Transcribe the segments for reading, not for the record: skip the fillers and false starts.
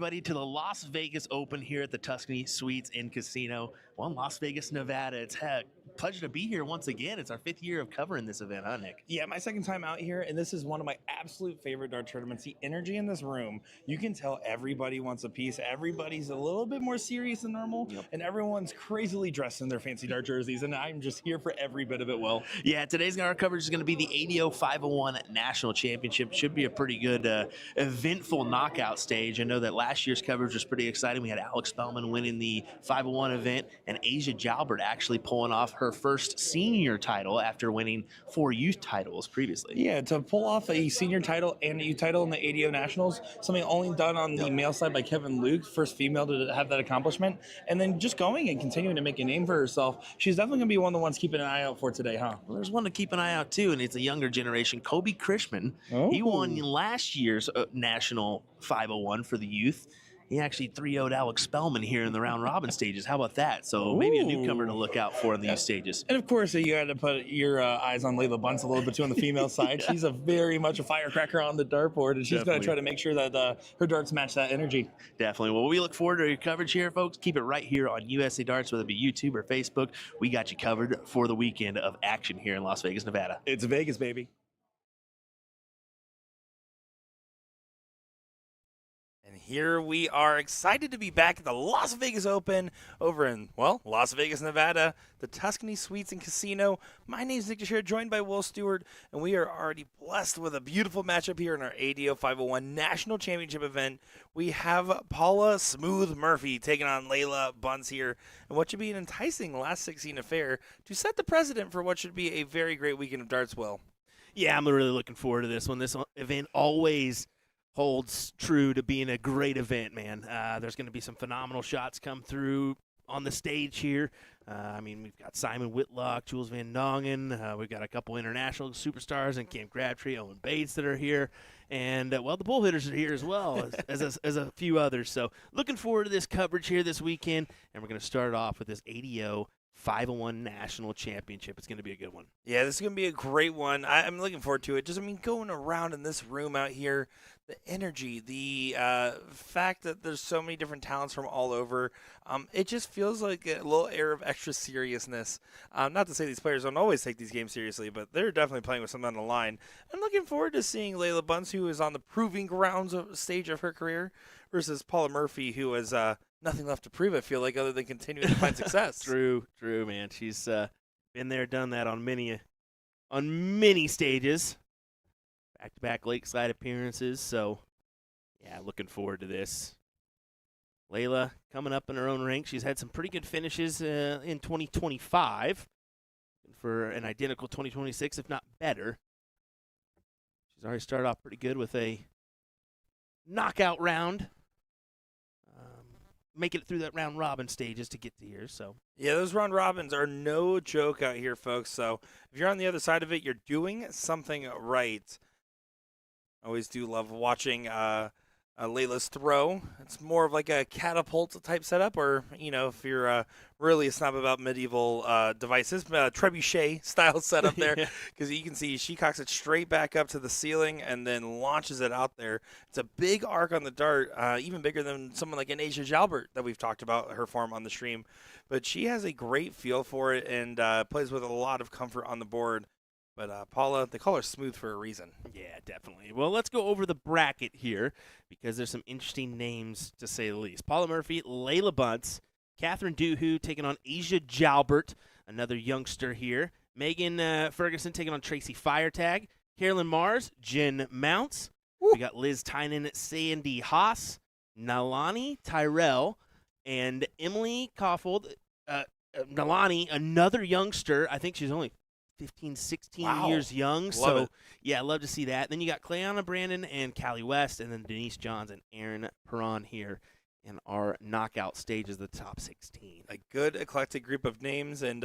everybody, to the Las Vegas Open here at the Tuscany Suites and Casino. Well, in Las Vegas, Nevada. It's a pleasure to be here once again. It's our 5th year of covering this event, huh, Nick? Yeah, my second time out here, and this is one of my absolute favorite dart tournaments. The energy in this room, you can tell everybody wants a piece. Everybody's a little bit more serious than normal, and everyone's crazily dressed in their fancy dart jerseys, and I'm just here for every bit of it, Will. Yeah, today's our coverage is going to be the ADO 501 National Championship. Should be a pretty good, eventful knockout stage. I know that last year's coverage was pretty exciting. We had Alex Spellman winning the 501 event, and Asia Jalbert actually pulling off her first senior title after winning 4 youth titles previously. Yeah, to pull off a senior title and a youth title in the ADO Nationals, something only done on the male side by Kevin Luke, first female to have that accomplishment, and then just going and continuing to make a name for herself. She's definitely going to be one of the ones keeping an eye out for today, huh? Well, there's one to keep an eye out too, and it's a younger generation. Kobe Krishman. He Oh. won last year's National 501 for the youth. He actually 3-0'd Alex Spellman here in the round robin stages. How about that? So maybe a newcomer to look out for in the youth stages. And of course, you got to put your eyes on Layla Bunce a little bit too on the female side. She's a very much a firecracker on the dartboard, and she's going to try to make sure that her darts match that energy. Definitely. Well, we look forward to your coverage here, folks. Keep it right here on USA Darts, whether it be YouTube or Facebook. We got you covered for the weekend of action here in Las Vegas, Nevada. It's Vegas, baby. And here we are, excited to be back at the Las Vegas Open over in, well, Las Vegas, Nevada, the Tuscany Suites and Casino. My name is Nick Teixeira, joined by Will Stewart, and we are already blessed with a beautiful matchup here in our ADO 501 National Championship event. We have Paula Smooth Murphy taking on Layla Bunce here, and what should be an enticing last 16 affair to set the precedent for what should be a very great weekend of darts, Will. Yeah, I'm really looking forward to this one. This event always holds true to being a great event, man. There's going to be some phenomenal shots come through on the stage here. I mean, we've got Simon Whitlock, Jules Van Dongen. We've got a couple international superstars and Cam Crabtree, Owen Bates that are here. And, well, the bull hitters are here as well as a few others. So looking forward to this coverage here this weekend. And we're going to start off with this ADO 501 National Championship. It's going to be a good one. Yeah, this is going to be a great one. I'm looking forward to it. Just, I mean, going around in this room out here, the energy, the fact that there's so many different talents from all over, it just feels like a little air of extra seriousness. Not to say these players don't always take these games seriously, but they're definitely playing with something on the line. I'm looking forward to seeing Layla Bunce, who is on the proving grounds stage of her career, versus Paula Murphy, who has nothing left to prove, I feel like, other than continuing to find success. True, man. She's been there, done that on many stages. Back-to-back lakeside appearances. So, yeah, looking forward to this. Layla coming up in her own rank. She's had some pretty good finishes in 2025 for an identical 2026, if not better. She's already started off pretty good with a knockout round. Making it through that round robin stages to get to here. So yeah, those round robins are no joke out here, folks. So if you're on the other side of it, you're doing something right. I always do love watching Layla's throw. It's more of like a catapult type setup, or, you know, if you're really a snob about medieval devices, trebuchet style setup there, because you can see she cocks it straight back up to the ceiling and then launches it out there. It's a big arc on the dart, even bigger than someone like an Asia Jalbert that we've talked about her form on the stream. But she has a great feel for it and plays with a lot of comfort on the board. But Paula, they call her Smooth for a reason. Yeah, definitely. Well, let's go over the bracket here because there's some interesting names, to say the least. Paula Murphy, Layla Bunce, Catherine Duhu taking on Asia Jalbert, another youngster here. Megan Ferguson taking on Tracy Firetag. Carolyn Mars, Jen Mounts. Woo. We got Liz Tynan, Sandy Haas, Nalani Tyrell, and Emily Koffold. Nalani, another youngster. I think she's only 15, 16 years young. So, yeah, I love to see that. Then you got Cleanna Brandon and Callie West, and then Denise Johns and Aaron Perron here in our knockout stages, the top 16. A good eclectic group of names, and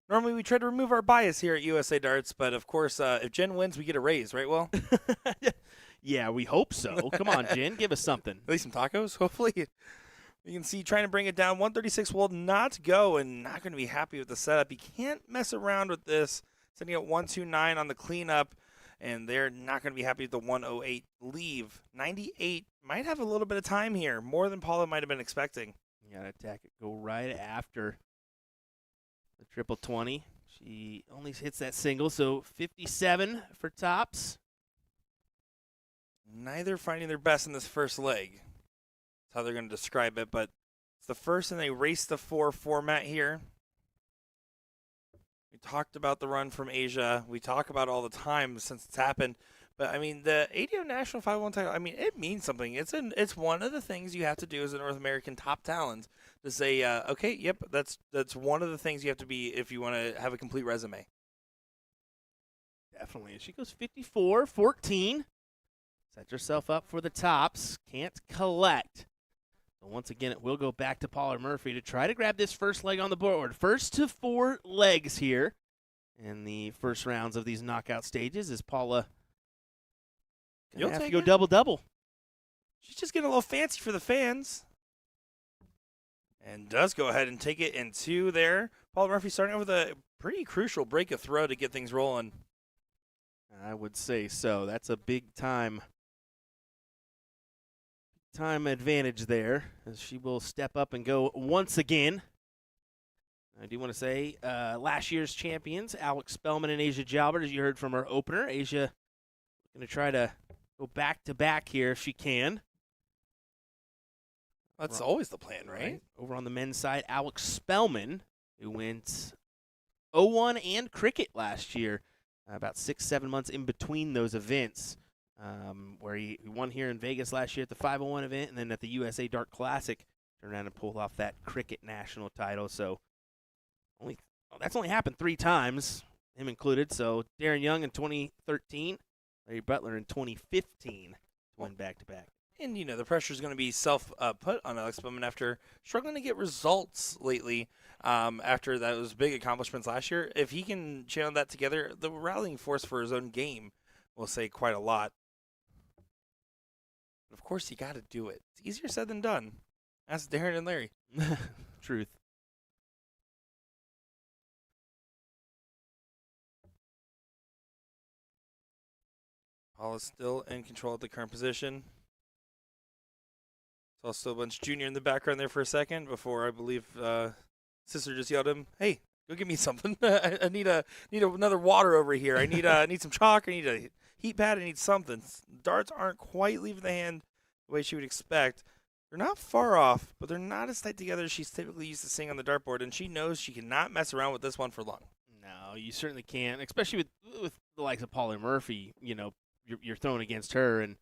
normally we try to remove our bias here at USA Darts, but of course, if Jen wins, we get a raise, right, Will? Yeah, we hope so. Come on, Jen, give us something. At least some tacos, hopefully. You can see trying to bring it down. 136 will not go, and not going to be happy with the setup. You can't mess around with this. Sending out 129 on the cleanup. and they're not going to be happy with the 108 leave. 98 might have a little bit of time here, more than Paula might have been expecting. You got to attack it. Go right after the triple 20. She only hits that single, so 57 for tops. Neither finding their best in this first leg. That's how they're going to describe it, but it's the first in a race to 4 format here. We talked about the run from Asia. We talk about it all the time since it's happened. But, I mean, the ADO National 501 title, I mean, it means something. It's one of the things you have to do as a North American top talent to say, okay, yep, that's one of the things you have to be if you want to have a complete resume. Definitely. She goes 54-14. Sets herself up for the tops. Can't collect. So once again, it will go back to Paula Murphy to try to grab this first leg on the board. First to 4 legs here in the first rounds of these knockout stages is Paula gonna have to go double-double. She's just getting a little fancy for the fans. And does go ahead and take it in 2 there. Paula Murphy starting out with a pretty crucial break of throw to get things rolling. I would say so. That's a big time advantage there, as she will step up and go once again. I do want to say last year's champions, Alex Spellman and Asia Jalbert, as you heard from our opener. Asia going to try to go back-to-back here if she can. That's always the plan, right? Over on the men's side, Alex Spellman, who went 0-1 and cricket last year, about 6-7 months in between those events, where he won here in Vegas last year at the 501 event, and then at the USA Dart Classic, turned around and pulled off that cricket national title. So that's only happened 3 times, him included. So Darren Young in 2013, Larry Butler in 2015 to win back-to-back. And, you know, the pressure is going to be put on Alex Spellman after struggling to get results lately after those big accomplishments last year. If he can channel that together, the rallying force for his own game will say quite a lot. But, of course, you got to do it. It's easier said than done. Ask Darren and Larry. Truth. Paula's still in control at the current position. Saw Stillbench Jr. in the background there for a second before I believe Sister just yelled at him, "Hey, go get me something. I need another water over here. I need some chalk. I need a heat pad. I need something." Darts aren't quite leaving the hand the way she would expect. They're not far off, but they're not as tight together as she's typically used to seeing on the dartboard, and she knows she cannot mess around with this one for long. No, you certainly can't, especially with the likes of Paula Murphy. You know, you're throwing against her, and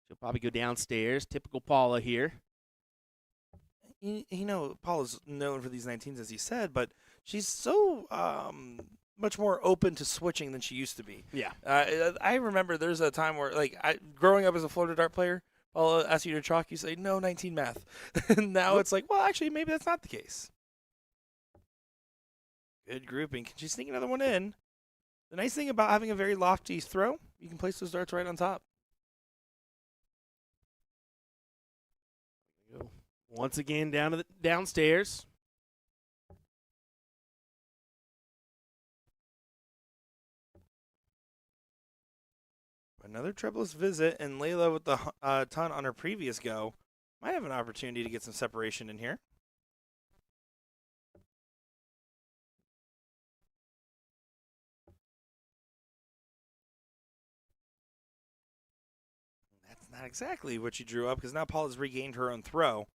she'll probably go downstairs. Typical Paula here. You know, Paula's known for these 19s, as you said, but she's so much more open to switching than she used to be. Yeah. I remember there's a time where, growing up as a Florida dart player, Paula asks you to chalk, you say, no, 19 math. And now it's like, well, actually, maybe that's not the case. Good grouping. Can she sneak another one in? The nice thing about having a very lofty throw, you can place those darts right on top. Once again, down to the downstairs. Another trebleless visit, and Layla with the ton on her previous go might have an opportunity to get some separation in here. That's not exactly what she drew up, because now Paula's regained her own throw.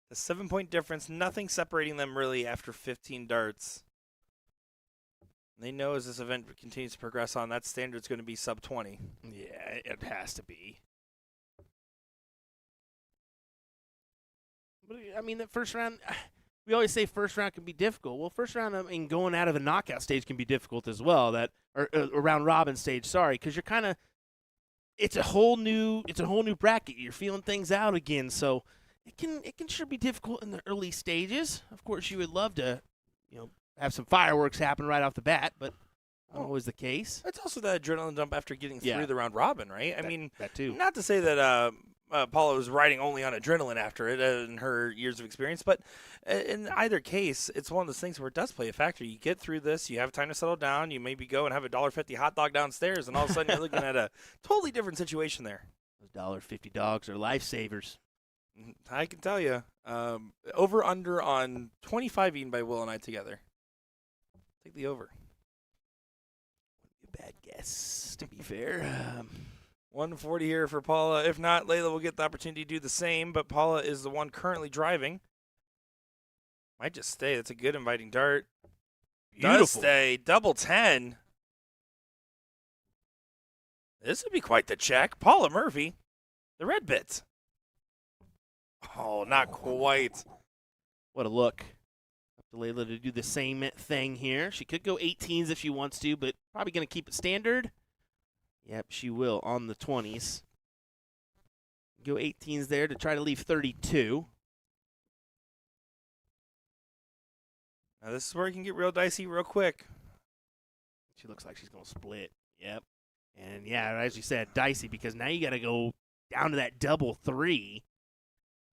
The 7-point difference, nothing separating them really after 15 darts. They know as this event continues to progress on, that standard's going to be sub 20. Yeah, it has to be. But, I mean, the first round, we always say first round can be difficult. Well, first round, I mean, going out of the knockout stage can be difficult as well. Or round robin stage, sorry, because you're kind of, it's a whole new bracket. You're feeling things out again, so it can sure be difficult in the early stages. Of course, you would love to, have some fireworks happen right off the bat, but not always the case. It's also that adrenaline dump after getting through the round robin, right? That too. Not to say that Paula was riding only on adrenaline after it in her years of experience. But in either case, it's one of those things where it does play a factor. You get through this, you have time to settle down, you maybe go and have a $1.50 hot dog downstairs, and all of a sudden you're looking at a totally different situation there. Those $1.50 dogs are lifesavers. I can tell you. Over under on 25 eaten by Will and I together. Take the over. Bad guess, to be fair. 140 here for Paula. If not, Layla will get the opportunity to do the same, but Paula is the one currently driving. Might just stay. That's a good inviting dart. Beautiful. Does stay. Double 10. This would be quite the check. Paula Murphy, the red bits. Oh, not quite. What a look. Up to Layla to do the same thing here. She could go 18s if she wants to, but probably going to keep it standard. Yep, she will on the 20s. Go 18s there to try to leave 32. Now this is where it can get real dicey real quick. She looks like she's going to split. Yep. And, yeah, as you said, dicey because now you got to go down to that double 3.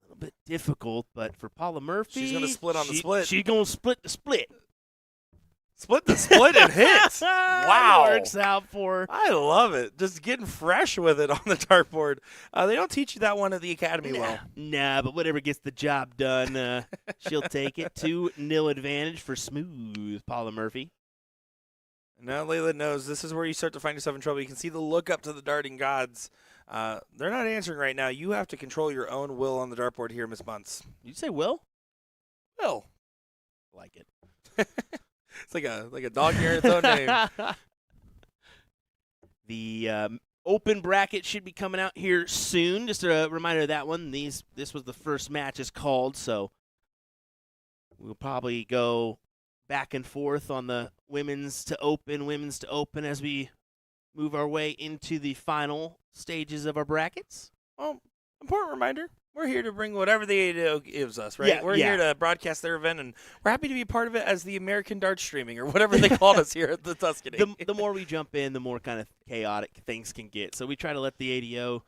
A little bit difficult, but for Paula Murphy, She's going to split on the split. She's going to split the split. Split the split and hit. Wow. Works out for her. I love it. Just getting fresh with it on the dartboard. They don't teach you that one at the academy well. Nah, but whatever gets the job done, she'll take it. 2-0 advantage for smooth Paula Murphy. Now Layla knows this is where you start to find yourself in trouble. You can see the look up to the darting gods. They're not answering right now. You have to control your own will on the dartboard here, Miss Bunce. Did you say Will? Will. I like it. It's like a dog hearing its own name. The open bracket should be coming out here soon. Just a reminder of that one. This was the first match is called, so we'll probably go back and forth on the women's to open as we move our way into the final stages of our brackets. Well, important reminder. We're here to bring whatever the ADO gives us, right? Yeah, we're yeah. here to broadcast their event, and we're happy to be a part of it as the American Dart Streaming, or whatever they called us here at the Tuscany. The more we jump in, the more kind of chaotic things can get. So we try to let the ADO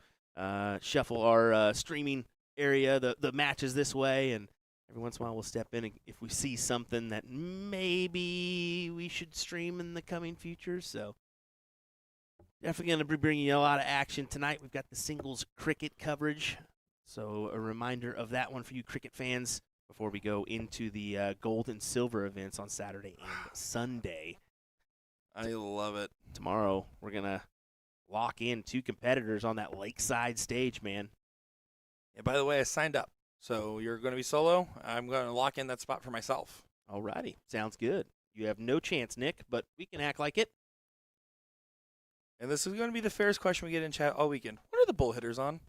shuffle our streaming area, the matches this way, and every once in a while we'll step in if we see something that maybe we should stream in the coming future. So definitely going to be bringing you a lot of action tonight. We've got the singles cricket coverage. So a reminder of that one for you cricket fans before we go into the gold and silver events on Saturday and Sunday. I love it. Tomorrow we're going to lock in 2 competitors on that lakeside stage, man. And by the way, I signed up. So you're going to be solo. I'm going to lock in that spot for myself. All righty. Sounds good. You have no chance, Nick, but we can act like it. And this is going to be the fairest question we get in chat all weekend. What are the bull hitters on?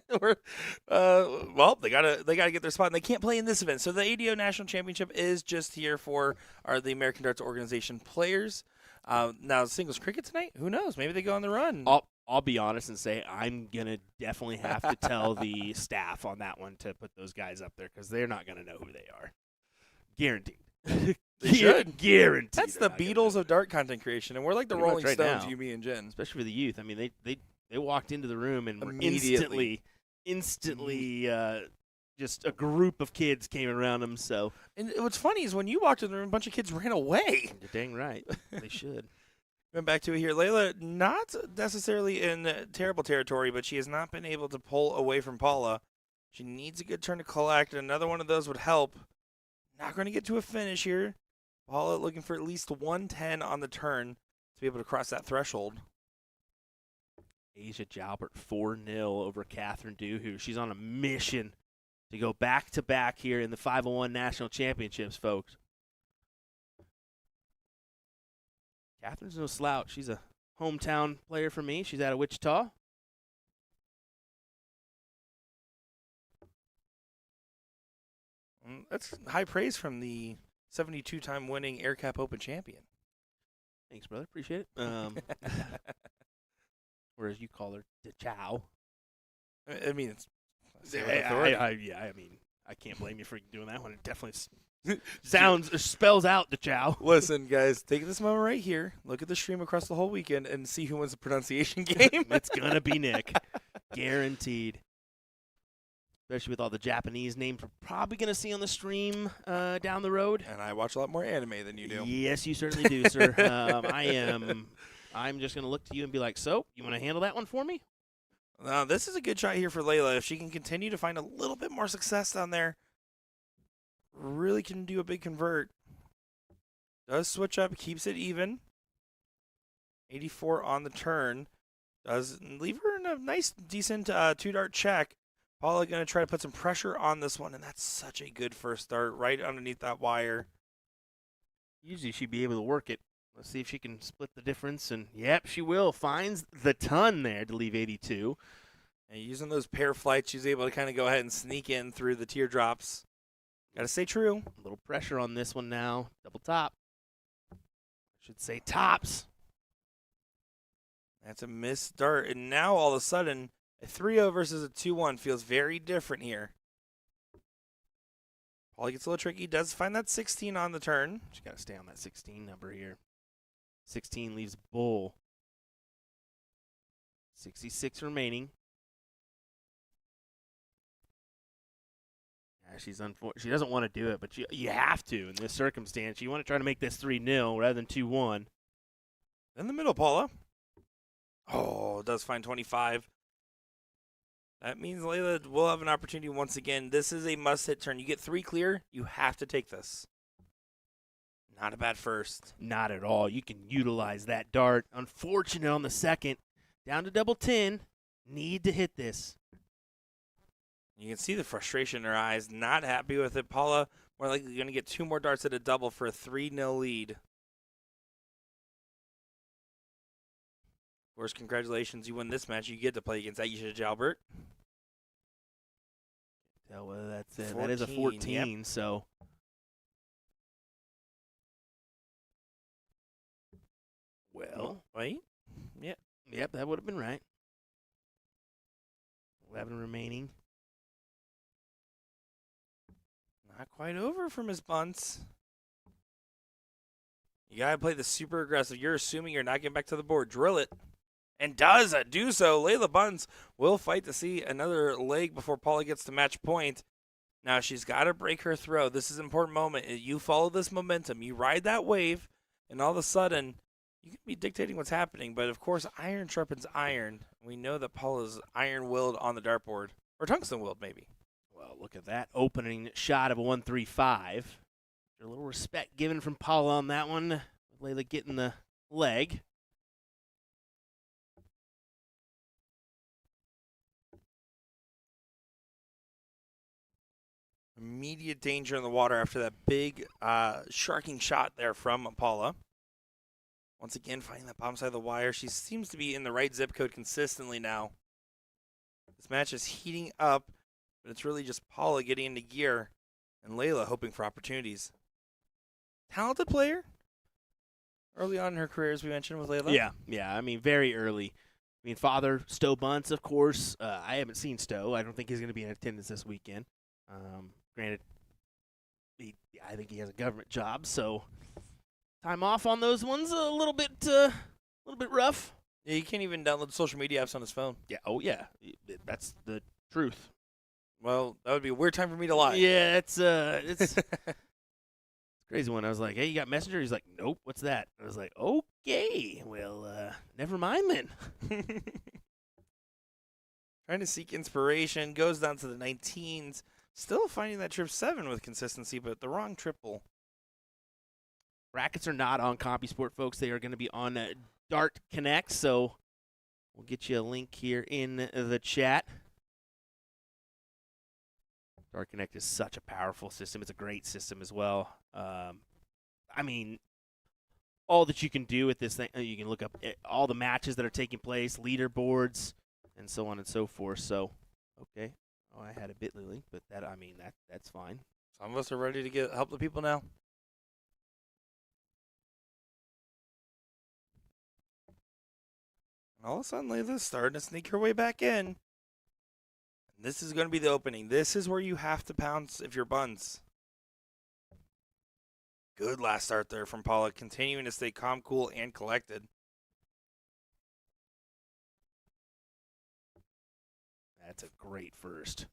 Well, they gotta get their spot, and they can't play in this event. So the ADO National Championship is just here for the American Darts Organization players. Now singles cricket tonight, who knows? Maybe they go on the run. I'll be honest and say I'm gonna definitely have to tell the staff on that one to put those guys up there because they're not gonna know who they are. Guaranteed. They should. Guaranteed. That's the Beatles of dart content creation, and we're like the Pretty much Rolling right Stones, now. you, me, and Jen. Especially for the youth. I mean, they walked into the room and were Immediately. instantly just a group of kids came around them. So And what's funny is when you walked in the room, a bunch of kids ran away. you're dang right. They should. Going back to it here, Layla, not necessarily in terrible territory, but she has not been able to pull away from Paula. She needs a good turn to collect, and another one of those would help. Not going to get to a finish here. Paula looking for at least 110 on the turn to be able to cross that threshold. Asia Jalbert 4-0 over Catherine Duhu. She's on a mission to go back-to-back here in the 501 National Championships, folks. Catherine's no slouch. She's a hometown player for me. She's out of Wichita. That's high praise from the 72-time winning AirCap Open champion. Thanks, brother. Appreciate it. Or as you call her, DeChow. I mean, it's I mean, I can't blame you for doing that one. It definitely sounds or spells out DeChow. Listen, guys, take this moment right here. Look at the stream across the whole weekend and see who wins the pronunciation game. It's going to be Nick. Guaranteed. especially with all the Japanese names we're probably going to see on the stream down the road. And I watch a lot more anime than you do. Yes, you certainly do, sir. I'm just going to look to you and be like, so, you want to handle that one for me? This is a good shot here for Layla. If she can continue to find a little bit more success down there, really can do a big convert. Does switch up, keeps it even. 84 on the turn. Does leave her in a nice, decent 2-dart check. Paula going to try to put some pressure on this one, and that's such a good first start right underneath that wire. Usually she'd be able to work it. Let's see if she can split the difference. And, yep, she will. Finds the ton there to leave 82. And using those pair flights, she's able to kind of go ahead and sneak in through the teardrops. Got to stay true. A little pressure on this one now. Double top. Should say tops. That's a missed dart. And now all of a sudden, a 3-0 versus a 2-1 feels very different here. Paula gets a little tricky. Does find that 16 on the turn. She got to stay on that 16 number here. 16 leaves bull. 66 remaining. Yeah, she doesn't want to do it, but you have to in this circumstance. You want to try to make this 3-0 rather than 2-1. In the middle, Paula. Oh, does find 25. That means Layla will have an opportunity once again. This is a must-hit turn. You get 3 clear, you have to take this. Not a bad first. Not at all. You can utilize that dart. Unfortunate on the second. Down to double 10. Need to hit this. You can see the frustration in her eyes. Not happy with it. Paula more likely going to get 2 more darts at a double for a 3-0 lead. Of course, congratulations. You win this match. You get to play against Aisha Jalbert. Tell whether that's it. That is a 14, yep. So. Well, wait. Yep. Yep, that would have been right. 11 remaining. Not quite over for Miss Bunce. You got to play the super aggressive. You're assuming you're not getting back to the board. Drill it. And does do so. Layla Bunce will fight to see another leg before Paula gets to match point. Now she's got to break her throw. This is an important moment. You follow this momentum. You ride that wave, and all of a sudden, you can be dictating what's happening. But, of course, iron sharpens iron. We know that Paula's iron-willed on the dartboard. Or tungsten-willed, maybe. Well, look at that opening shot of a 1-3-5. A little respect given from Paula on that one. Layla getting the leg. Immediate danger in the water after that big sharking shot there from Paula. Once again, finding that bottom side of the wire. She seems to be in the right zip code consistently now. This match is heating up, but it's really just Paula getting into gear and Layla hoping for opportunities. Talented player. Early on in her career, as we mentioned with Layla. Yeah. I mean, very early. I mean, father, Stowe Bunce, of course. I haven't seen Stowe. I don't think he's going to be in attendance this weekend. Granted, I think he has a government job, so time off on those ones a little bit rough. Yeah, you can't even download social media apps on his phone. Yeah. Oh, yeah. That's the truth. Well, that would be a weird time for me to lie. Yeah, it's crazy one. I was like, hey, you got Messenger? He's like, nope, what's that? I was like, okay, well, never mind then. Trying to seek inspiration, goes down to the 19s. Still finding that trip 7 with consistency, but the wrong triple. Brackets are not on CompuSport, folks. They are going to be on Dart Connect, so we'll get you a link here in the chat. Dart Connect is such a powerful system. It's a great system as well. I mean, all that you can do with this thing, you can look up all the matches that are taking place, leaderboards, and so on and so forth. So, okay. Oh, I had a Bitly link, but that's fine. Some of us are ready to help the people now. And all of a sudden, Layla's starting to sneak her way back in. And this is going to be the opening. This is where you have to pounce if you're Bunce. Good last start there from Paula, continuing to stay calm, cool, and collected. That's a great first.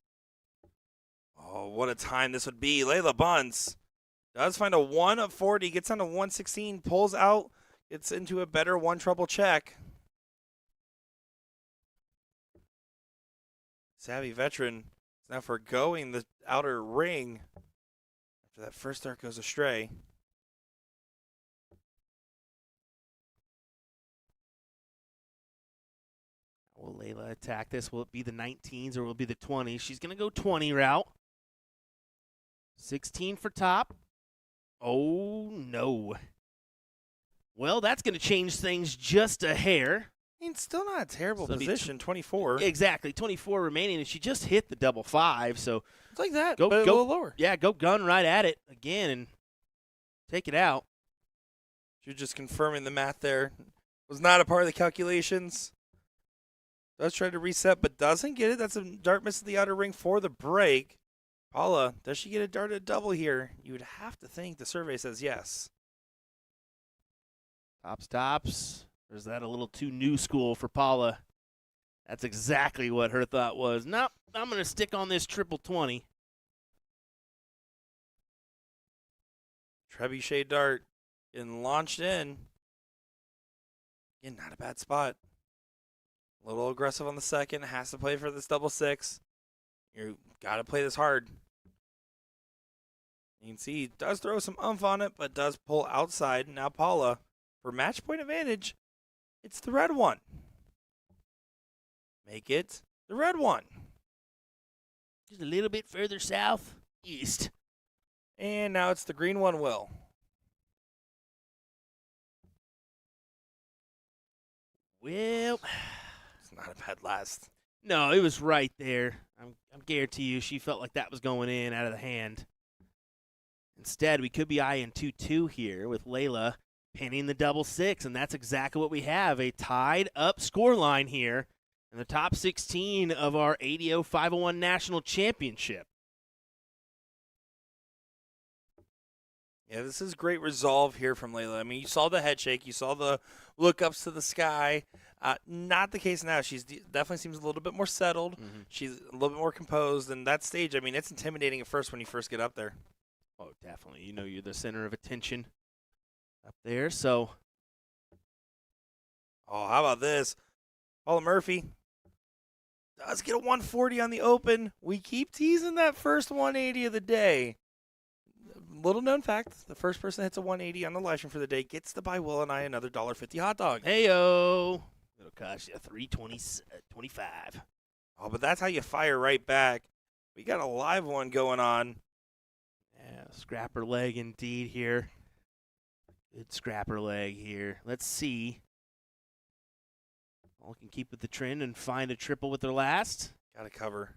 Oh, what a time this would be. Layla Bunce does find a 140, gets down to 116, pulls out, gets into a better one treble check. Savvy Veteran is now forgoing the outer ring after that first dart goes astray. Will Layla attack this? Will it be the 19s or will it be the 20s? She's going to go 20 route. 16 for top. Oh, no. Well, that's going to change things just a hair. I mean, still not a terrible So it'll be position, 24. Exactly, 24 remaining, and she just hit the double five. So, It's like that, Go- but a go- little lower. yeah, go gun right at it again and take it out. You're just confirming the math there. Was not a part of the calculations. Does try to reset, but doesn't get it. That's a dart miss at the outer ring for the break. Paula, does she get a dart at double here? You would have to think the survey says yes. Tops. Or is that a little too new school for Paula? That's exactly what her thought was. Nope, I'm going to stick on this triple 20. Trebuchet dart getting launched in. Again, not a bad spot. A little aggressive on the second. Has to play for this double six. You got to play this hard. You can see he does throw some oomph on it, but does pull outside. Now Paula, for match point advantage, it's the red one. Make it the red one. Just a little bit further south, east. And now it's the green one, Will. Well, It's not a bad last. no, it was right there. I'm guarantee you she felt like that was going in out of the hand. Instead, we could be eyeing 2-2 here with Layla pinning the double six, and that's exactly what we have, a tied up scoreline here in the top 16 of our ADO 501 National Championship. Yeah, this is great resolve here from Layla. I mean, you saw the head shake. You saw the look-ups to the sky. Not the case now. She's definitely seems a little bit more settled. Mm-hmm. She's a little bit more composed. And that stage, I mean, it's intimidating at first when you first get up there. Oh, definitely. You know you're the center of attention up there, so Oh, how about this? Paula Murphy does get a 140 on the open. We keep teasing that first 180 of the day. Little known fact, the first person that hits a 180 on the live stream for the day gets to buy Will and I another $1.50 hot dog. hey-o. It'll cost you $3.25. Oh, but that's how you fire right back. We got a live one going on. Yeah, scrapper leg indeed here. Good scrapper leg here. Let's see. All can keep with the trend and find a triple with their last. Got to cover.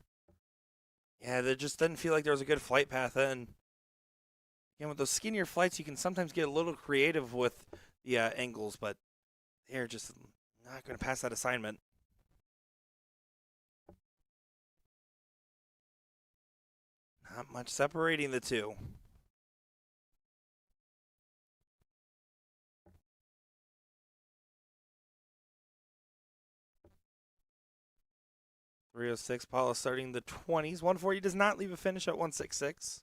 Yeah, there just didn't feel like there was a good flight path in. Again, with those skinnier flights, you can sometimes get a little creative with the angles, but they're just not going to pass that assignment. Not much separating the two. .306, Paula starting the 20s. 140 does not leave a finish at 166.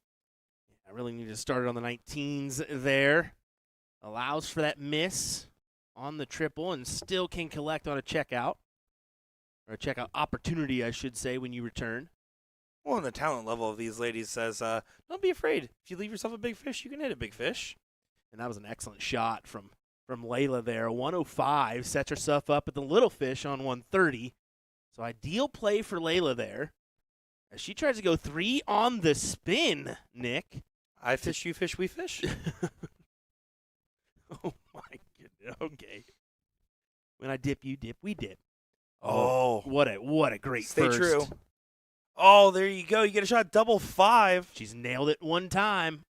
I really need to start it on the 19s there. Allows for that miss on the triple and still can collect on a checkout. Or a checkout opportunity, I should say, when you return. Well, and the talent level of these ladies says, don't be afraid. If you leave yourself a big fish, you can hit a big fish. And that was an excellent shot from Layla there. 105 sets herself up at the little fish on 130. So ideal play for Layla there. As she tries to go 3 on the spin, Nick. I fish, you fish, we fish. Oh, my goodness. Okay. When I dip, you dip, we dip. Oh. What a great Stay first. true. Oh, there you go. You get a shot double 5. She's nailed it one time.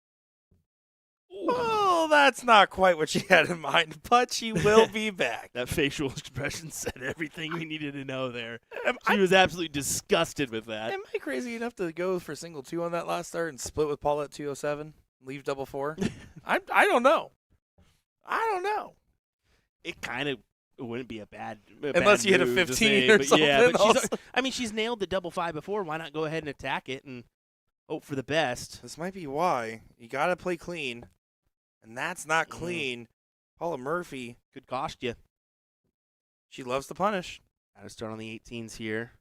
Oh, that's not quite what she had in mind, but she will be back. That facial expression said everything we needed to know there. Am She was absolutely disgusted with that. Am I crazy enough to go for single 2 on that last start and split with Paula at 207? Leave double 4? I don't know. I don't know. It kind of wouldn't be a bad Unless you hit a move to 15 say, or but something yeah, but also. she's, she's nailed the double 5 before. Why not go ahead and attack it and hope for the best. This might be why. You got to play clean, and that's not clean. Paula Murphy, Could cost you. she loves to punish. Got to start on the 18s here.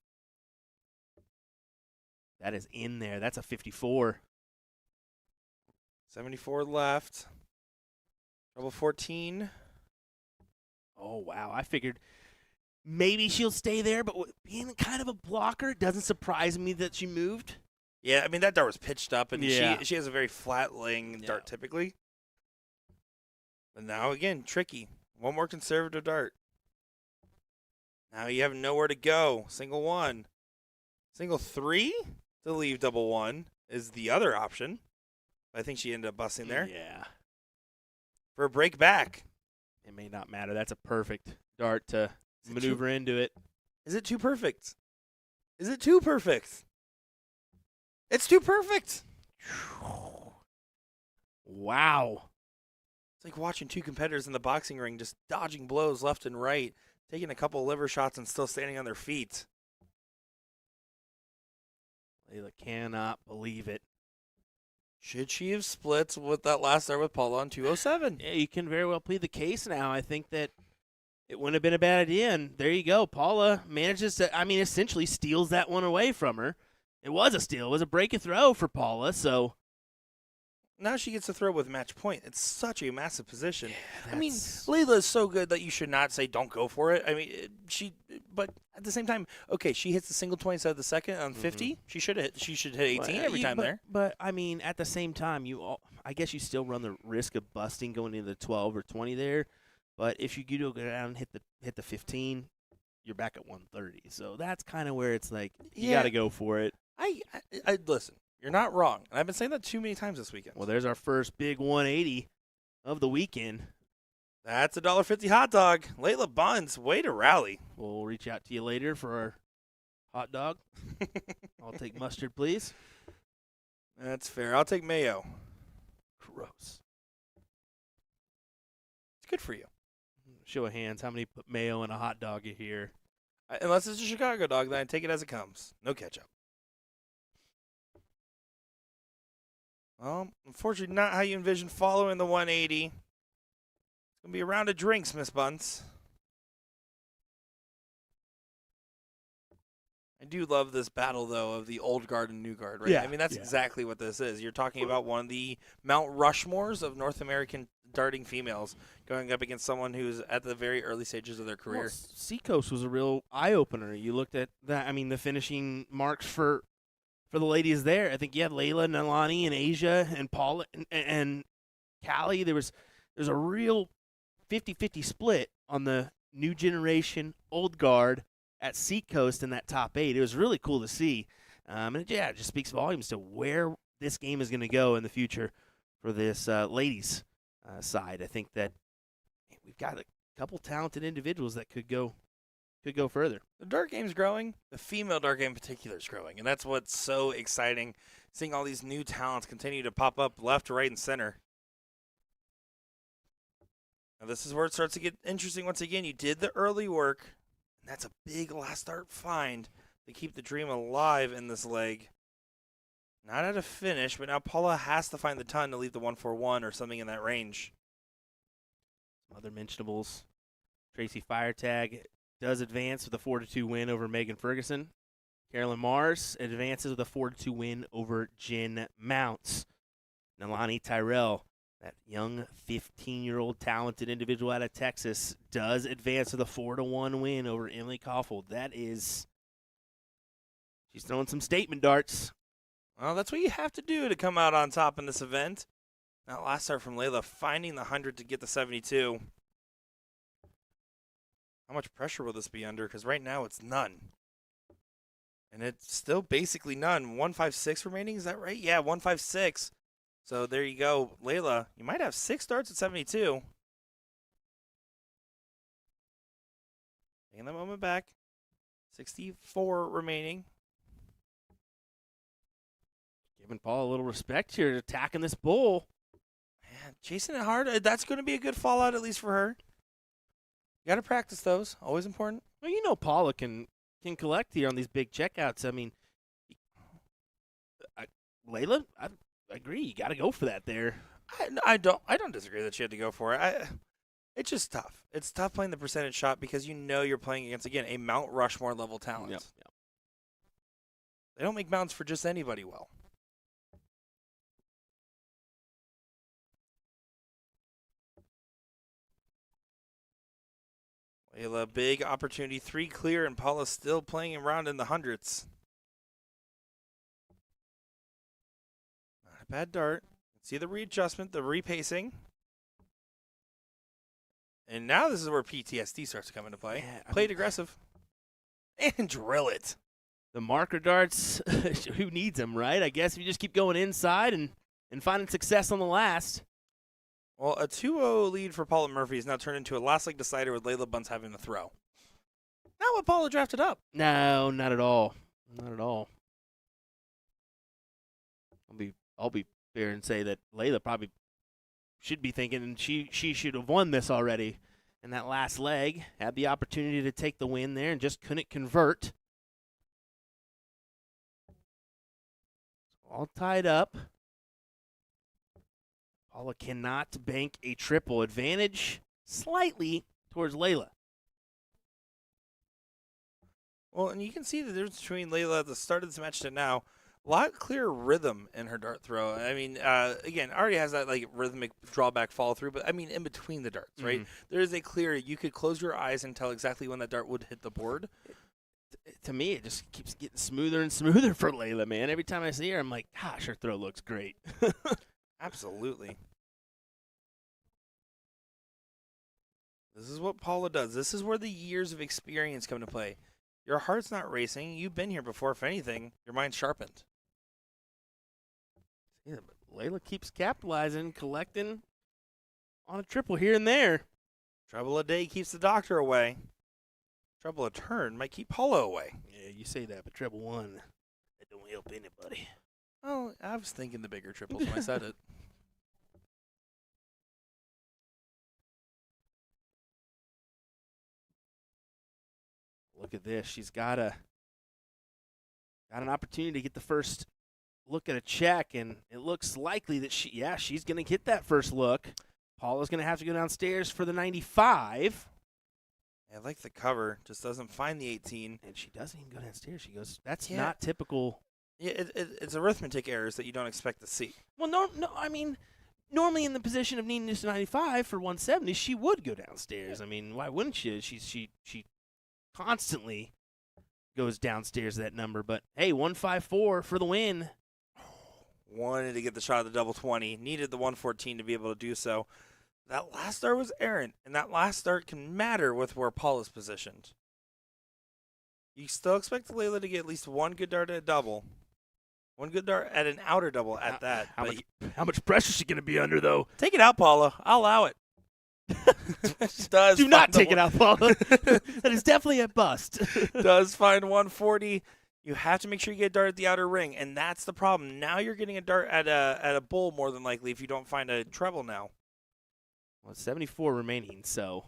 That is in there. That's a 54. 74 left. Double 14. Oh, wow. I figured maybe she'll stay there, but being kind of a blocker, it doesn't surprise me that she moved. Yeah, I mean, that dart was pitched up, and Yeah. she has a very flat-laying dart typically. But now, again, tricky. One more conservative dart. Now you have nowhere to go. Single one. Single three to leave double one is the other option. I think she ended up busting there Yeah. for a break back. It may not matter. That's a perfect dart to Is it maneuver into it. Is it too perfect? Is it too perfect? It's too perfect. Wow. It's like watching two competitors in the boxing ring just dodging blows left and right, taking a couple liver shots and still standing on their feet. Layla cannot believe it. Should she have split with that last start with Paula on 207? Yeah, you can very well plead the case now. I think that it wouldn't have been a bad idea. And there you go. Paula manages to, essentially steals that one away from her. It was a steal. It was a break and throw for Paula. So, Now she gets to throw with match point. It's such a massive position. I mean, that's- Layla is so good that you should not say don't go for it. I mean, but at the same time, okay, she hits the single 27 of the second on 50. She should hit 18 every time there. But at the same time, I guess you still run the risk of busting going into the 12 or 20 there. But if you do go down and hit the 15, you're back at 130. So that's kind of where it's like you Yeah. got to go for it. I listen. You're not wrong, and I've been saying that too many times this weekend. Well, there's our first big 180 of the weekend. That's a $1.50 hot dog. Layla Buns, way to rally. We'll reach out to you later for our hot dog. I'll take mustard, please. That's fair. I'll take mayo. Gross. It's good for you. Show of hands, how many put mayo in a hot dog here? Unless it's a Chicago dog, then I take it as it comes. No ketchup. Well, unfortunately, not how you envision following the 180. It's going to be a round of drinks, Miss Bunce. I do love this battle, though, of the old guard and new guard, right? Yeah, I mean, that's yeah. exactly what this is. You're talking about one of the Mount Rushmores of North American darting females going up against someone who's at the very early stages of their career. Well, Seacoast was a real eye-opener. You looked at that. The finishing marks for the ladies there. I think you had Layla, Nalani, and Asia, and Paula, and Callie. There's a real 50-50 split on the new generation, old guard at Seacoast in that top 8. It was really cool to see. And it just speaks volumes to where this game is going to go in the future for this ladies side. I think that we've got a couple talented individuals that could go further. The dart game's growing. The female dart game in particular is growing, and that's what's so exciting, seeing all these new talents continue to pop up left, right, and center. Now this is where it starts to get interesting once again. You did the early work, and that's a big last dart find to keep the dream alive in this leg. Not at a finish, but now Paula has to find the ton to leave the 141 or something in that range. Other mentionables. Tracy Firetag does advance with a 4-2 win over Megan Ferguson. Carolyn Mars advances with a 4-2 win over Jen Mounts. Nalani Tyrell, that young 15-year-old talented individual out of Texas, does advance with a 4-1 win over Emily Kaufhold. She's throwing some statement darts. Well, that's what you have to do to come out on top in this event. Now, last start from Layla, finding the 100 to get the 72. How much pressure will this be under? Because right now it's none. And it's still basically none. 156 remaining, is that right? Yeah, 156. So there you go. Layla, you might have 6 starts at 72. Taking that moment back. 64 remaining. Giving Paul a little respect here, attacking this bull. Man, chasing it hard. That's going to be a good fallout, at least for her. You got to practice those. Always important. Well, Paula can collect here on these big checkouts. Layla, I agree. You got to go for that there. I don't disagree that she had to go for it. It's just tough. It's tough playing the percentage shot because you know you're playing against, again, a Mount Rushmore level talent. Yep. They don't make mounts for just anybody well. Layla, big opportunity, 3 clear, and Paula's still playing around in the hundreds. Not a bad dart. See the readjustment, the repacing. And now this is where PTSD starts to come into play. Yeah, Play it aggressive. And drill it. The marker darts, who needs them, right? I guess if you just keep going inside and finding success on the last. Well, a 2-0 lead for Paula Murphy is now turned into a last leg decider with Layla Bunce having the throw. Not what Paula drafted up. No, not at all. Not at all. I'll be fair and say that Layla probably should be thinking she should have won this already. And that last leg had the opportunity to take the win there and just couldn't convert. All tied up. Paula cannot bank a triple. Advantage slightly towards Layla. Well, and you can see the difference between Layla at the start of this match to now. A lot clearer rhythm in her dart throw. I mean, again, already has that like rhythmic drawback follow through, but I mean, in between the darts, right? There is a clear, you could close your eyes and tell exactly when that dart would hit the board. To me, it just keeps getting smoother and smoother for Layla, man. Every time I see her, I'm like, gosh, her throw looks great. Absolutely. This is what Paula does. This is where the years of experience come to play. Your heart's not racing. You've been here before. If anything, your mind's sharpened. Yeah, but Layla keeps capitalizing, collecting on a triple here and there. Trouble a day keeps the doctor away. Trouble a turn might keep Paula away. Yeah, you say that, but treble one, that don't help anybody. Oh, I was thinking the bigger triples when I said it. Look at this. She's got an opportunity to get the first look at a check, and it looks likely that she's going to get that first look. Paula's going to have to go downstairs for the 95. I like the cover. Just doesn't find the 18. And she doesn't even go downstairs. She goes, that's Yeah. not typical. Yeah, it's arithmetic errors that you don't expect to see. Well, no, I mean, normally in the position of needing this 95 for 170, she would go downstairs. I mean, why wouldn't she? She constantly goes downstairs that number. But, hey, 154 for the win. Wanted to get the shot of the double 20. Needed the 114 to be able to do so. That last start was errant, and that last start can matter with where Paula's positioned. You still expect Layla to get at least one good dart at a double. One good dart at an outer double at that. How much pressure is she going to be under, though? Take it out, Paula. I'll allow it. Do not take it out, Paula. That is definitely a bust. Does find 140. You have to make sure you get a dart at the outer ring, and that's the problem. Now you're getting a dart at a bull more than likely if you don't find a treble now. Well, 74 remaining, so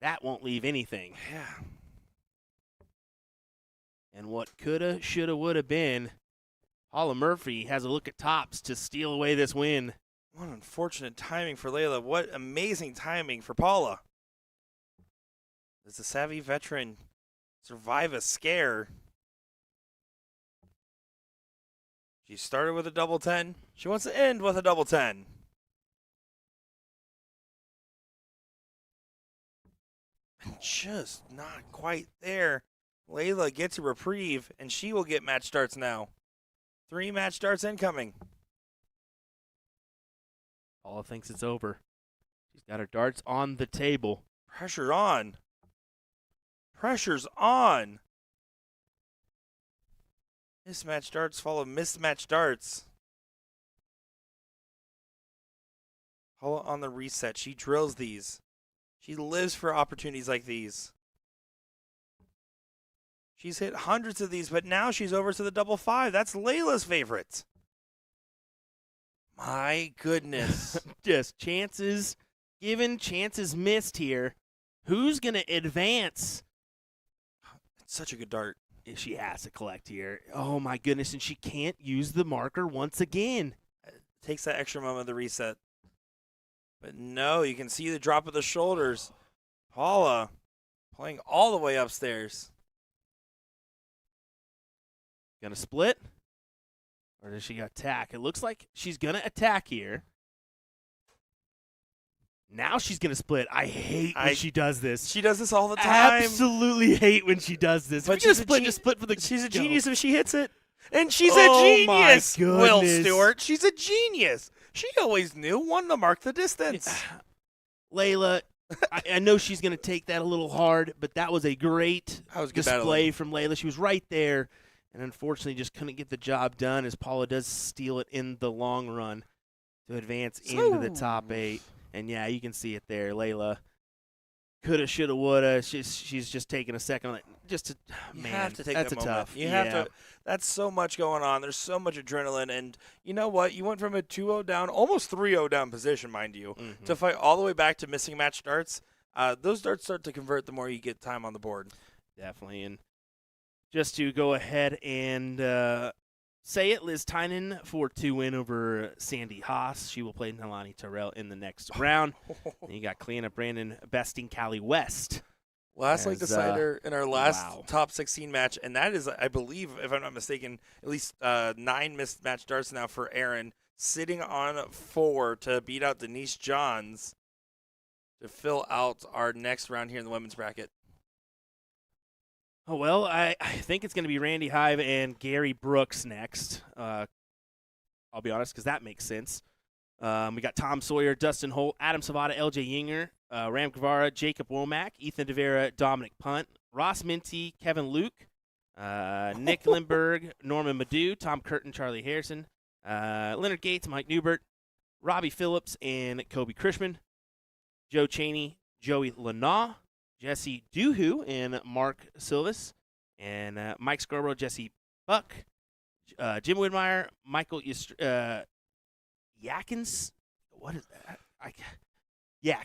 that won't leave anything. Yeah. And what coulda, shoulda, woulda been, Paula Murphy has a look at tops to steal away this win. What unfortunate timing for Layla. What amazing timing for Paula. Does the savvy veteran survive a scare? She started with a double 10. She wants to end with a double 10. Just not quite there. Layla gets a reprieve, and she will get match starts now. 3 match starts incoming. Paula thinks it's over. She's got her darts on the table. Pressure on. Pressure's on. Mismatched darts follow mismatched darts. Paula on the reset. She drills these. She lives for opportunities like these. She's hit hundreds of these, but now she's over to the double 5. That's Layla's favorite. My goodness. Just chances given, chances missed here. Who's going to advance? It's such a good dart. She has to collect here. Oh, my goodness, and she can't use the marker once again. Takes that extra moment of the reset. But no, you can see the drop of the shoulders. Paula playing all the way upstairs. Gonna split? Or does she attack? It looks like she's gonna attack here. Now she's gonna split. I hate when she does this. She does this all the time. Absolutely hate when she does this. But If you're gonna split, just split for the She's a go. genius if she hits it. And she's a Oh, my genius, Will goodness. Stewart. She's a genius. She always knew when to mark the distance. Layla, I know she's going to take that a little hard, but that was a great That was good display from Layla. She was right there, and unfortunately just couldn't get the job done as Paula does steal it in the long run to advance into the top 8. And, yeah, you can see it there. Layla coulda, shoulda, woulda. She's just taking a second on it. You Man, have to take that's that a moment. tough. You have to. That's so much going on. There's so much adrenaline, and you know what? You went from a 2-0 down, almost 3-0 down position, mind you, to fight all the way back to missing match darts. Those darts start to convert the more you get time on the board. Definitely. And just to go ahead and say it, Liz Tynan for 2-win over Sandy Haas. She will play Nalani Terrell in the next round. And you got Cleana Brandon besting Callie West. Last late decider in our last wow. top 16 match, and that is, I believe, if I'm not mistaken, at least 9 missed match darts now for Erin, sitting on 4 to beat out Denise Johns to fill out our next round here in the women's bracket. Oh, well, I think it's going to be Randy Hive and Gary Brooks next. I'll be honest, because that makes sense. We got Tom Sawyer, Dustin Holt, Adam Savada, LJ Yinger, Ram Guevara, Jacob Womack, Ethan DeVera, Dominic Punt, Ross Minty, Kevin Luke, Nick Lindberg, Norman Madu, Tom Curtin, Charlie Harrison, Leonard Gates, Mike Newbert, Robbie Phillips, and Kobe Krishman, Joe Cheney, Joey Lanaw, Jesse Duhu, and Mark Silvis, and Mike Scarborough, Jesse Buck, Jim Widmeyer, Michael Yakins. What is that?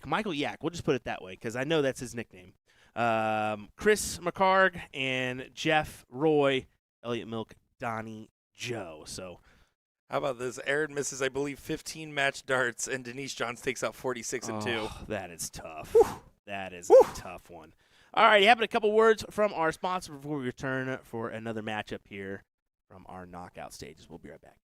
Michael Yak. We'll just put it that way because I know that's his nickname. Chris McCarg and Jeff Roy, Elliot Milk, Donnie Joe. So, how about this? Erin misses, I believe, 15 match darts, and Denise Johns takes out 46 and 2. That is tough. That is a tough one. All right, having a couple words from our sponsor before we return for another matchup here from our knockout stages. We'll be right back.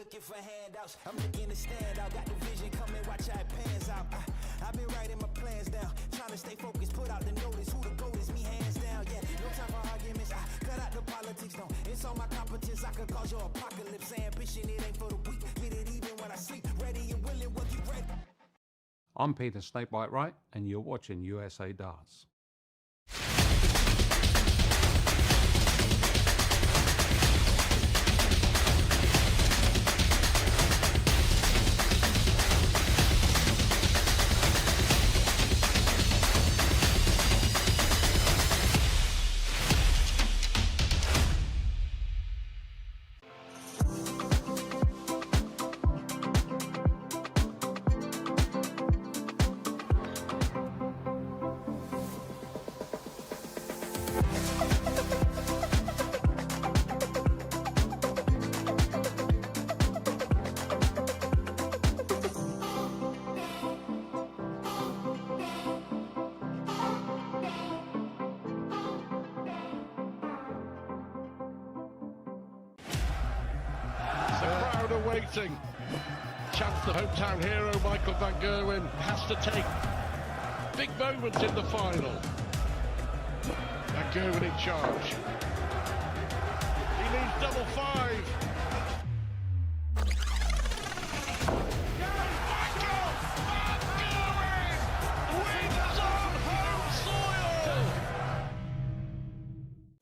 looking for handouts. I'm looking to stand out. Got the vision coming, watch how it pans out. I've been writing my plans down, trying to stay focused, put out the notice. Who the goat is, me hands down. Yeah, no time for arguments. I cut out the politics, no. It's all my competence. I could cause your apocalypse. Ambition, it ain't for the weak. Get it even when I sleep. Ready and willing, we'll get ready. I'm Peter Snakebite Wright, and you're watching USA Darts. Waiting. Chance the hometown hero Michael van Gerwen has to take big moment in the final. Van Gerwen in charge. He needs double five. Michael van Gerwen wins on home soil.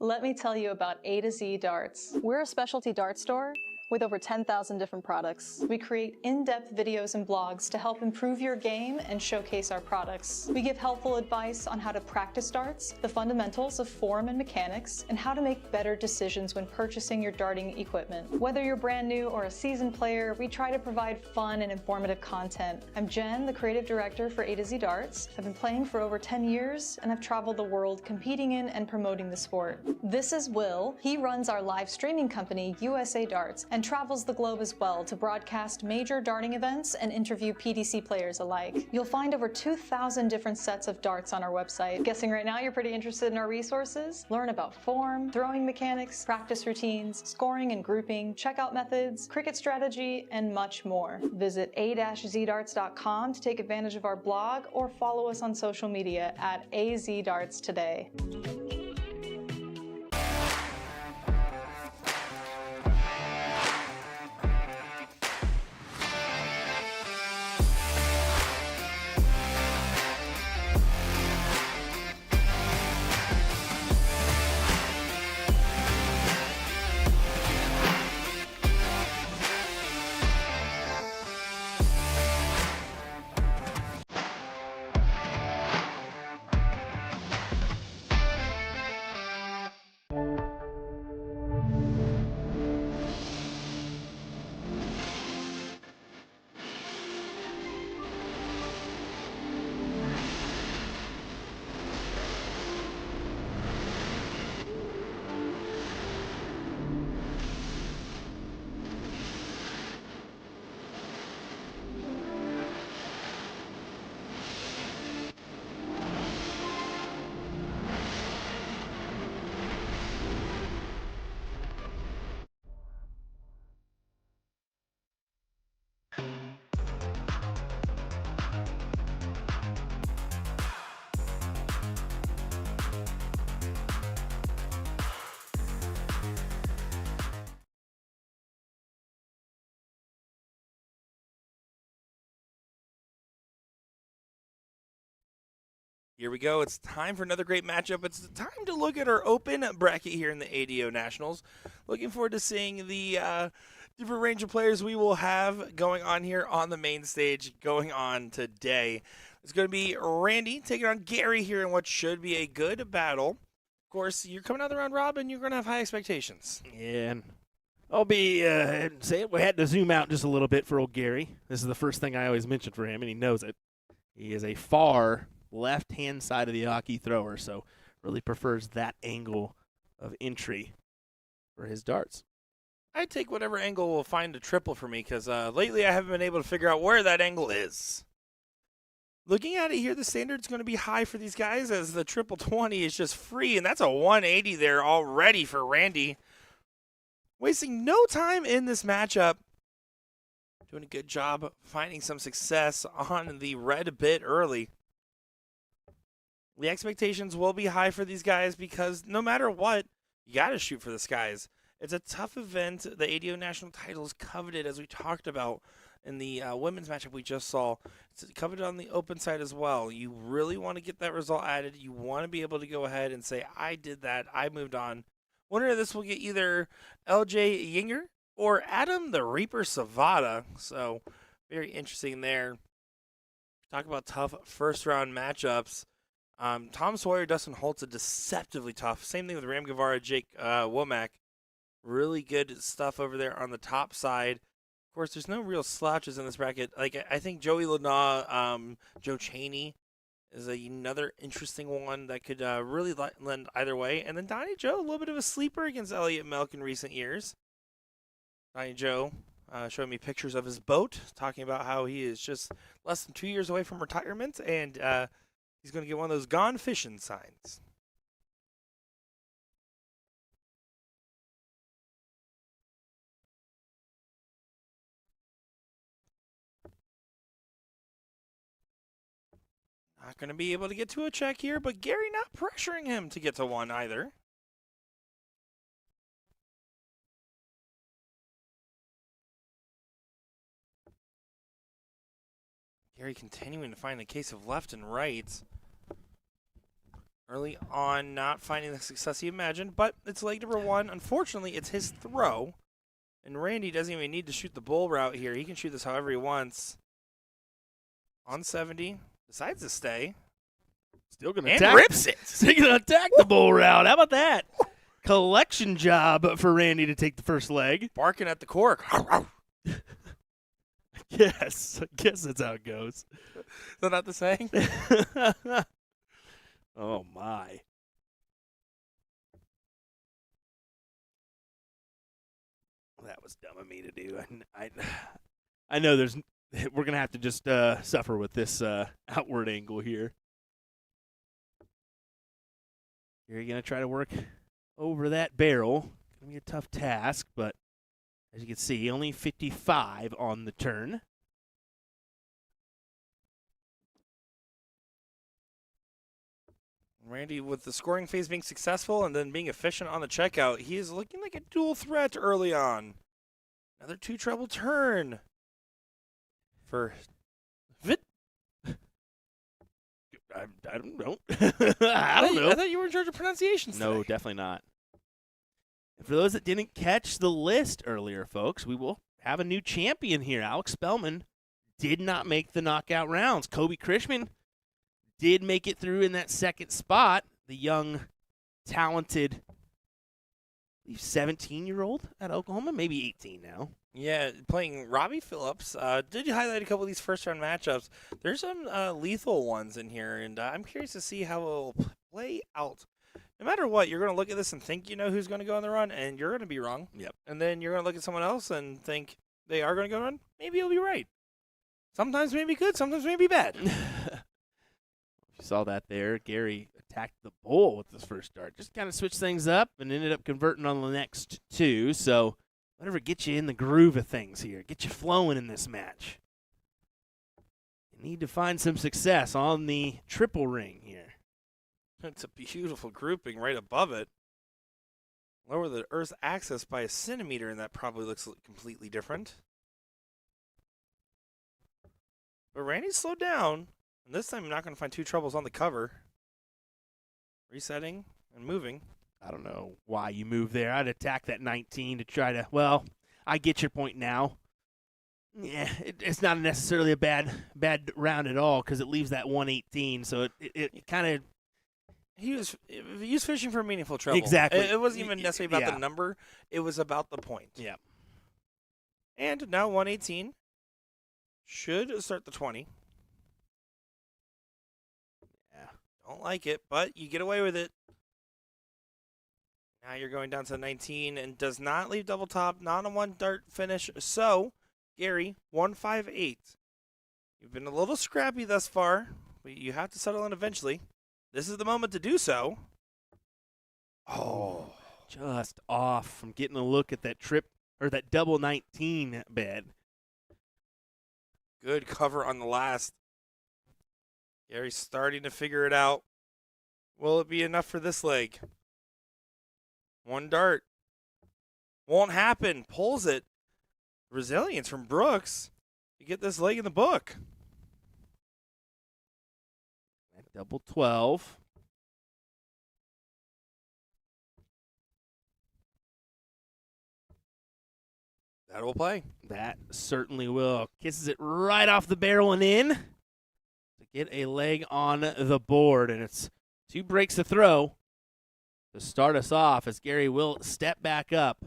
Let me tell you about A to Z Darts. We're a specialty dart store with over 10,000 different products. We create in-depth videos and blogs to help improve your game and showcase our products. We give helpful advice on how to practice darts, the fundamentals of form and mechanics, and how to make better decisions when purchasing your darting equipment. Whether you're brand new or a seasoned player, we try to provide fun and informative content. I'm Jen, the creative director for A to Z Darts. I've been playing for over 10 years, and I've traveled the world competing in and promoting the sport. This is Will. He runs our live streaming company, USA Darts, and travels the globe as well to broadcast major darting events and interview PDC players alike. You'll find over 2,000 different sets of darts on our website. Guessing right now you're pretty interested in our resources? Learn about form, throwing mechanics, practice routines, scoring and grouping, checkout methods, cricket strategy, and much more. Visit a-zdarts.com to take advantage of our blog or follow us on social media at AZDarts today. Here we go. It's time for another great matchup. It's time to look at our open bracket here in the ADO Nationals. Looking forward to seeing the different range of players we will have going on here on the main stage going on today. It's going to be Randy taking on Gary here in what should be a good battle. Of course, you're coming out of the round robin, you're going to have high expectations. Yeah, and I'll be say it. We had to zoom out just a little bit for old Gary. This is the first thing I always mention for him, and he knows it. He is a far left-hand side of the hockey thrower, so really prefers that angle of entry for his darts. I take whatever angle will find a triple for me because lately I haven't been able to figure out where that angle is. Looking at it here, the standard's going to be high for these guys as the triple 20 is just free, and that's a 180 there already for Randy. Wasting no time in this matchup. doing a good job finding some success on the red bit early. The expectations will be high for these guys because no matter what, you got to shoot for the skies. It's a tough event. The ADO national title is coveted, as we talked about in the women's matchup we just saw. It's coveted on the open side as well. You really want to get that result added. You want to be able to go ahead and say, I did that. I moved on. Winner of this will get either LJ Yinger or Adam the Reaper Savada. So very interesting there. Talk about tough first-round matchups. Tom Sawyer, Dustin Holtz, deceptively tough. Same thing with Ram Guevara, Jake Womack. Really good stuff over there on the top side. Of course, there's no real slouches in this bracket. Like I think Joey Lana, Joe Cheney is another interesting one that could really lend either way. And then Donnie Joe, a little bit of a sleeper against Elliot Melk in recent years. Donnie Joe showing me pictures of his boat, talking about how he is just less than 2 years away from retirement, and he's going to get one of those gone fishing signs. Not going to be able to get to a check here, but Gary not pressuring him to get to one either. Gary continuing to find the case of left and right. Early on, not finding the success he imagined, but it's leg number one. Unfortunately, it's his throw. And Randy doesn't even need to shoot the bull route here. He can shoot this however he wants. On 70. Decides to stay. Still going to And attack. rips it. Still going to attack the bull route. How about that? Collection job for Randy to take the first leg. Barking at the cork. Yes. I guess that's how it goes. Is that not the saying? Oh, my. That was dumb of me to do. I know we're going to have to just suffer with this outward angle here. You're going to try to work over that barrel. Going to be a tough task, but as you can see, only 55 on the turn. Randy, with the scoring phase being successful and then being efficient on the checkout, he is looking like a dual threat early on. Another two treble turn for Vit. I don't know. I don't know. I thought you were in charge of pronunciations. No, today. definitely not. And for those that didn't catch the list earlier, folks, we will have a new champion here. Alex Spellman did not make the knockout rounds. Kobe Krishman did make it through in that second spot. The young, talented, I believe 17-year-old at Oklahoma, maybe 18 now. Yeah, playing Robbie Phillips. Did highlight a couple of these first-round matchups. There's some lethal ones in here, and I'm curious to see how it will play out. No matter what, you're going to look at this and think you know who's going to go on the run, and you're going to be wrong. Yep. And then you're going to look at someone else and think they are going to go on. Maybe you'll be right. Sometimes maybe good, sometimes maybe bad. You saw that there. Gary attacked the bull with this first start. Just kind of switched things up and ended up converting on the next two. So whatever gets you in the groove of things here, get you flowing in this match. You need to find some success on the triple ring here. It's a beautiful grouping right above it. Lower the Earth's axis by a centimeter, and that probably looks completely different. But Randy slowed down, and this time I'm not going to find two troubles on the cover. Resetting and moving. I don't know why you move there. I'd attack that 19 to try to, well, I get your point now. Yeah, it's not necessarily a bad round at all because it leaves that 118, so it kind of. He was fishing for meaningful trouble. Exactly. It wasn't even necessarily about Yeah. the number. It was about the point. Yeah. And now 118 should start the 20. Yeah. Don't like it, but you get away with it. Now you're going down to 19 and does not leave double top, not a one dart finish. So, Gary, 158. You've been a little scrappy thus far, but you have to settle in eventually. This is the moment to do so. Oh. Just off from getting a look at that trip or that double 19 bed. Good cover on the last. Gary's starting to figure it out. Will it be enough for this leg? One dart. Won't happen. Pulls it. Resilience from Brooks to get this leg in the book. Double 12. That will play. That certainly will. Kisses it right off the barrel and in to get a leg on the board. And it's 2 breaks to throw to start us off as Gary will step back up.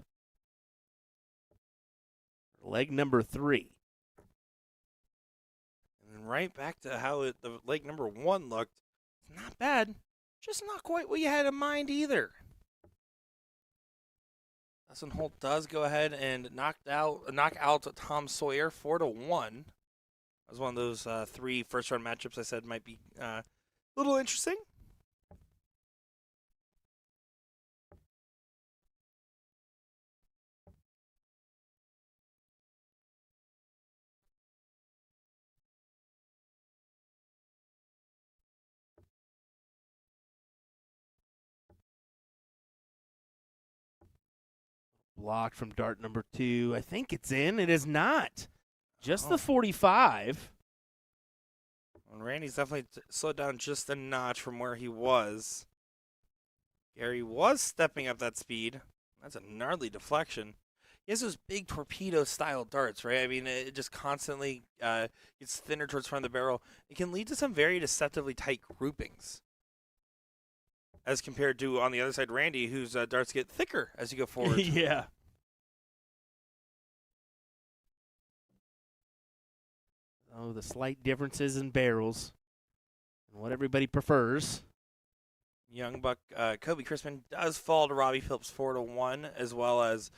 Leg number 3. And then right back to how the leg number 1 looked. Not bad. Just not quite what you had in mind either. Dustin Holt does go ahead and knock out Tom Sawyer 4-1. That was one of those 3 first-round matchups I said might be a little interesting. Blocked from dart number 2. I think it's in. It is not. Just Oh. the 45. And Randy's definitely slowed down just a notch from where he was. Gary was stepping up that speed. That's a gnarly deflection. He has those big torpedo-style darts, right? I mean, it just constantly gets thinner towards front of the barrel. It can lead to some very deceptively tight groupings. As compared to, on the other side, Randy, whose darts get thicker as you go forward. Yeah. Oh, the slight differences in barrels and what everybody prefers. Young Buck Kobe Crispin does fall to Robbie Phillips 4-1, as well as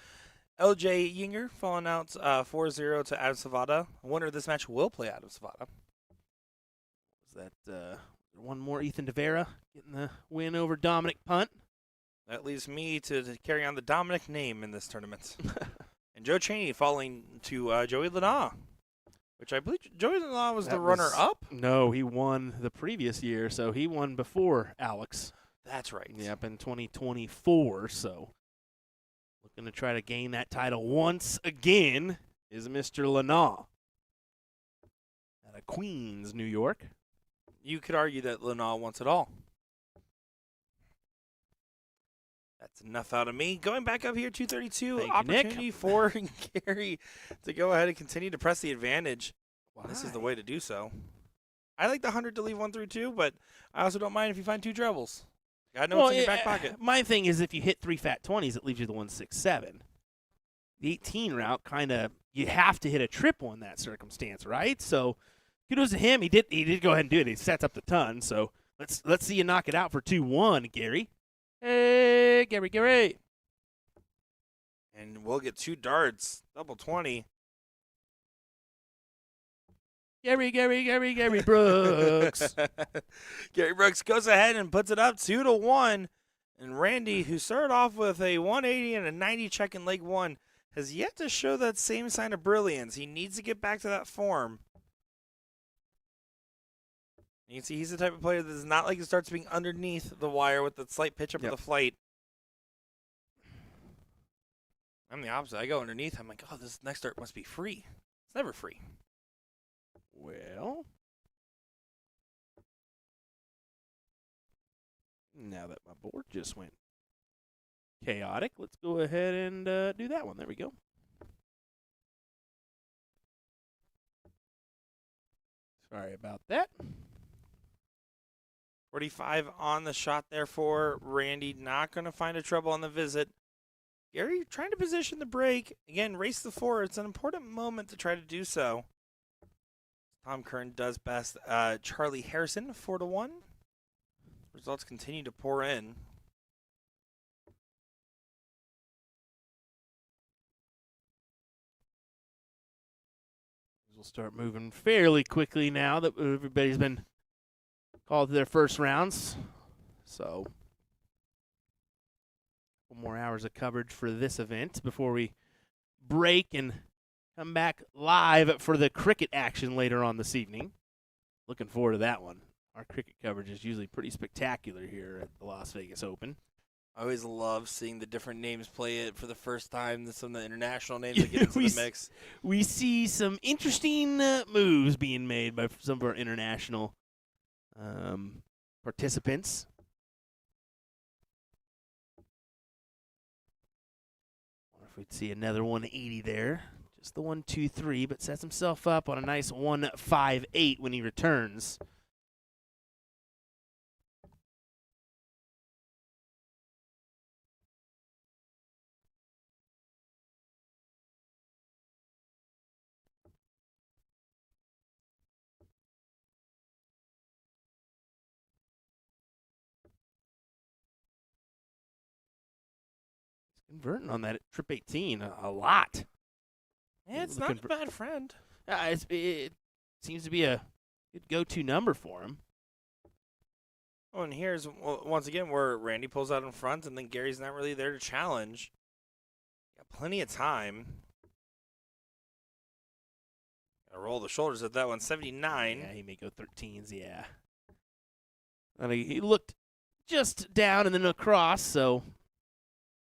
LJ Yinger falling out 4-0 to Adam Savada. The winner of this match will play Adam Savada. Was that one more Ethan DeVera getting the win over Dominic Punt? That leaves me to carry on the Dominic name in this tournament. And Joe Cheney falling to Joey Lana, which I believe Joey Lana was the runner-up. No, he won the previous year, so he won before Alex. That's right. Yep, in 2024, so looking to try to gain that title once again is Mr. Lana out of Queens, New York. You could argue that Lana wants it all. That's enough out of me. Going back up here, 232. Thank you, Nick. Opportunity for Gary to go ahead and continue to press the advantage. Why? This is the way to do so. I like the 100 to leave 1 through 2, but I also don't mind if you find 2 trebles. I know it's in your back pocket. My thing is if you hit 3 fat 20s, it leaves you the 167. The 18 route kind of, you have to hit a triple in that circumstance, right? So kudos to him. He did go ahead and do it. He sets up the ton. So let's see you knock it out for 2-1, Gary. Hey, Gary. And we'll get 2 darts, double 20. Gary Brooks. Gary Brooks goes ahead and puts it up 2-1. And Randy, who started off with a 180 and a 90 check in leg 1, has yet to show that same sign of brilliance. He needs to get back to that form. You can see he's the type of player that does not like to start being underneath the wire with the slight pitch up of the flight. I'm the opposite. I go underneath. I'm like, oh, this next dart must be free. It's never free. Well, now that my board just went chaotic, let's go ahead and do that one. There we go. Sorry about that. 45 on the shot there for Randy. Not going to find a trouble on the visit. Gary trying to position the break. Again, race the 4. It's an important moment to try to do so. Tom Curran does best. Charlie Harrison, 4-1. Results continue to pour in. We'll start moving fairly quickly now that everybody's been called to their first rounds. So, a couple more hours of coverage for this event before we break and come back live for the cricket action later on this evening. Looking forward to that one. Our cricket coverage is usually pretty spectacular here at the Las Vegas Open. I always love seeing the different names play it for the first time. Some of the international names that get into the mix. We see some interesting moves being made by some of our international participants. Wonder if we'd see another 180 there. Just the 1-2-3, but sets himself up on a nice 1-5-8 when he returns. Converting on that trip 18 a lot. Yeah, it's not a bad friend. It seems to be a good go-to number for him. Oh, and here's once again where Randy pulls out in front, and then Gary's not really there to challenge. Got plenty of time. Gotta roll the shoulders at that one. 79. Yeah, he may go 13s. Yeah. And he looked just down and then across, so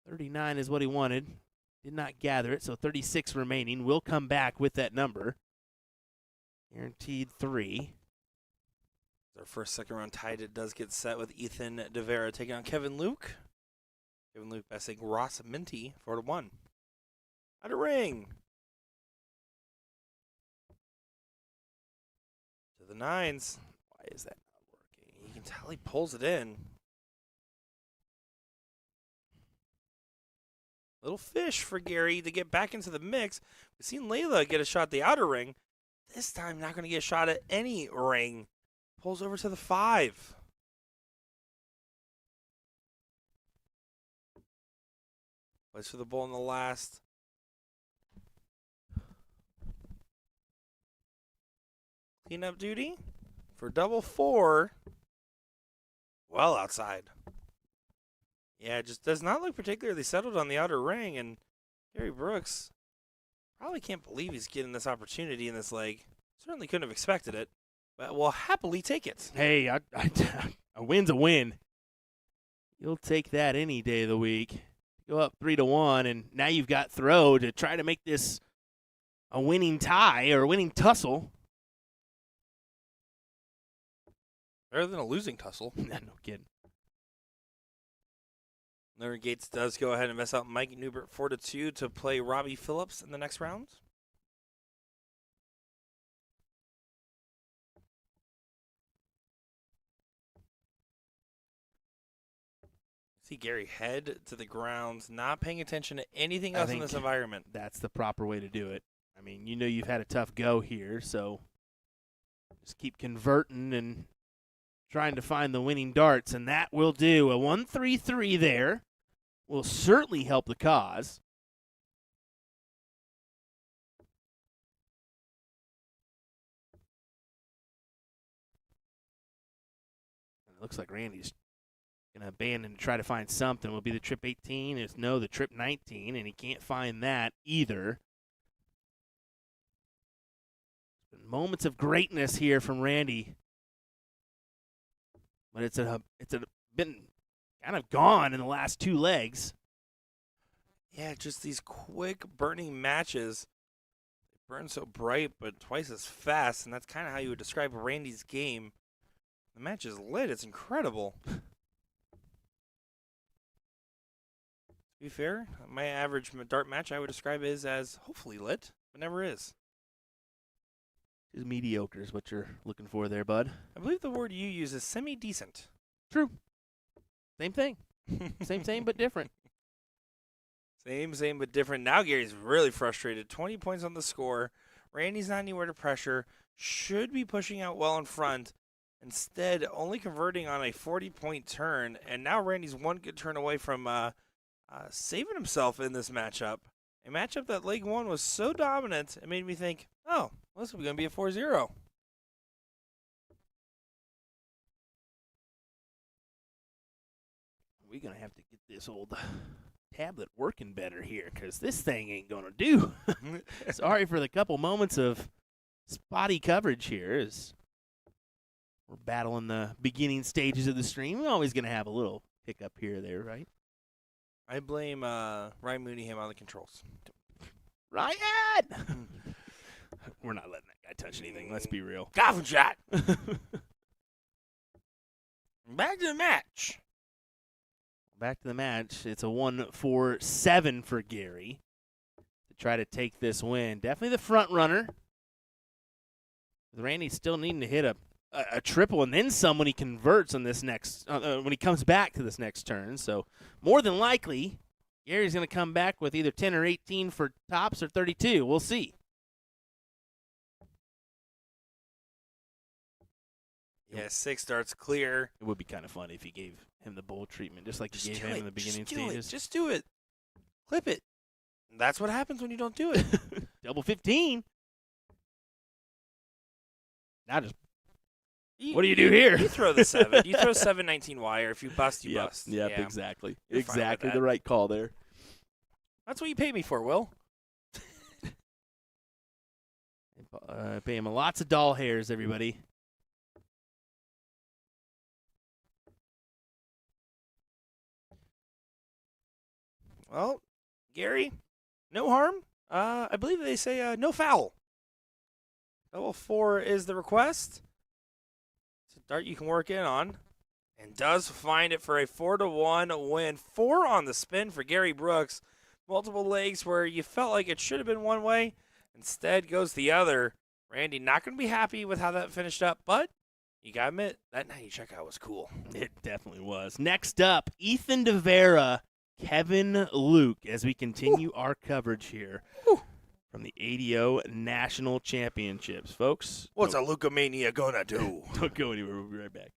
39 is what he wanted. Did not gather it, so 36 remaining. Will come back with that number. Guaranteed 3. Our first second round tied. It does get set with Ethan DeVera taking on Kevin Luke. Kevin Luke besting Ross Minty 4-1. Out of ring. To the 9s. Why is that not working? You can tell he pulls it in. Little fish for Gary to get back into the mix. We've seen Layla get a shot at the outer ring. This time, not going to get a shot at any ring. Pulls over to the 5. Plays for the bull in the last. Cleanup duty for double 4. Well outside. Yeah, it just does not look particularly settled on the outer ring, and Gary Brooks probably can't believe he's getting this opportunity in this leg. Certainly couldn't have expected it, but will happily take it. Hey, a win's a win. You'll take that any day of the week. Go up 3-1, and now you've got throw to try to make this a winning tie or a winning tussle. Better than a losing tussle. No kidding. Larry Gates does go ahead and mess out Mike Newbert 4-2 to play Robbie Phillips in the next round. See Gary head to the ground, not paying attention to anything else in this environment. That's the proper way to do it. I mean, you know you've had a tough go here, so just keep converting and trying to find the winning darts, and that will do. A 1-3-3 there will certainly help the cause. It looks like Randy's going to abandon and try to find something. Will be the trip 18. It's no, the trip 19, and he can't find that either. Moments of greatness here from Randy. But it's been kind of gone in the last 2 legs. Yeah, just these quick burning matches. They burn so bright, but twice as fast, and that's kind of how you would describe Randy's game. The match is lit. It's incredible. To be fair, my average dart match I would describe is as hopefully lit, but never is. Is mediocre is what you're looking for there, bud. I believe the word you use is semi-decent. True. Same thing. Same, but different. Same, but different. Now Gary's really frustrated. 20 points on the score. Randy's not anywhere to pressure. Should be pushing out well in front. Instead, only converting on a 40-point turn. And now Randy's one good turn away from saving himself in this matchup. A matchup that leg 1 was so dominant, it made me think, oh, well, this is going to be a 4-0. We're going to have to get this old tablet working better here because this thing ain't going to do. Sorry for the couple moments of spotty coverage here as we're battling the beginning stages of the stream. We're always going to have a little hiccup here or there, right? I blame Ryan Mooneyham on the controls. Ryan! We're not letting that guy touch anything. Let's be real. Golfing shot. Back to the match. Back to the match. It's a 1-4-7 for Gary to try to take this win. Definitely the front runner. With Randy still needing to hit a triple and then some when he converts on this next when he comes back to this next turn. So more than likely, Gary's going to come back with either 10 or 18 for tops or 32. We'll see. Yeah, 6 darts clear. It would be kind of funny if he gave him the bowl treatment, just like Just you gave do him it. in the beginning Just do stages. it. Just do it. Clip it. That's what happens when you don't do it. Double 15. Now just what do you do here? You throw the 7. You throw 7-19 wire. If you bust, you bust. Yep, Yeah. exactly. You're fine with Exactly that. the right call there. That's what you pay me for, Will. Pay him lots of doll hairs, everybody. Well, Gary, no harm. I believe they say no foul. Double 4 is the request. It's a dart you can work in on. And does find it for a 4-1 win. 4 on the spin for Gary Brooks. Multiple legs where you felt like it should have been one way. Instead goes the other. Randy not going to be happy with how that finished up, but you got to admit, that 90 checkout was cool. It definitely was. Next up, Ethan DeVera, Kevin Luke, as we continue our coverage here from the ADO National Championships. Folks, What's a Lucamania going to do? don't go anywhere. We'll be right back.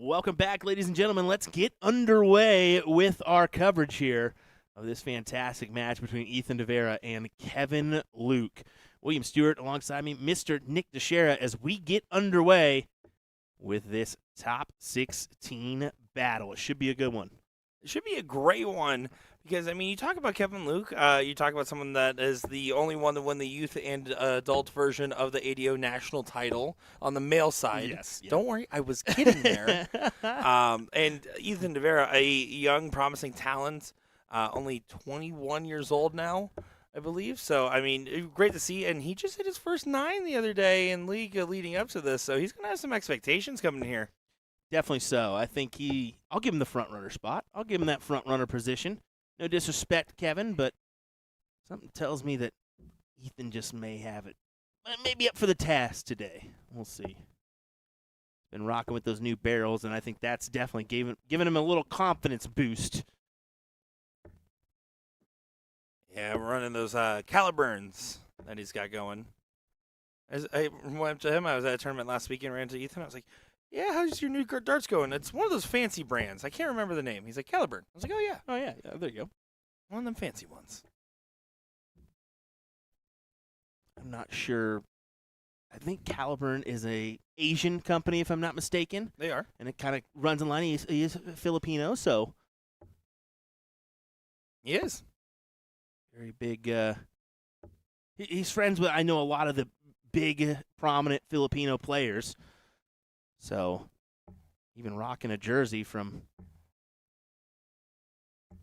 Welcome back, ladies and gentlemen. Let's get underway with our coverage here of this fantastic match between Ethan DeVera and Kevin Luke. William Stewart alongside me, Mr. Nick DeShera, as we get underway with this top 16 battle. It should be a good one. It should be a great one because, I mean, you talk about Kevin Luke, you talk about someone that is the only one to win the youth and adult version of the ADO national title on the male side. Yes. Don't worry, I was kidding there. And Ethan DeVera, a young, promising talent, only 21 years old now, I believe. So, I mean, great to see. And he just hit his first 9 the other day in league leading up to this. So he's going to have some expectations coming in here. Definitely so. I think I'll give him the front runner spot. I'll give him that front runner position. No disrespect, Kevin, but something tells me that Ethan just may have it. Maybe up for the task today. We'll see. Been rocking with those new barrels, and I think that's definitely giving him a little confidence boost. Yeah, we're running those Caliburns that he's got going. As I went up to him, I was at a tournament last weekend, ran into Ethan. I was like, yeah, how's your new darts going? It's one of those fancy brands. I can't remember the name. He's like, Caliburn. I was like, oh, yeah. Oh, yeah. There you go. One of them fancy ones. I'm not sure. I think Caliburn is a Asian company, if I'm not mistaken. They are. And it kind of runs in line. He is Filipino, so. He is. Very big. He's friends with, I know, a lot of the big, prominent Filipino players. So, even rocking a jersey from a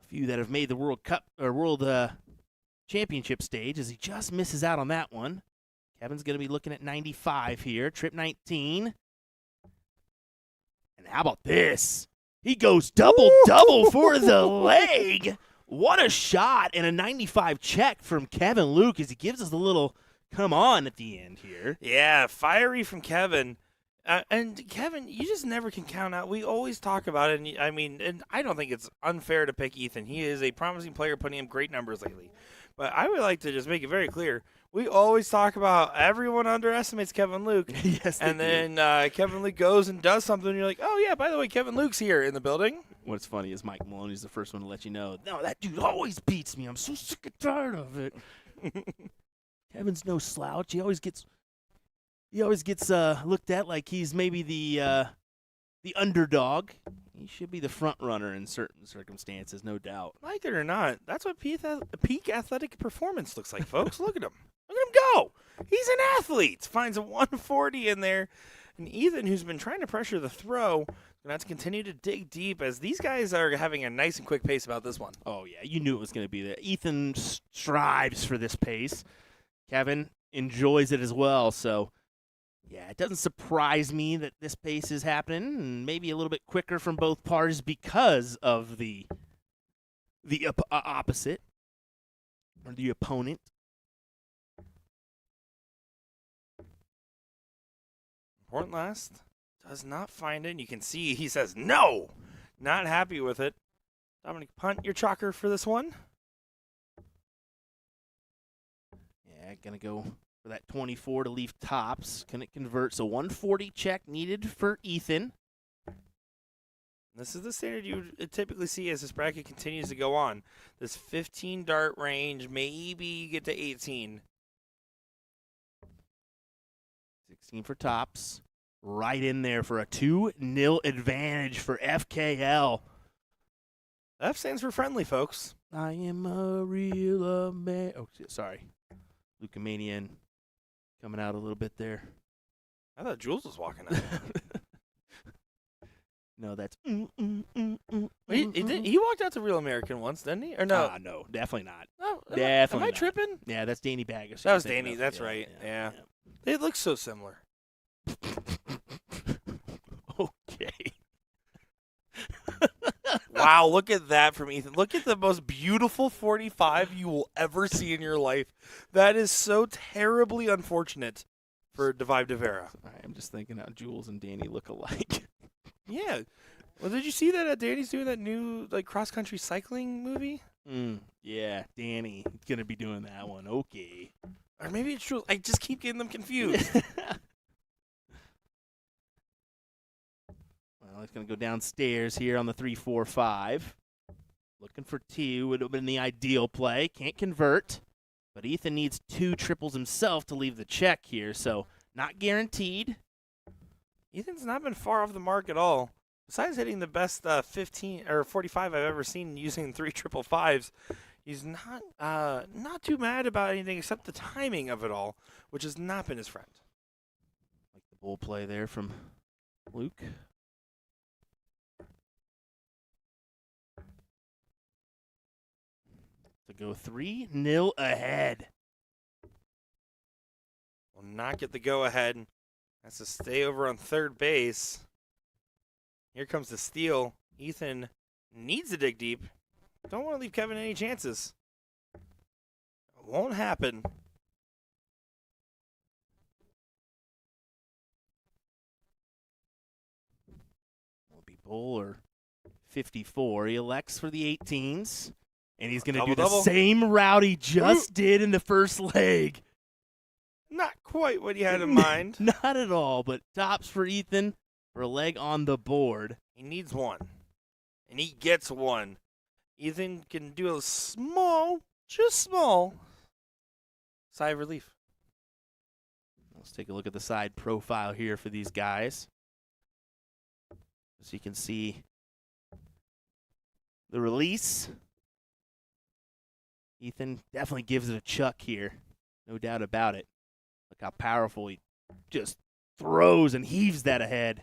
few that have made the World Cup or World Championship stage, as he just misses out on that one. Kevin's going to be looking at 95 here, trip 19. And how about this? He goes double-double for the leg. What a shot and a 95 check from Kevin Luke as he gives us a little come on at the end here. Yeah, fiery from Kevin. And Kevin, you just never can count out. We always talk about it. And I mean, and I don't think it's unfair to pick Ethan. He is a promising player, putting in great numbers lately. But I would like to just make it very clear. We always talk about everyone underestimates Kevin Luke. Yes, and then Kevin Luke goes and does something, and you're like, oh, yeah, by the way, Kevin Luke's here in the building. What's funny is Mike Maloney's the first one to let you know, no, that dude always beats me. I'm so sick and tired of it. Kevin's no slouch. He always gets looked at like he's maybe the underdog. He should be the front runner in certain circumstances, no doubt. Like it or not, that's what peak athletic performance looks like, folks. Look at him. Look at him go. He's an athlete. Finds a 140 in there. And Ethan, who's been trying to pressure the throw, going to have to continue to dig deep as these guys are having a nice and quick pace about this one. Oh, yeah. You knew it was going to be there. Ethan strives for this pace. Kevin enjoys it as well. So, yeah, it doesn't surprise me that this pace is happening and maybe a little bit quicker from both parties because of the opposite or the opponent. Important last does not find it. You can see he says no. Not happy with it. Dominic, punt your chalker for this one. Yeah, going to go for that 24 to leave tops. Can it convert? So 140 check needed for Ethan. This is the standard you would typically see as this bracket continues to go on. This 15 dart range, maybe you get to 18. 16 for tops. Right in there for a 2-0 advantage for FKL. F stands for friendly, folks. I am a real man. Oh, sorry. Lucamanian coming out a little bit there. I thought Jules was walking out. No, that's. He walked out to Real American once, didn't he? Or no? No, definitely not. No, Definitely Am I not. tripping? Yeah, that's Danny Baggis. That was Danny. That's right. Yeah. They look so similar. Okay. Wow, look at that from Ethan. Look at the most beautiful 45 you will ever see in your life. That is so terribly unfortunate for Devive DeVera. I'm just thinking how Jules and Danny look alike. Yeah. Well, did you see that Danny's doing that new cross-country cycling movie? Yeah, Danny going to be doing that one. Okay. Or maybe it's Jules. I just keep getting them confused. He's going to go downstairs here on the 3-4-5. Looking for 2 would have been the ideal play. Can't convert. But Ethan needs 2 triples himself to leave the check here, so not guaranteed. Ethan's not been far off the mark at all. Besides hitting the best 15 or 45 I've ever seen using 3 triple fives, he's not too mad about anything except the timing of it all, which has not been his friend. Like the bull play there from Luke. To go 3-0 ahead. Will not get the go-ahead. Has to stay over on third base. Here comes the steal. Ethan needs to dig deep. Don't want to leave Kevin any chances. It won't happen. Will be Bull or 54. He elects for the 18s. And he's going to do the Double-double. same route he just did in the first leg. Not quite what he had in mind. Not at all, but tops for Ethan for a leg on the board. He needs one. And he gets one. Ethan can do a small, just small, sigh of relief. Let's take a look at the side profile here for these guys. So you can see the release. Ethan definitely gives it a chuck here. No doubt about it. Look how powerful he just throws and heaves that ahead.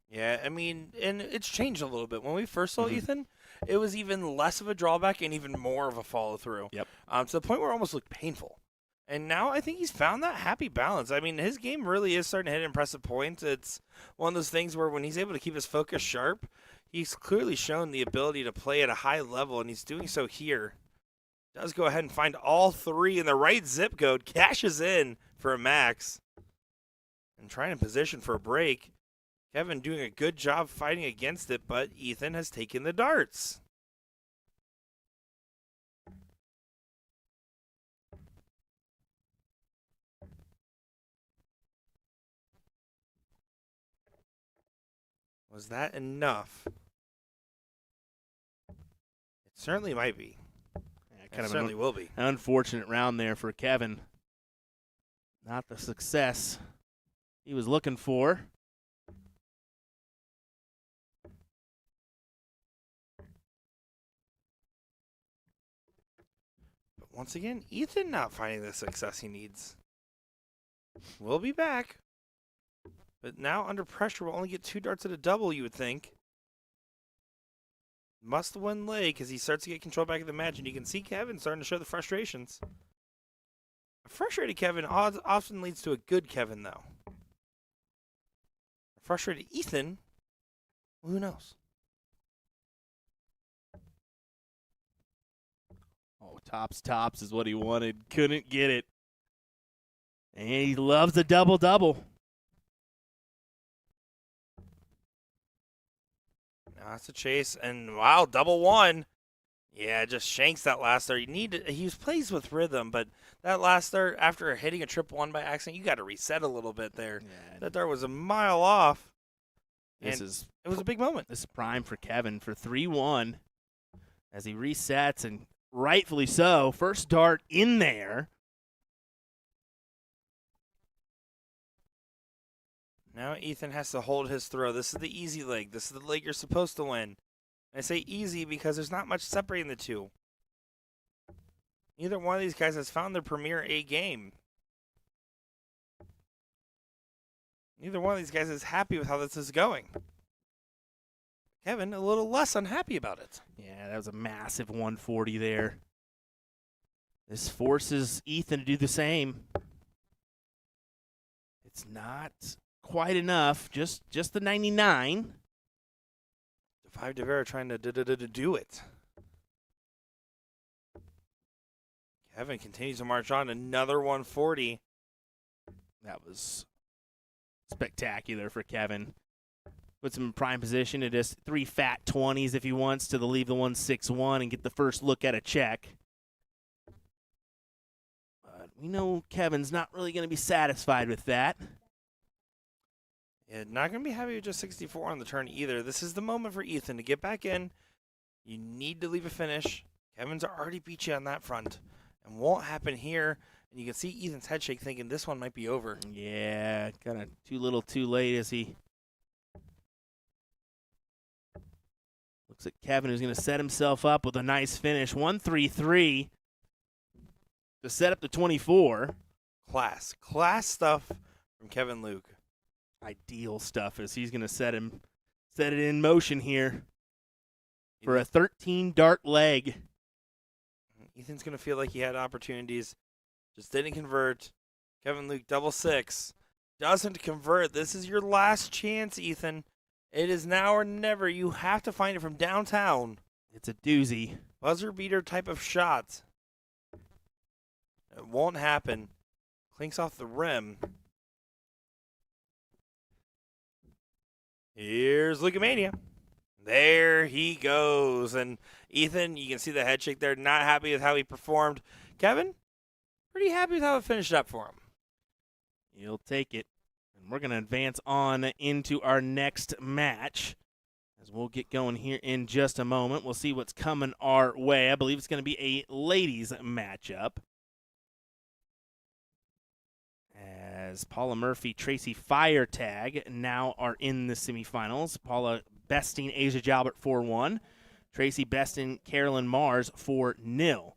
Yeah, I mean, and it's changed a little bit. When we first saw Mhm. Ethan, it was even less of a drawback and even more of a follow through. Yep. To the point where it almost looked painful. And now I think he's found that happy balance. I mean, his game really is starting to hit impressive points. It's one of those things where when he's able to keep his focus sharp, he's clearly shown the ability to play at a high level, and he's doing so here. Does go ahead and find all 3 in the right zip code, cashes in for a max, and trying to position for a break. Kevin doing a good job fighting against it, but Ethan has taken the darts. Was that enough? It certainly might be. Yeah, It certainly will be. an unfortunate round there for Kevin. Not the success he was looking for. But once again, Ethan not finding the success he needs. We'll be back. But now under pressure, we'll only get 2 darts at a double, you would think. Must win leg because he starts to get control back of the match, and you can see Kevin starting to show the frustrations. A frustrated Kevin often leads to a good Kevin, though. A frustrated Ethan, well, who knows? Oh, tops is what he wanted. Couldn't get it. And he loves the double-double. Now that's a chase, and wow, double one. Yeah, just shanks that last dart. He plays with rhythm, but that last dart, after hitting a triple one by accident, you got to reset a little bit there. Yeah, That dart was a mile off. this and is It was a big moment. this is prime for Kevin for 3-1 as he resets, and rightfully so. First dart in there. Now Ethan has to hold his throw. This is the easy leg. This is the leg you're supposed to win. And I say easy because there's not much separating the two. Neither one of these guys has found their premier A game. Neither one of these guys is happy with how this is going. Kevin, a little less unhappy about it. Yeah, that was a massive 140 there. This forces Ethan to do the same. It's not quite enough. Just the 99. Five de Vera trying to do it. Kevin continues to march on. Another 140. That was spectacular for Kevin. Puts him in prime position to just 3 fat 20s if he wants to leave the 1-6-1 and get the first look at a check. But we know Kevin's not really going to be satisfied with that. Yeah, not going to be happy with just 64 on the turn either. This is the moment for Ethan to get back in. You need to leave a finish. Kevin's already beat you on that front. And won't happen here. And you can see Ethan's head shake thinking this one might be over. Yeah, kind of too little too late as he looks at Kevin, who's going to set himself up with a nice finish. 1-3-3 to set up the 24. Class stuff from Kevin Luke. Ideal stuff as he's going to set it in motion here for a 13 dart leg. Ethan's going to feel like he had opportunities. Just didn't convert. Kevin Luke, double six. Doesn't convert. This is your last chance, Ethan. It is now or never. You have to find it from downtown. It's a doozy. Buzzer beater type of shot. It won't happen. Clinks off the rim. Here's Leukemania. There he goes. And Ethan, you can see the head shake there. Not happy with how he performed. Kevin, pretty happy with how it finished up for him. He'll take it. And we're going to advance on into our next match. As we'll get going here in just a moment. We'll see what's coming our way. I believe it's going to be a ladies matchup. As Paula Murphy, Tracy Firetag now are in the semifinals. Paula besting Asia Jalbert 4-1. Tracy besting Carolyn Mars 4-0.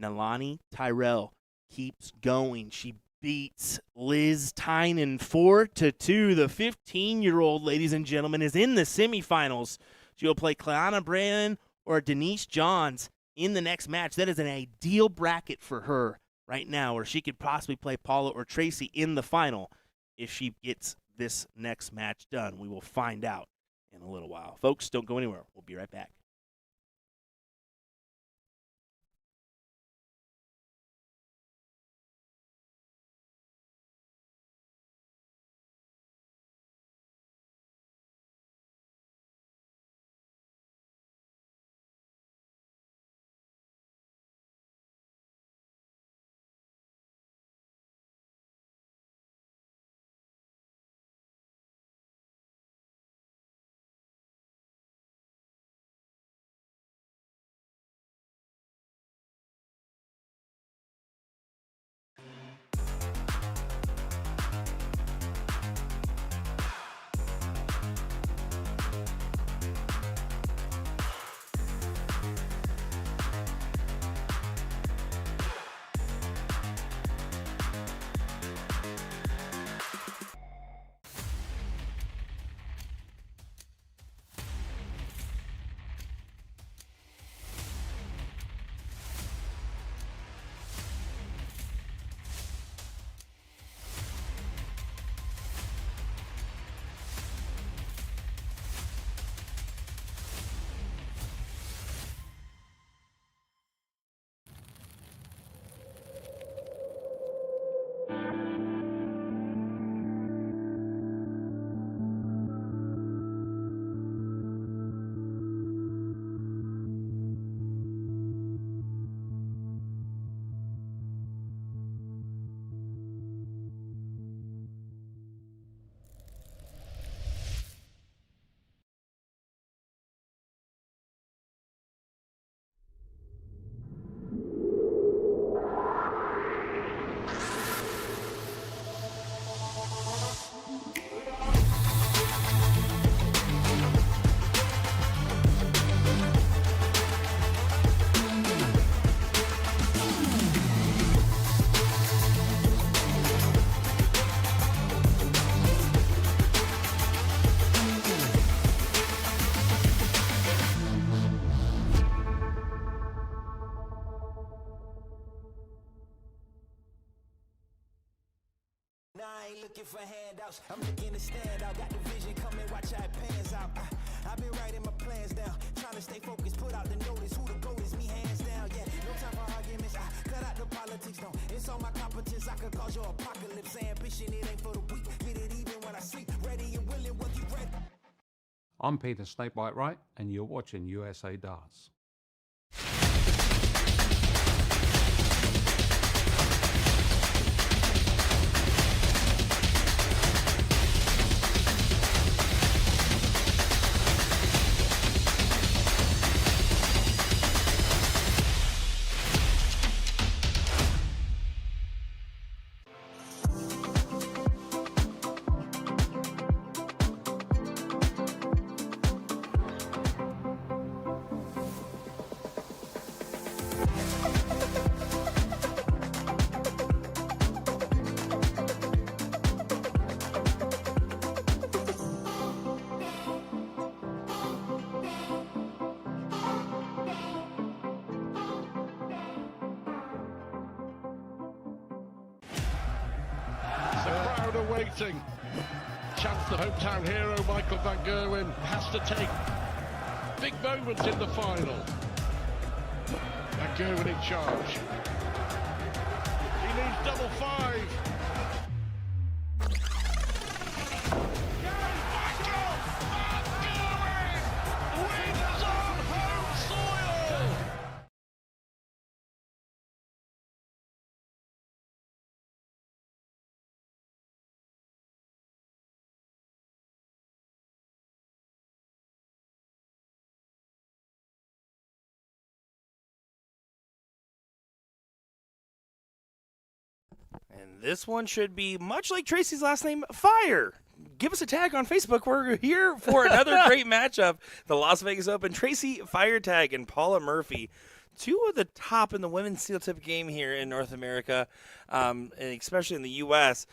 Nalani Tyrell keeps going. She beats Liz Tynan 4-2. The 15-year-old, ladies and gentlemen, is in the semifinals. She will play Cleanna Brandon or Denise Johns in the next match. That is an ideal bracket for her right now, where she could possibly play Paula or Tracy in the final if she gets this next match done. We will find out in a little while. Folks, don't go anywhere. We'll be right back. Looking for handouts, I'm looking to stand out. Got the vision, come and watch how it pans out. I've been writing my plans down, trying to stay focused, put out the notice. Who the GOAT is, me hands down. Yeah, no time for arguments. I cut out the politics, don't. It's all my competence. I could cause your apocalypse. Ambition, it ain't for the weak. Get it even when I sleep. Ready and willing when you ready. I'm Peter Snakebite Wright, and you're watching USA Darts. waiting. Chance the hometown hero, Michael van Gerwen, has to take big moment in the final. Van Gerwen in charge. He needs double five. Michael van Gerwen wins on home soil. And this one should be much like Tracy's last name, Fire. Give us a tag on Facebook. We're here for another great matchup. The Las Vegas Open, Tracy Fire Tag and Paula Murphy. Two of the top in the women's steel tip game here in North America, and especially in the U.S.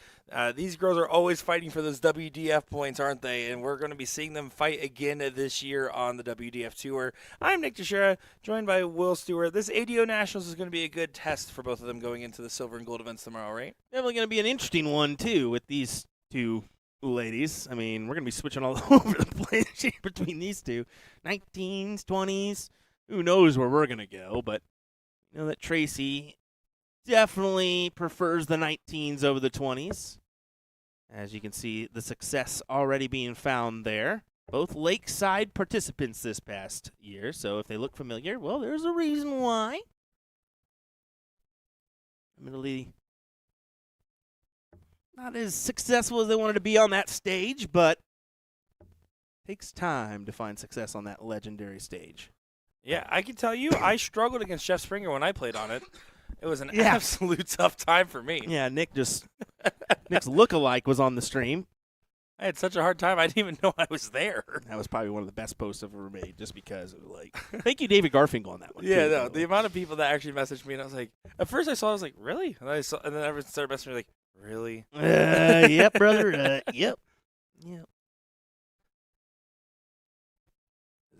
These girls are always fighting for those WDF points, aren't they? And we're going to be seeing them fight again this year on the WDF Tour. I'm Nick Teixeira, joined by Will Stewart. This ADO Nationals is going to be a good test for both of them going into the silver and gold events tomorrow, right? Definitely going to be an interesting one, too, with these two ladies. I mean, we're going to be switching all over the place here between these two. 19s, 20s. Who knows where we're going to go, but you know that Tracy definitely prefers the 19s over the 20s. As you can see, the success already being found there. Both Lakeside participants this past year, so if they look familiar, well, there's a reason why. Admittedly, not as successful as they wanted to be on that stage, but takes time to find success on that legendary stage. Yeah, I can tell you, I struggled against Jeff Springer when I played on it. It was an Yeah. absolute tough time for me. Yeah, Nick's lookalike was on the stream. I had such a hard time, I didn't even know I was there. That was probably one of the best posts I've ever made, just because it was like, thank you, David Garfinkel, on that one. Yeah, too, no, by the the way. amount of people that actually messaged me, and I was like, at first I saw, I was like, really? And then everyone started messaging me like, really? Yep, brother. Yep.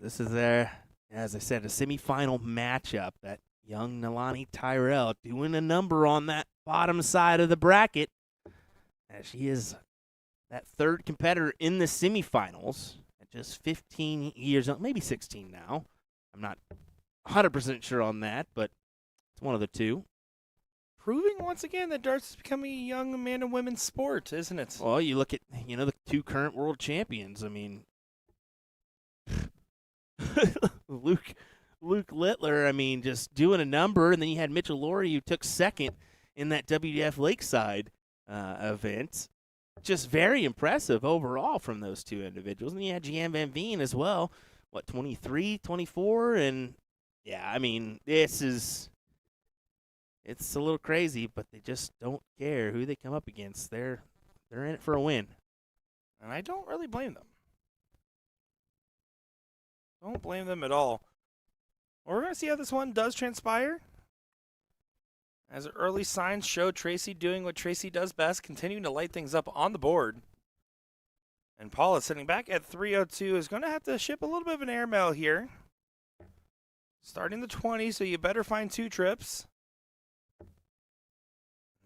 This is as I said, a semifinal matchup. That young Nalani Tyrell doing a number on that bottom side of the bracket. As she is that third competitor in the semifinals at just 15 years old, maybe 16 now. I'm not 100% sure on that, but it's one of the two. Proving once again that darts is becoming a young man and women's sport, isn't it? Well, you look at, the two current world champions. I mean, Luke Littler, I mean, just doing a number, and then you had Mitchell Laurie, who took second in that WDF Lakeside event. Just very impressive overall from those two individuals. And you had Jan Van Veen as well, 23, 24, and yeah, I mean, it's a little crazy, but they just don't care who they come up against. They're in it for a win. And I don't really blame them. Don't blame them at all. Well, we're going to see how this one does transpire. As early signs show Tracy doing what Tracy does best, continuing to light things up on the board. And Paula sitting back at 302 is going to have to ship a little bit of an airmail here. Starting the 20, so you better find two trips.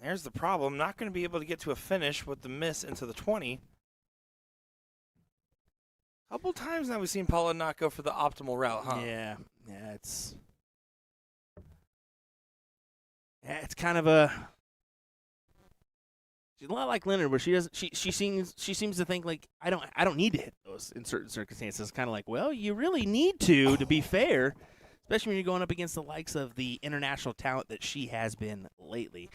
There's the problem. Not going to be able to get to a finish with the miss into the 20. A couple times now we've seen Paula not go for the optimal route, huh? Yeah, it's kind of a. She's a lot like Leonard, where she seems to think like I don't need to hit those in certain circumstances. Kind of like, well, you really need to be fair, especially when you're going up against the likes of the international talent that she has been lately.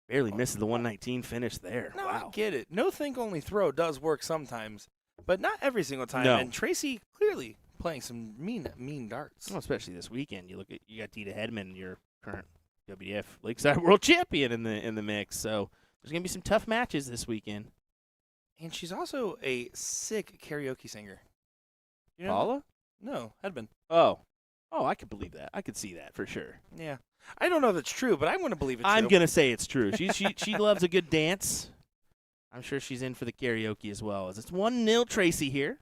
Barely misses the 119 finish there. No, Wow. I get it. No think only throw does work sometimes, but not every single time. No. And Tracy clearly playing some mean darts. Well, especially this weekend. You got Dita Hedman, your current WDF Lakeside World Champion in the mix. So there's gonna be some tough matches this weekend. And she's also a sick karaoke singer. You know Paula? that? No, Hedman. Oh, I could believe that. I could see that for sure. Yeah. I don't know if that's true, but I'm going to believe it's true. I'm gonna say it's true. She loves a good dance. I'm sure she's in for the karaoke as well. As it's 1-0 Tracy here.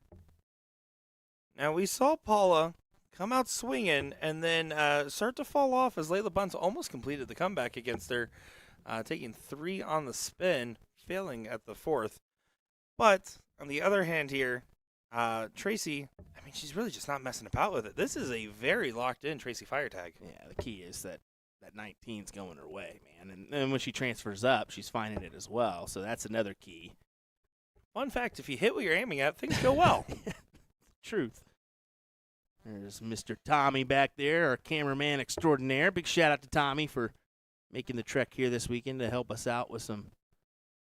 Now, we saw Paula come out swinging and then start to fall off as Layla Bunce almost completed the comeback against her, taking 3 on the spin, failing at the 4th. But on the other hand here, Tracy, I mean, she's really just not messing about with it. This is a very locked-in Tracy Firetag. Yeah, the key is that 19's going her way, man. And then when she transfers up, she's finding it as well. So that's another key. Fun fact, if you hit what you're aiming at, things go well. Truth. There's Mr. Tommy back there, our cameraman extraordinaire. Big shout out to Tommy for making the trek here this weekend to help us out with some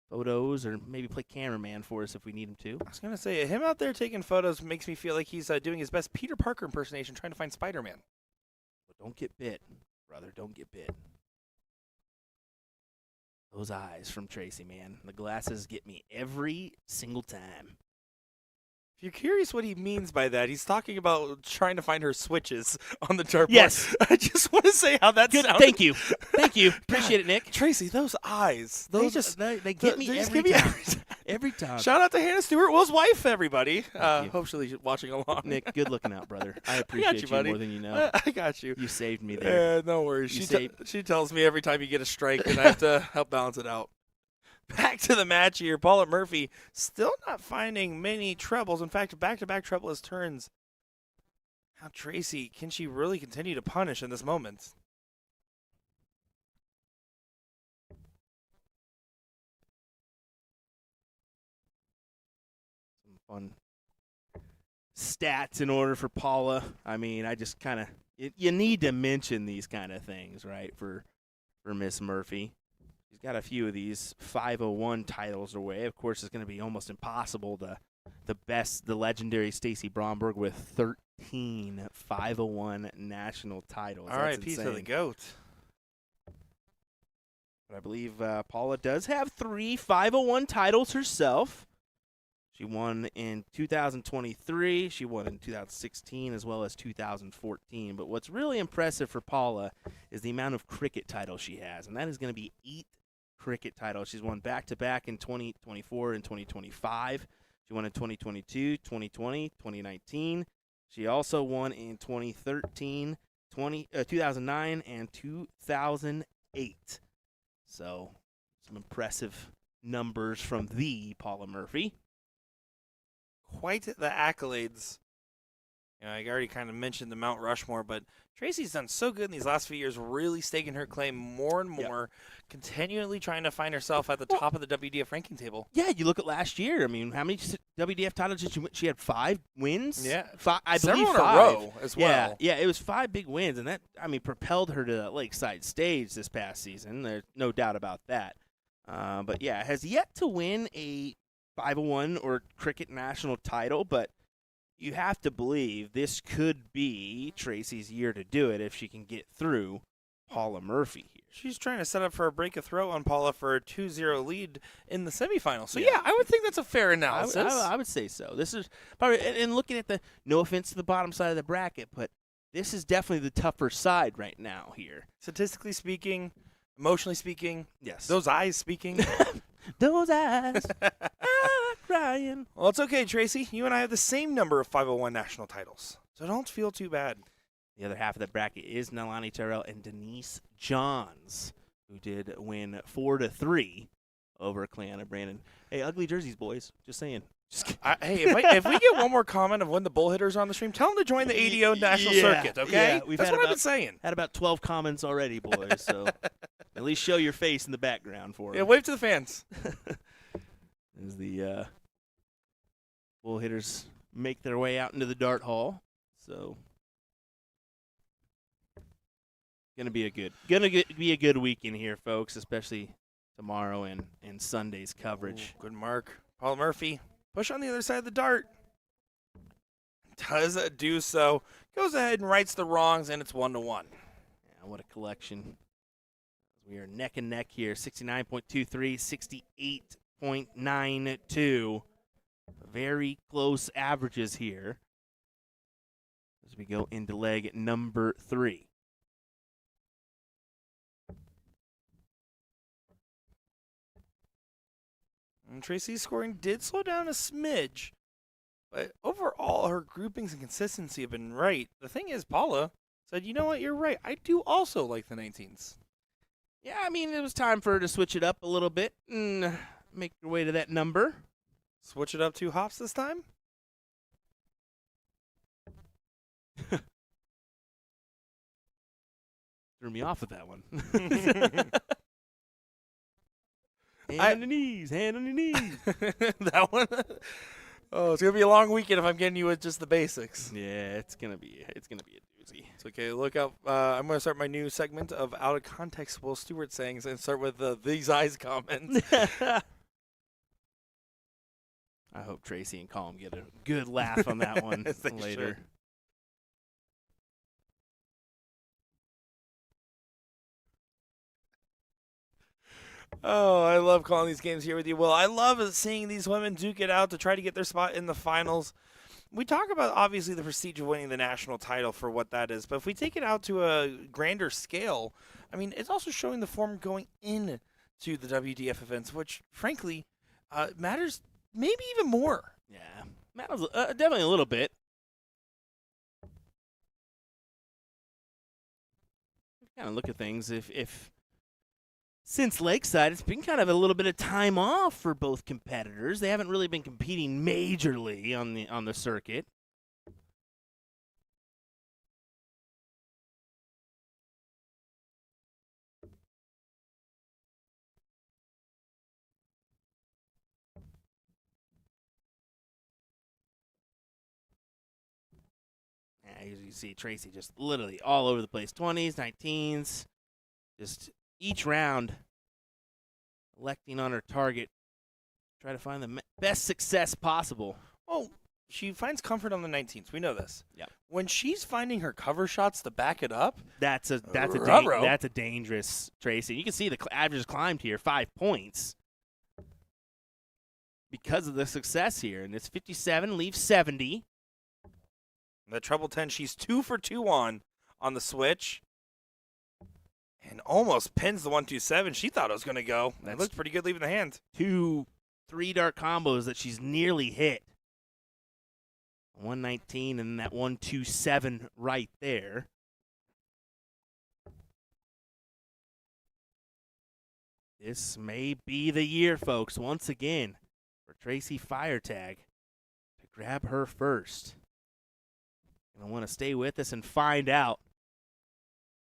photos or maybe play cameraman for us if we need him to. I was going to say, him out there taking photos makes me feel like he's doing his best Peter Parker impersonation trying to find Spider-Man. But don't get bit, brother. Don't get bit. Those eyes from Tracy, man. The glasses get me every single time. If you're curious what he means by that, he's talking about trying to find her switches on the dartboard. Yes. I just want to say how that Good. sounds. Thank you. Thank you. Appreciate it, Nick. Tracy, those eyes. They Those just they get me they just every get me time. every time. Every time. Shout out to Hannah Stewart, Will's wife, everybody. you. Hopefully she's watching along. Nick, good looking out, brother. I appreciate you, buddy. more than you know. I got you. You saved me there. No worries. You She tells me every time you get a strike, and I have to help balance it out. Back to the match here. Paula Murphy still not finding many trebles. In fact, back-to-back trebleless turns. Now, Tracy, can she really continue to punish in this moment? Some fun stats in order for Paula. I mean, I just kind of you need to mention these kind of things, right? For Miss Murphy. She's got a few of these 501 titles away. Of course, it's going to be almost impossible to the legendary Stacy Bromberg with 13 501 national titles. That's R.I.P. to the insane. GOAT. But I believe Paula does have 3 501 titles herself. She won in 2023. She won in 2016 as well as 2014. But what's really impressive for Paula is the amount of cricket titles she has, and that is going to be 8 cricket titles. She's won back-to-back in 2024 and 2025. She won in 2022, 2020, 2019. She also won in 2013, 2009, and 2008. So some impressive numbers from the Paula Murphy. Quite the accolades. You know, I already kind of mentioned the Mount Rushmore, but Tracy's done so good in these last few years, really staking her claim more and more, continually trying to find herself at the top of the WDF ranking table. Yeah, you look at last year. I mean, how many WDF titles did she win? She had 5 wins? Yeah. I Several believe in a 5. row as well. Yeah, it was 5 big wins, and that, I mean, propelled her to that Lakeside stage this past season. There's no doubt about that. But, yeah, has yet to win a 501 or cricket national title, but you have to believe this could be Tracy's year to do it if she can get through Paula Murphy here. She's trying to set up for a break of throw on Paula for a 2-0 lead in the semifinals. So, yeah, I would think that's a fair analysis. I would say so. This is probably, and looking at the, no offense to the bottom side of the bracket, but this is definitely the tougher side right now here. Statistically speaking, emotionally speaking, Yes. those eyes speaking. Those eyes are crying. Well, it's okay, Tracy. You and I have the same number of 501 national titles, so don't feel too bad. The other half of the bracket is Nalani Terrell and Denise Johns, who did win 4-3 over Cleanna Brandon. Hey, ugly jerseys, boys. Just saying. Just kidding. Hey, if we get one more comment of when the bull hitters are on the stream, tell them to join the ADO National Circuit, okay? Yeah, That's what I've been saying. Had about 12 comments already, boys, so at least show your face in the background for Yeah, them. wave to the fans. As the bull hitters make their way out into the dart hall. So gonna be a good weekend here, folks, especially tomorrow and Sunday's coverage. Ooh, good mark. Paula Murphy, push on the other side of the dart. Does do so. Goes ahead and rights the wrongs, and it's 1-1. Yeah, what a collection. We are neck and neck here, 69.23, 68.92. Very close averages here as we go into leg number 3. And Tracy's scoring did slow down a smidge, but overall her groupings and consistency have been right. The thing is, Paula said, you know what, you're right. I do also like the 19s. Yeah, I mean, it was time for her to switch it up a little bit and make her way to that number. Switch it up 2 hops this time? Threw me off with that one. Hand on your knees, hand on your knees. That one? Oh, it's going to be a long weekend if I'm getting you with just the basics. Yeah, it's gonna be a doozy. It's okay. Look out. I'm going to start my new segment of out of context Will Stewart sayings and start with these eyes comments. I hope Tracy and Colm get a good laugh on that one They later. should. Oh, I love calling these games here with you, Will. I love seeing these women duke it out to try to get their spot in the finals. We talk about, obviously, the prestige of winning the national title for what that is, but if we take it out to a grander scale, I mean, it's also showing the form going into the WDF events, which, frankly, matters maybe even more. Yeah, matters definitely a little bit. Kind of look at things if since Lakeside, it's been kind of a little bit of time off for both competitors. They haven't really been competing majorly on the circuit. As you see, Tracy just literally all over the place. 20s, 19s, just each round electing on her target. Try to find the best success possible. Well, she finds comfort on the 19th. We know this. Yeah. When she's finding her cover shots to back it up, That's a dangerous Tracy. You can see the average climbed here 5 points because of the success here. And it's 57 leaves 70. the treble 10, she's 2 for 2 on the switch. And almost pins the 127. She thought it was going to go. That looked pretty good leaving the hand. 2 3-dart combos that she's nearly hit. 119 and that 127 right there. This may be the year, folks, once again, for Tracy Firetag to grab her first. Gonna want to stay with us and find out.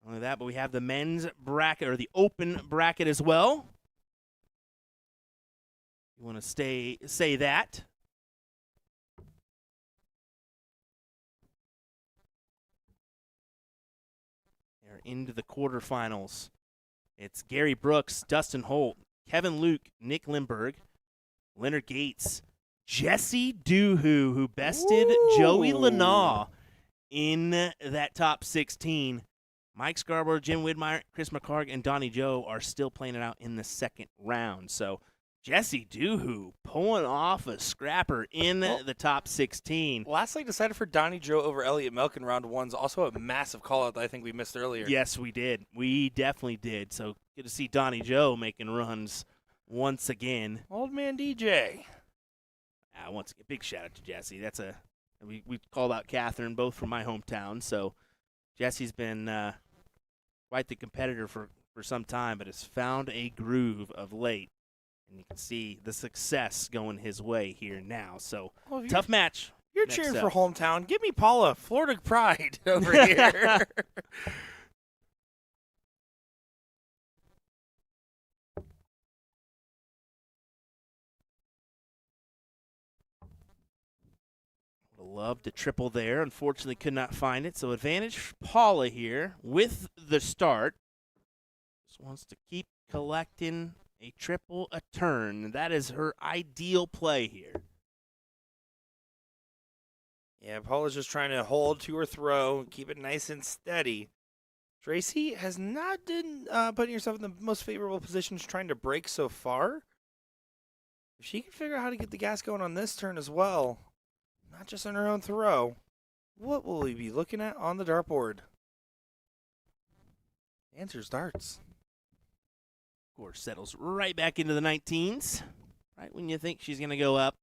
Not only that, but we have the men's bracket, or the open bracket as well. You want to say that. They're into the quarterfinals. It's Gary Brooks, Dustin Holt, Kevin Luke, Nick Lindberg, Leonard Gates, Jesse Duhu, who bested Joey Lanaw in that top 16. Mike Scarborough, Jim Widmeyer, Chris McCarg, and Donnie Joe are still playing it out in the second round. So Jesse Duhu pulling off a scrapper in the top 16. Lastly, decided for Donnie Joe over Elliot Melk in round 1's also a massive call-out that I think we missed earlier. Yes, we did. We definitely did. So good to see Donnie Joe making runs once again. Old man DJ. Once again, big shout out to Jesse. We called out Catherine, both from my hometown. So Jesse's been quite the competitor for some time, but has found a groove of late. And you can see the success going his way here now. So, tough match. You're next cheering up. for hometown. Give me Paula, Florida pride over here. Would have loved to triple there. Unfortunately, could not find it. So, advantage Paula here with the start. Just wants to keep collecting a triple a turn. That is her ideal play here. Yeah, Paula's just trying to hold to her throw, keep it nice and steady. Tracy has not been putting herself in the most favorable positions trying to break so far. If she can figure out how to get the gas going on this turn as well, not just on her own throw, what will we be looking at on the dartboard? The answer is darts. Of course, settles right back into the 19s, right when you think she's going to go up.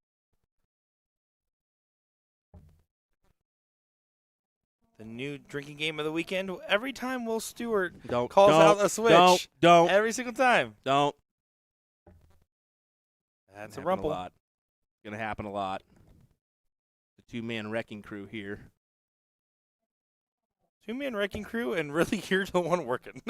The new drinking game of the weekend. Every time Will Stewart Don't calls out a switch. Don't. Every single time. Don't. That's a Happened rumple. lot. going to happen a lot. The two-man wrecking crew here. Two-man wrecking crew, and really you're the one working.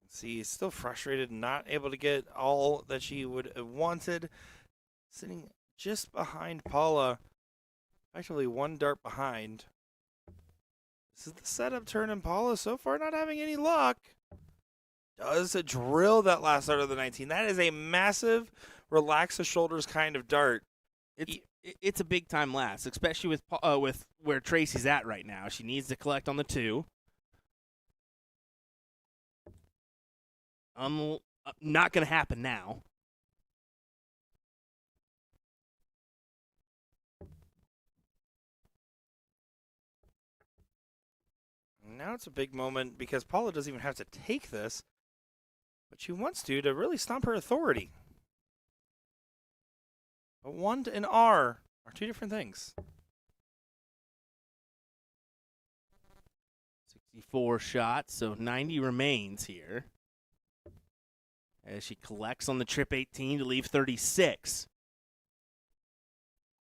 See, still frustrated, not able to get all that she would have wanted. Sitting just behind Paula, actually one dart behind. This is the setup turn, and Paula so far not having any luck. Does drill that last dart of the 19. That is a massive, relax the shoulders kind of dart. It's a big time last, especially with where Tracy's at right now. She needs to collect on the 2. Not going to happen now. Now it's a big moment because Paula doesn't even have to take this, but she wants to really stomp her authority. But 1 and R are two different things. 64 shots, so 90 remains here. As she collects on the trip 18 to leave 36.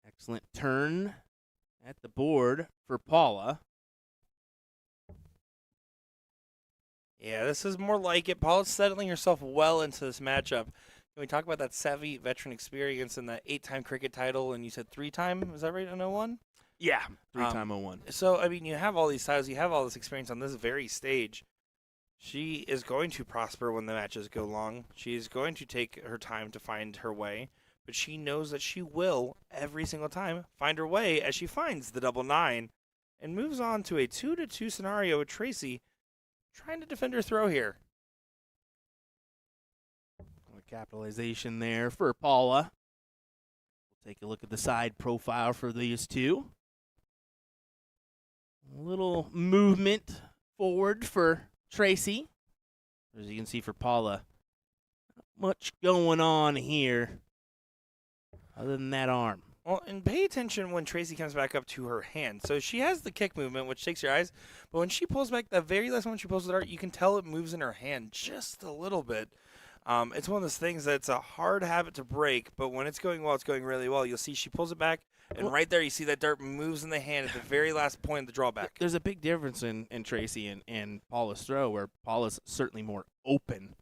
Excellent turn at the board for Paula. Yeah, this is more like it. Paula's settling herself well into this matchup. Can we talk about that savvy veteran experience and that 8-time cricket title, and you said 3-time? Was that right on 01? Yeah, 3-time 01. So, I mean, you have all these titles. You have all this experience on this very stage. She is going to prosper when the matches go long. She's going to take her time to find her way, but she knows that she will, every single time, find her way as she finds the double 9 and moves on to a 2-2 scenario with Tracy trying to defend her throw here. Capitalization there for Paula. We'll take a look at the side profile for these two. A little movement forward for Tracy. As you can see for Paula, not much going on here other than that arm. Well, and pay attention when Tracy comes back up to her hand. So she has the kick movement, which takes your eyes, but when she pulls back, the very last one she pulls the dart, you can tell it moves in her hand just a little bit. It's one of those things that's a hard habit to break, but when it's going well, it's going really well. You'll see she pulls it back, and right there you see that dart moves in the hand at the very last point of the drawback. There's a big difference in Tracy and Paula's throw, where Paula's certainly more open,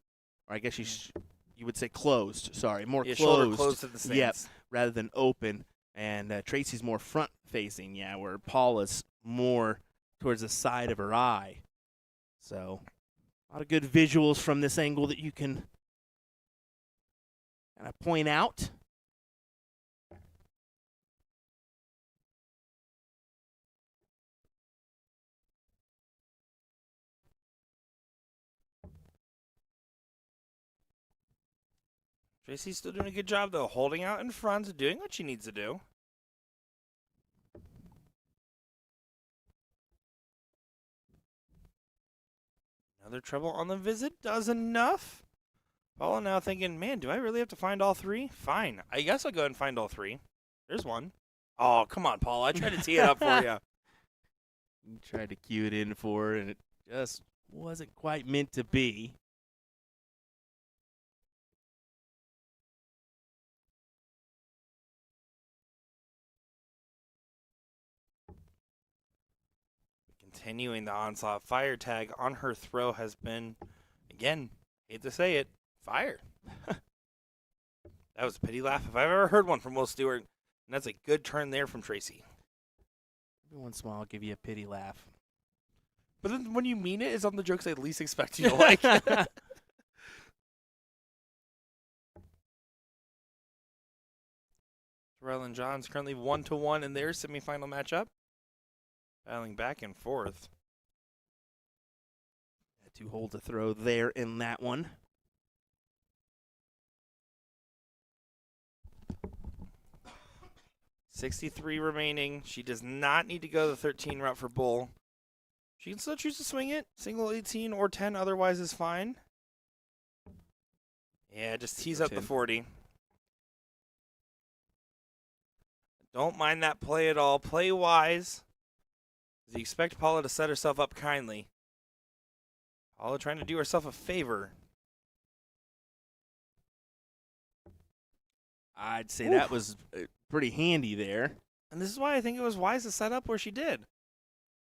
or I guess you would say closed. Sorry, more closed. Shoulder closed to the stance. Yep, rather than open. And Tracy's more front-facing, where Paula's more towards the side of her eye. So, a lot of good visuals from this angle that you can kind of point out. Tracy's still doing a good job, though, holding out in front, doing what she needs to do. Another treble on the visit does enough. Paula now thinking, man, do I really have to find all 3? Fine. I guess I'll go ahead and find all 3. There's one. Oh, come on, Paula. I tried to tee it up for you. You tried to cue it in for her, and it just wasn't quite meant to be. Continuing the onslaught. Fire tag on her throw has been, again, hate to say it, fire. That was a pity laugh if I've ever heard one from Will Stewart. And that's a good turn there from Tracy. Every once in a while, I'll give you a pity laugh. But then when you mean it, it's on the jokes I least expect you to like. Terrell and John's currently 1-1 in their semifinal matchup. Battling back and forth. Had to hold the throw there in that one. $63 remaining. She does not need to go the 13 route for Bull. She can still choose to swing it. Single 18 or 10 otherwise is fine. Yeah, just tease up the 40. Don't mind that play at all. Play wise. You expect Paula to set herself up kindly. Paula trying to do herself a favor. I'd say that was pretty handy there. And this is why I think it was wise to set up where she did.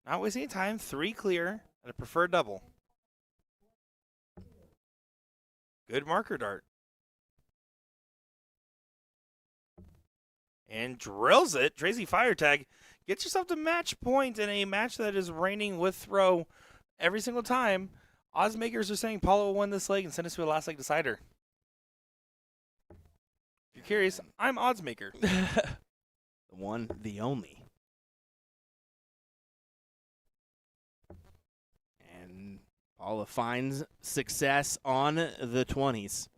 Not wasting any time, 3 clear, and a preferred double. Good marker dart. And drills it. Tracy Firetag gets yourself to match point in a match that is reigning with throw every single time. Odds makers are saying Paula will win this leg and send us to a last leg decider. If you're curious, I'm odds maker. The one, the only. And Paula finds success on the 20s.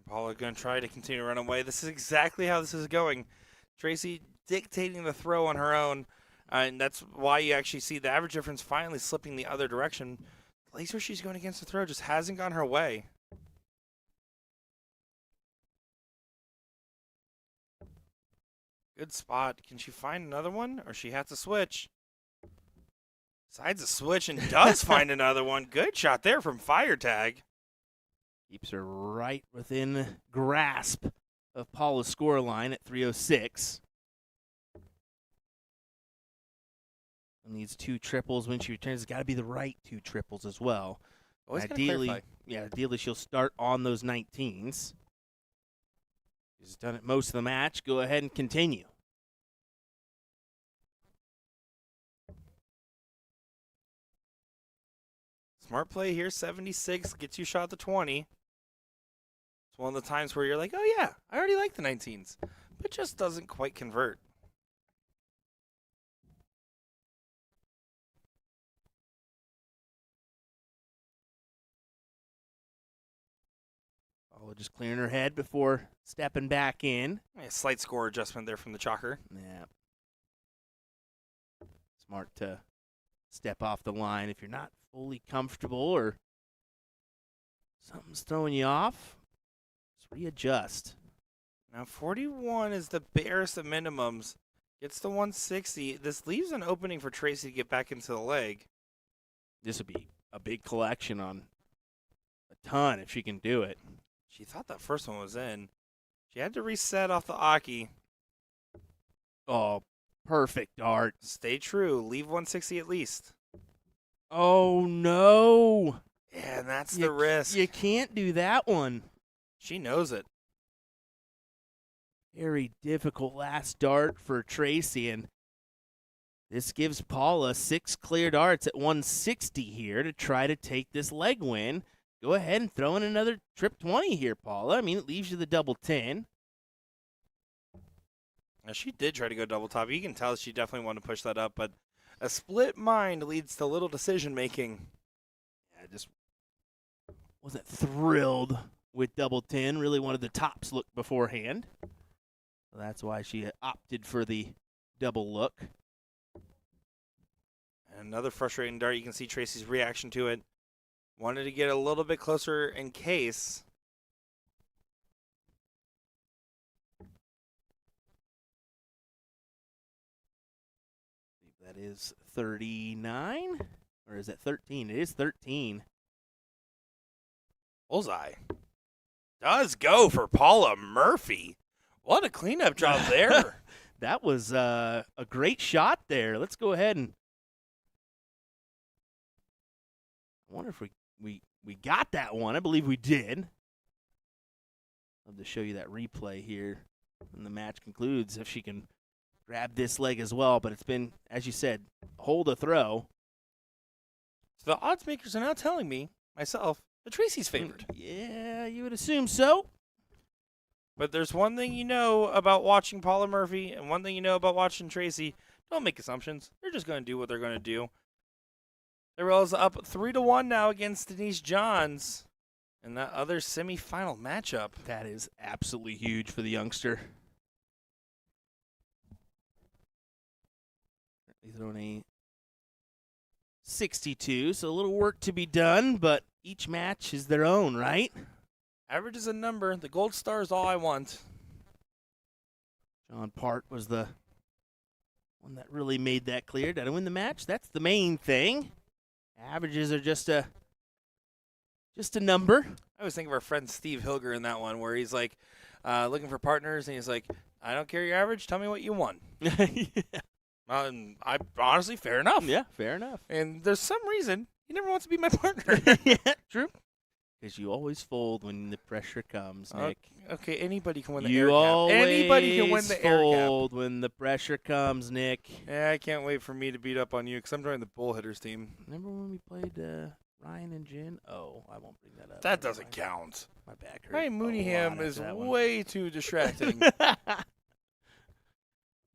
Paula going to try to continue to run away. This is exactly how this is going. Tracy dictating the throw on her own, and that's why you actually see the average difference finally slipping the other direction. The place where she's going against the throw just hasn't gone her way. Good spot. Can she find another one, or she has to switch? Decides to switch and does find another one. Good shot there from Firetag. Keeps her right within grasp of Paula's score line at 306. Needs 2 triples when she returns. It's got to be the right 2 triples as well. Always gotta Ideally, clarify. ideally she'll start on those 19s. She's done it most of the match. Go ahead and continue. Smart play here, 76, gets you shot to 20. It's one of the times where you're like, oh yeah, I already like the 19s, but just doesn't quite convert. Paula just clearing her head before stepping back in. A slight score adjustment there from the chalker. Yeah. Smart to step off the line if you're not fully comfortable or something's throwing you off. Just readjust. Now 41 is the barest of minimums. Gets the 160. This leaves an opening for Tracy to get back into the leg. This would be a big collection on a ton if she can do it. She thought that first one was in. She had to reset off the Aki. Oh, perfect dart. Stay true. Leave 160 at least. Oh, no. Yeah, and that's the risk. You can't do that one. She knows it. Very difficult last dart for Tracy, and this gives Paula 6 clear darts at 160 here to try to take this leg win. Go ahead and throw in another trip 20 here, Paula. I mean, it leaves you the double 10. Now, she did try to go double top. You can tell she definitely wanted to push that up, but a split mind leads to little decision making. I just wasn't thrilled with double 10. Really wanted the tops look beforehand. So that's why she opted for the double look. And another frustrating dart. You can see Tracy's reaction to it. Wanted to get a little bit closer in case. That is 39? Or is it 13? It is 13. Bullseye. Does go for Paula Murphy. What a cleanup job there. That was a great shot there. Let's go ahead and. I wonder if we got that one. I believe we did. Love to show you that replay here when the match concludes if she can grab this leg as well. But it's been, as you said, hold a throw. So the odds makers are now telling me, myself, that Tracy's favored. Yeah, you would assume so. But there's one thing you know about watching Paula Murphy and one thing you know about watching Tracy. Don't make assumptions. They're just going to do what they're going to do. They're up 3-1 now against Denise Johns. in that other semifinal matchup. That is absolutely huge for the youngster. He's throwing a 62, so a little work to be done, but each match is their own, right? Average is a number. The gold star is all I want. John Part was the one that really made that clear. Did I win the match? That's the main thing. Averages are just a number. I always think of our friend Steve Hilger in that one where he's like looking for partners, and he's like, I don't care your average. Tell me what you won. I honestly, fair enough. Yeah, fair enough. And there's some reason he never wants to be my partner. Yeah, true. Because you always fold when the pressure comes, Nick. Okay, anybody can win the You air cap. always Anybody can win the air cap. fold when the pressure comes, Nick. Yeah, I can't wait for me to beat up on you because I'm joining the Bull Hitters team. Remember when we played Ryan and Jen? Oh, I won't bring that up. That Never doesn't mind. count. My back hurt. Ryan a lot Mooneyham after is that one. way too distracting.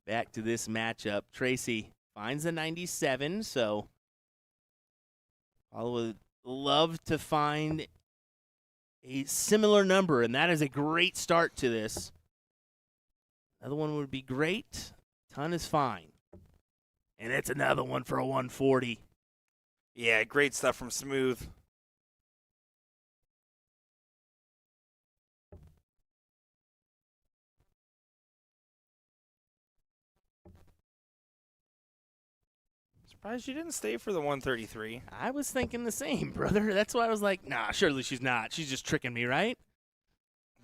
Back to this matchup. Tracy finds a 97, so I would love to find a similar number, and that is a great start to this. Another one would be great. Ton is fine. And it's another one for a 140. Yeah, great stuff from Smooth. Surprised you didn't stay for the 133. I was thinking the same, brother. That's why I was like, nah, surely she's not. She's just tricking me, right?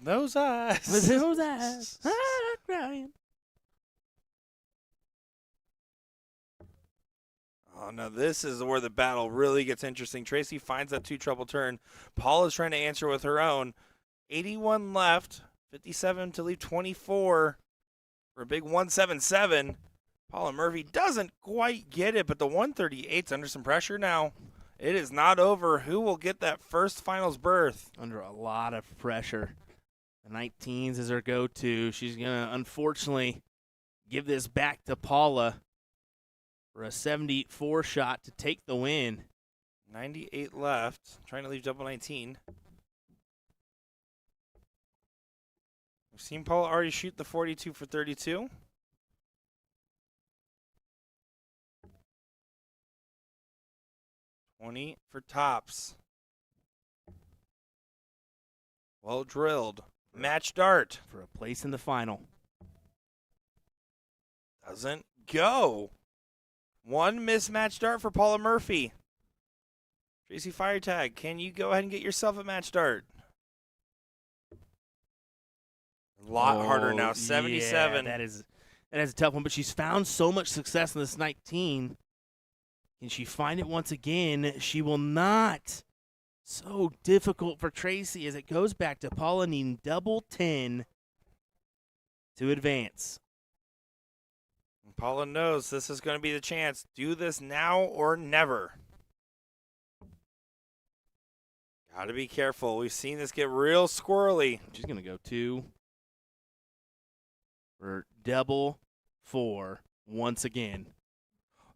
Those eyes. With those eyes, I'm crying. Oh, no, this is where the battle really gets interesting. Tracy finds that two trouble turn. Paula's trying to answer with her own. 81 left, 57 to leave 24 for a big 177. Paula Murphy doesn't quite get it, but the 138's under some pressure now. It is not over. Who will get that first finals berth? Under a lot of pressure. The 19s is her go-to. She's going to, unfortunately, give this back to Paula for a 74 shot to take the win. 98 left. Trying to leave double 19. We've seen Paula already shoot the 42 for 32. $20 for tops. Well drilled. Match dart. For a place in the final. Doesn't go. One mismatch dart for Paula Murphy. Tracy Firetag, can you go ahead and get yourself a match dart? A lot harder now, 77. Yeah, that is a tough one, but she's found so much success in this 19. Can she find it once again? She will not. So difficult for Tracy as it goes back to Paula needing double 10 to advance. Paula knows this is going to be the chance. Do this now or never. Got to be careful. We've seen this get real squirrely. She's going to go 2 for double 4 once again.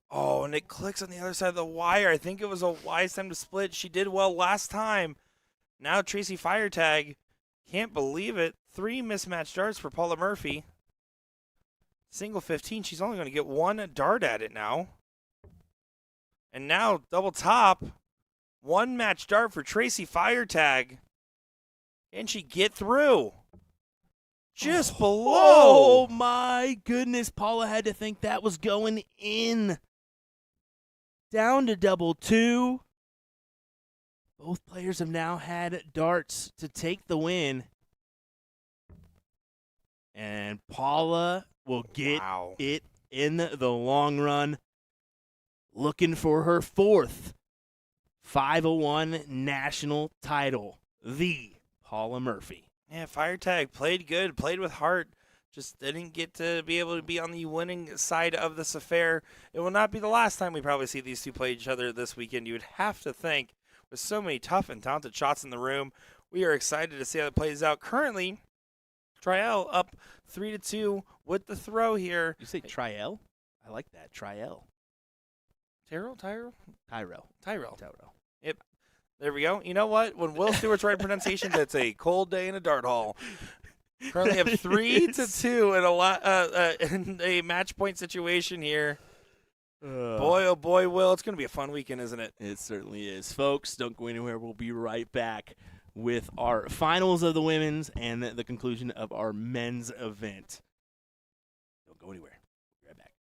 Oh, and it clicks on the other side of the wire. I think it was a wise time to split. She did well last time. Now Tracy Firetag, can't believe it. 3 mismatched darts for Paula Murphy. Single 15. She's only going to get 1 dart at it now. And now double top. 1 match dart for Tracy Firetag. Can she get through? Just below. Oh, my goodness. Paula had to think that was going in. Down to double 2. Both players have now had darts to take the win. And Paula will get Wow. it in the long run. Looking for her 4th 501 national title. The Paula Murphy. Yeah, Firetag played good, played with heart. Just didn't get to be able to be on the winning side of this affair. It will not be the last time we probably see these two play each other this weekend. You would have to think, with so many tough and talented shots in the room, we are excited to see how it plays out. Currently, Triel up 3-2 with the throw here. You say Triel? I like that. Triel. Tyrell? Tyrell. Tyrell. There we go. You know what? When Will Stewart's right pronunciation, that's a cold day in a dart hall. Currently have 3-2 in a match point situation here. Boy, oh boy, Will, it's going to be a fun weekend, isn't it? It certainly is. Folks, don't go anywhere. We'll be right back with our finals of the women's and the conclusion of our men's event. Don't go anywhere. Be right back.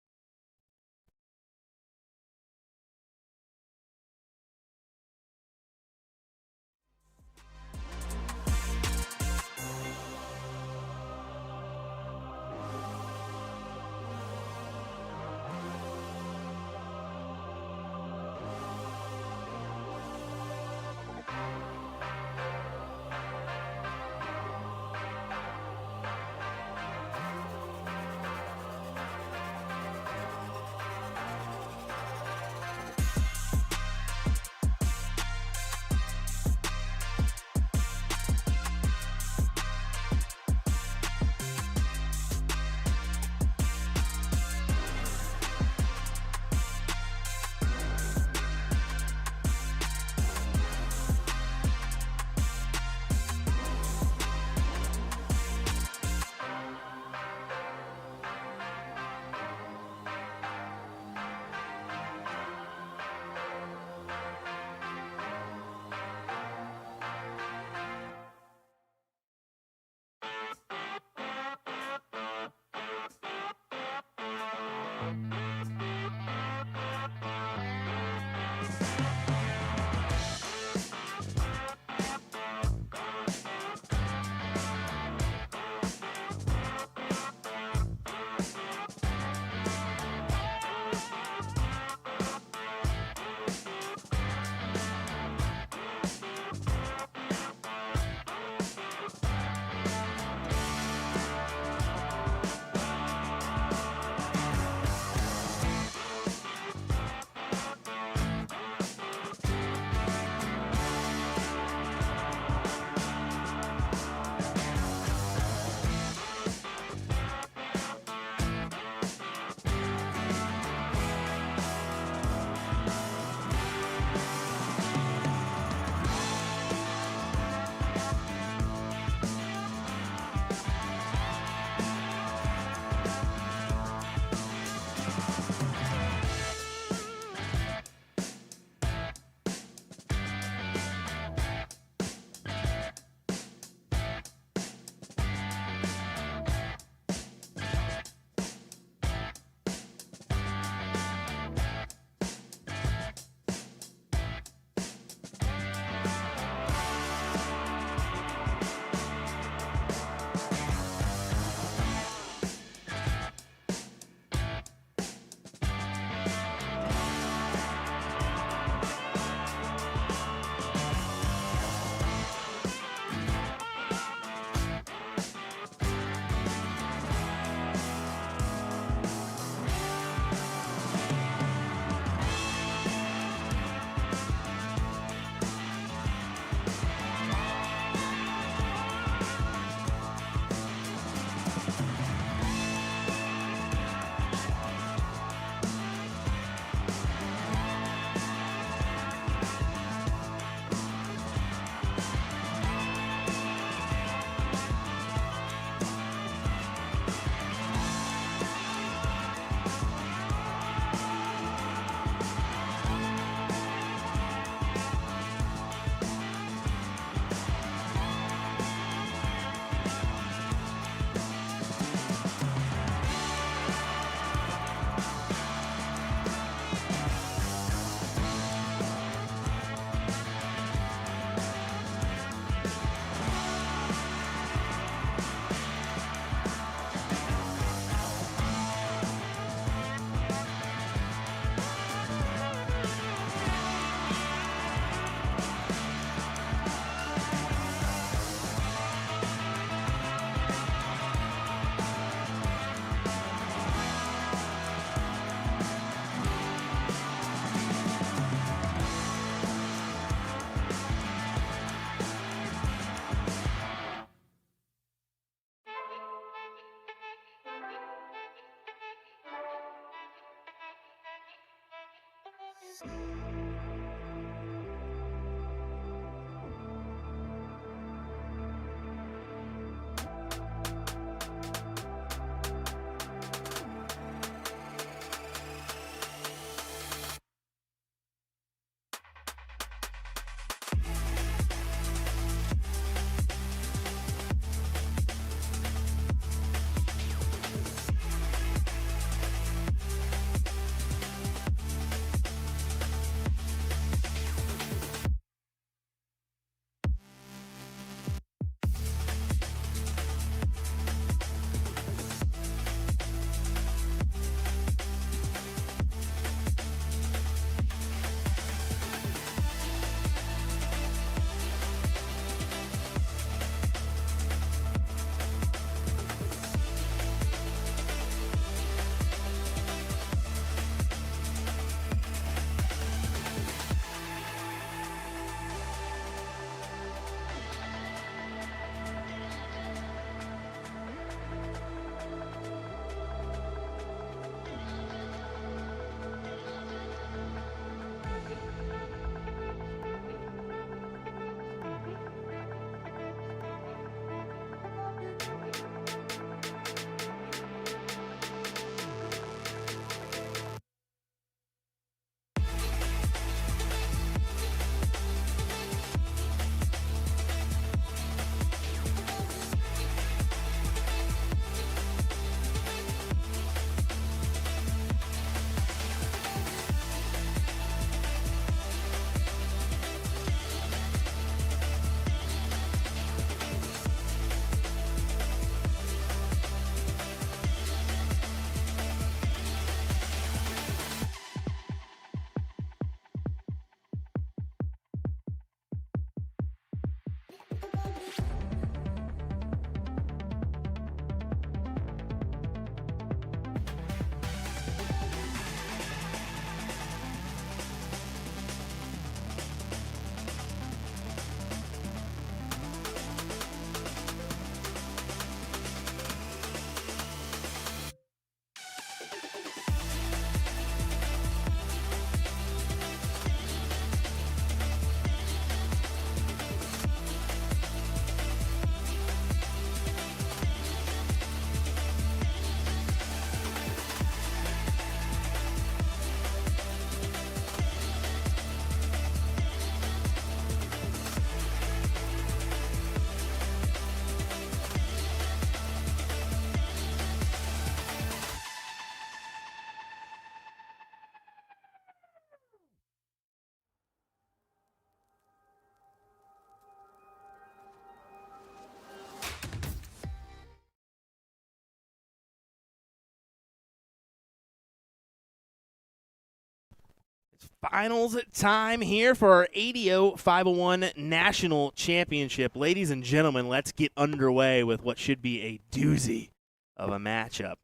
Finals time here for our ADO 501 National Championship. Ladies and gentlemen, let's get underway with what should be a doozy of a matchup.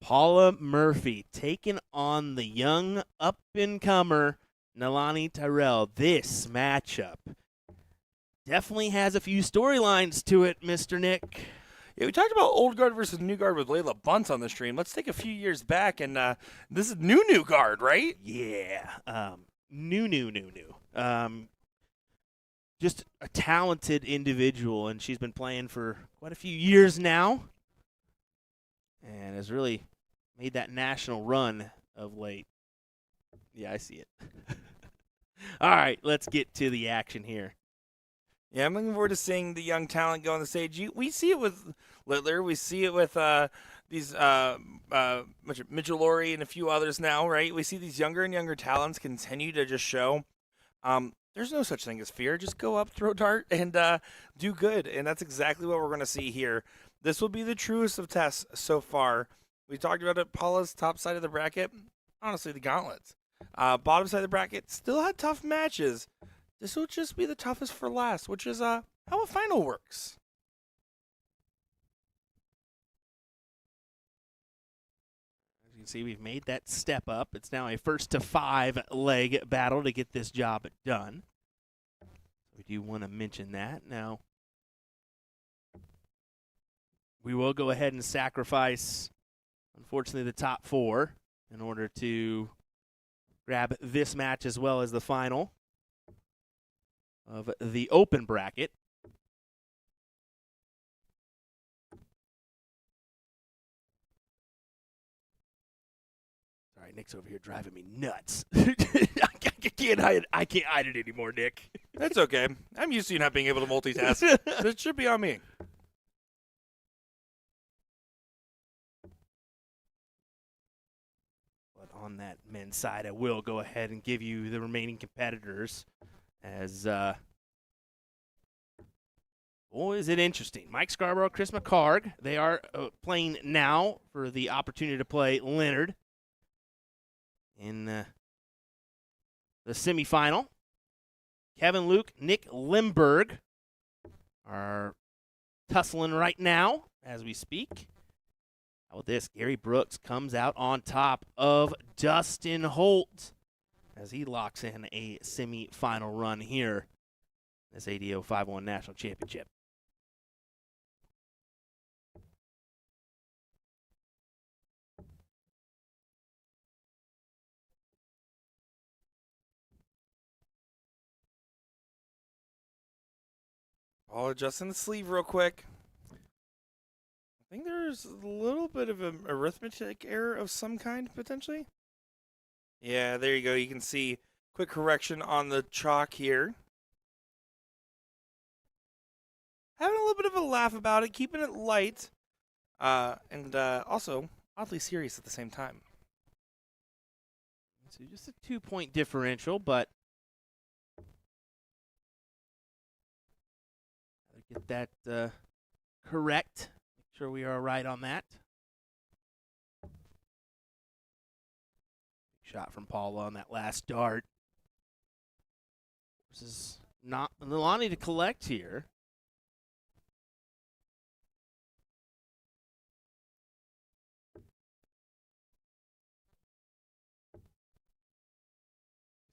Paula Murphy taking on the young up-and-comer Nalani Tyrell. This matchup definitely has a few storylines to it, Mr. Nick. Yeah, we talked about old guard versus new guard with Layla Bunt on the stream. Let's take a few years back, and this is new guard, right? Yeah, new. Just a talented individual, and she's been playing for quite a few years now, and has really made that national run of late. Yeah, I see it. All right, let's get to the action here. Yeah, I'm looking forward to seeing the young talent go on the stage. We see it with Littler. We see it with these Mitchell Laurie and a few others now, right? We see these younger and younger talents continue to just show there's no such thing as fear. Just go up, throw dart, and do good. And that's exactly what we're going to see here. This will be the truest of tests so far. We talked about it, Paula's top side of the bracket. Honestly, the gauntlets. Bottom side of the bracket still had tough matches. This will just be the toughest for last, which is how a final works. As you can see, we've made that step up. It's now a first to 5 leg battle to get this job done. We do want to mention that. Now, we will go ahead and sacrifice, unfortunately, the top 4 in order to grab this match as well as the final of the open bracket. Sorry, Nick's over here driving me nuts. I can't hide it anymore, Nick. That's okay. I'm used to you not being able to multitask. This should be on me. But on that men's side, I will go ahead and give you the remaining competitors. As, boy, is it interesting. Mike Scarborough, Chris McCarg, they are playing now for the opportunity to play Leonard in the semifinal. Kevin Luke, Nick Limberg are tussling right now as we speak. How about this? Gary Brooks comes out on top of Dustin Holt as he locks in a semi-final run here. This ADO 5-1 National Championship. I'll adjust in the sleeve real quick. I think there's a little bit of an arithmetic error of some kind, potentially. Yeah, there you go. You can see quick correction on the chalk here. Having a little bit of a laugh about it, keeping it light, and also oddly serious at the same time. So just a 2-point differential, but get that correct. Make sure we are right on that. Shot from Paula on that last dart. This is not Nalani to collect here.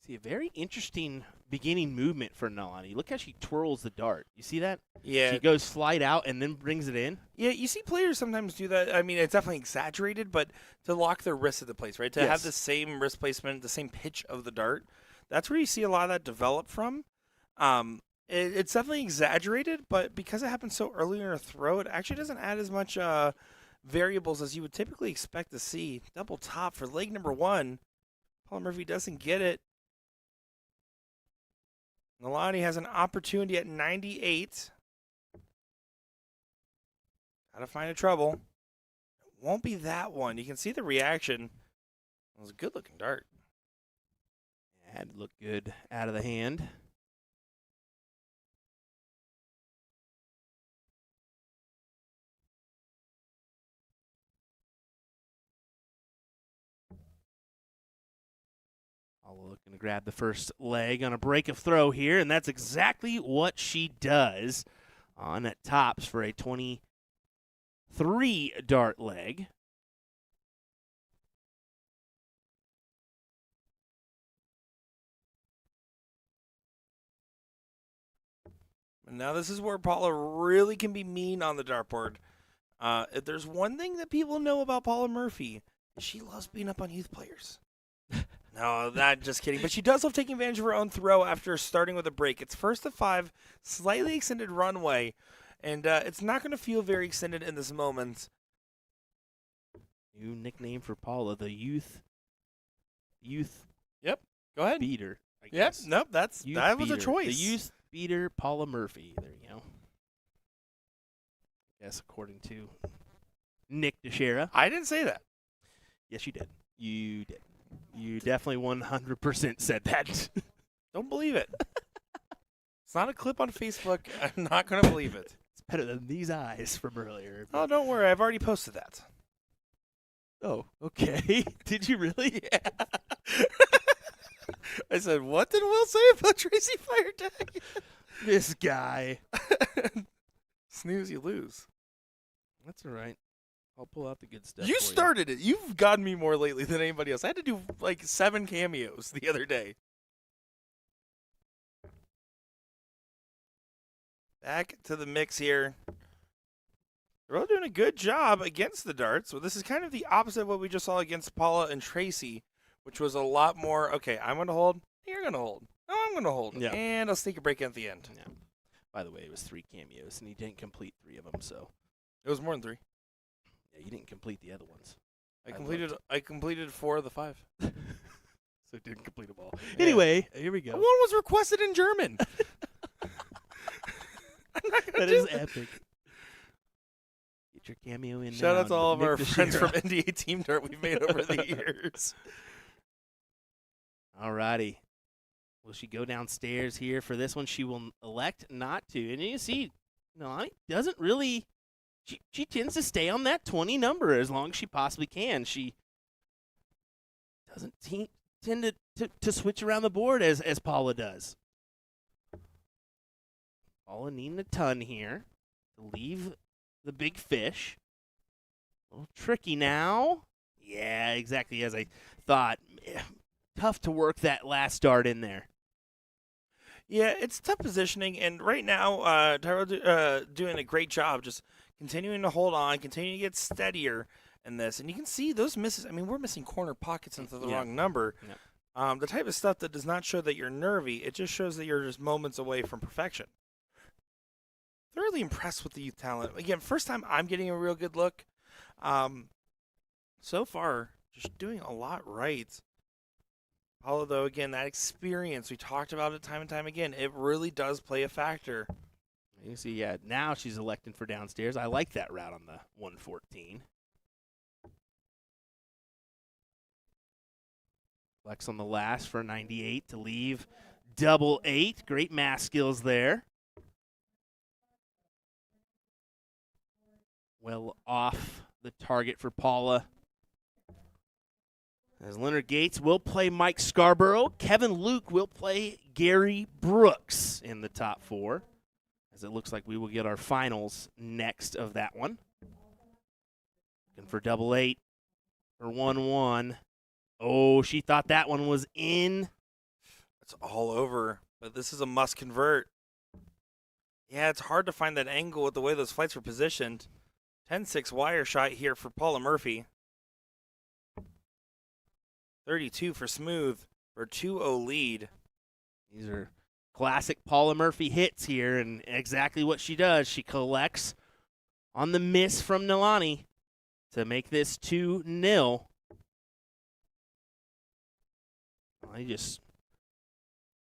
See a very interesting beginning movement for Nalani. Look how she twirls the dart. You see that? Yeah. She goes slide out and then brings it in. Yeah, you see players sometimes do that. I mean, it's definitely exaggerated, but to lock their wrist at the place, right? To have the same wrist placement, the same pitch of the dart. That's where you see a lot of that develop from. It's definitely exaggerated, but because it happens so early in a throw, it actually doesn't add as much variables as you would typically expect to see. Double top for leg number 1. Paula Murphy doesn't get it. Nalani has an opportunity at 98. Gotta find a trouble. It won't be that one. You can see the reaction. It was a good-looking dart. Had to look good out of the hand. looking to grab the first leg on a break of throw here, and that's exactly what she does on at tops for a 23 dart leg. Now this is where Paula really can be mean on the dartboard. If there's one thing that people know about Paula Murphy, she loves beating up on youth players. No, not just kidding. But she does love taking advantage of her own throw after starting with a break. It's first to 5, slightly extended runway, and it's not going to feel very extended in this moment. New nickname for Paula, the youth Yep, go ahead. beater. I Yep, guess. nope, that Youth was a beater. choice. The youth beater, Paula Murphy. There you go. Yes, according to Nick DeShera. I didn't say that. Yes, you did. You did. You definitely 100% said that. Don't believe it. It's not a clip on Facebook. I'm not going to believe it. It's better than these eyes from earlier. Oh, don't worry. I've already posted that. Oh, okay. Did you really? Yeah. I said, what did Will say about Tracy Firetag? This guy. Snooze, you lose. That's all right. I'll pull out the good stuff. You for started it. You've gotten me more lately than anybody else. I had to do like 7 cameos the other day. Back to the mix here. They're all doing a good job against the darts. So this is kind of the opposite of what we just saw against Paula and Tracy, which was a lot more, okay, I'm going to hold. You're going to hold. No, I'm going to hold. Yeah. And I'll sneak a break at the end. Yeah. By the way, it was 3 cameos, and he didn't complete 3 of them, so. It was more than 3. Yeah, you didn't complete the other ones. I completed 4 of the 5. So didn't complete them all. Yeah. Anyway, here we go. One was requested in German. I'm not gonna That do is that. epic. Get your cameo in Shout now, out to all of Nick our friends from DeShera. NDA Team Dart we've made over the years. All righty. Will she go downstairs here for this one? She will elect not to. And you see, Nalani doesn't really. She tends to stay on that 20 number as long as she possibly can. She doesn't tend to switch around the board as Paula does. Paula needing a ton here to leave the big fish. A little tricky now. Yeah, exactly as I thought. Tough to work that last dart in there. Yeah, it's tough positioning, and right now, Tyrell doing a great job just continuing to hold on, continuing to get steadier in this. And you can see those misses. I mean, we're missing corner pockets into the Yeah. wrong number. Yeah. The type of stuff that does not show that you're nervy. It just shows that you're just moments away from perfection. Thoroughly impressed with the youth talent. Again, first time I'm getting a real good look. So far, just doing a lot right. Paula, though, again, that experience, we talked about it time and time again, it really does play a factor. You can see, yeah, now she's electing for downstairs. I like that route on the 114. Flex on the last for 98 to leave double 8. Great math skills there. Well off the target for Paula. As Leonard Gates will play Mike Scarborough, Kevin Luke will play Gary Brooks in the top 4. As it looks like we will get our finals next of that one. Looking for double 8 for 1-1. Oh, she thought that one was in. It's all over, but this is a must convert. Yeah, it's hard to find that angle with the way those flights were positioned. 10-6 wire shot here for Paula Murphy. 32 for Smooth for 2-0 lead. These are classic Paula Murphy hits here, and exactly what she does. She collects on the miss from Nalani to make this 2-0. I just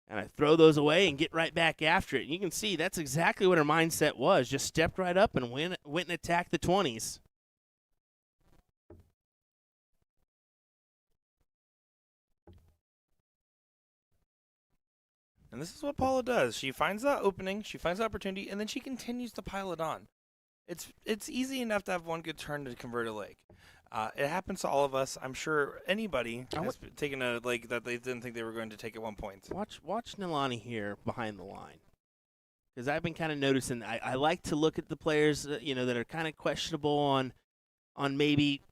kind of throw those away and get right back after it. And you can see that's exactly what her mindset was. Just stepped right up and went and attacked the 20s. And this is what Paula does. She finds that opening, she finds the opportunity, and then she continues to pile it on. It's easy enough to have one good turn to convert a leg. It happens to all of us. I'm sure anybody I has taken a that they didn't think they were going to take at one point. Watch Nilani here behind the line. Because I've been kind of noticing, I like to look at the players, that are kind of questionable on maybe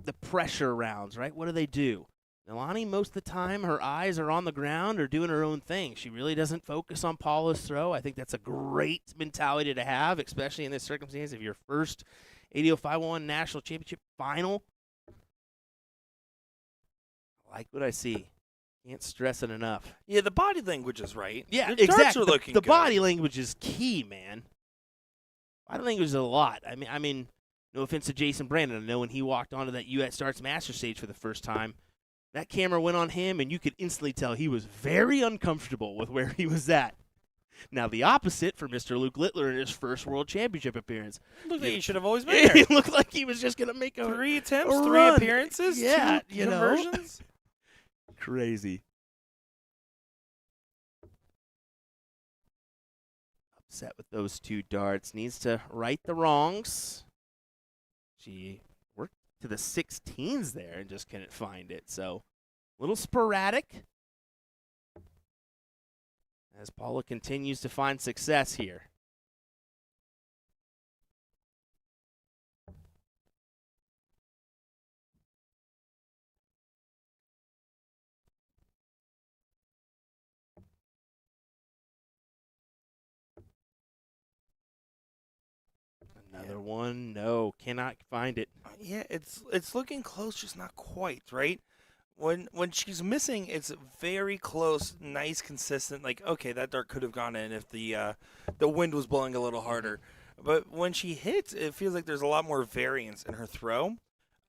the pressure rounds, right? What do they do? Nilani, most of the time, her eyes are on the ground or doing her own thing. She really doesn't focus on Paula's throw. I think that's a great mentality to have, especially in this circumstance of your first ADO 501 National Championship final. I like what I see. Can't stress it enough. Yeah, the body language is right. Yeah, Your darts exactly. are looking The good. body language is key, man. Body language is a lot. I mean, no offense to Jason Brandon. I know when he walked onto that U.S. Darts Master stage for the first time, that camera went on him, and you could instantly tell he was very uncomfortable with where he was at. Now, the opposite for Mr. Luke Littler in his first World Championship appearance. Looked like he should have always been there. It looked like he was just going to make a 3 attempts, a 3 run. appearances, Yeah, 2 you know. conversions. Crazy. Upset with those 2 darts. Needs to right the wrongs. She worked to the 16s there and just couldn't find it. So, a little sporadic as Paula continues to find success here. Another one. No, cannot find it. Yeah, it's looking close, just not quite, right? When she's missing, it's very close, nice, consistent. Like, okay, that dart could have gone in if the wind was blowing a little harder. But when she hits, it feels like there's a lot more variance in her throw.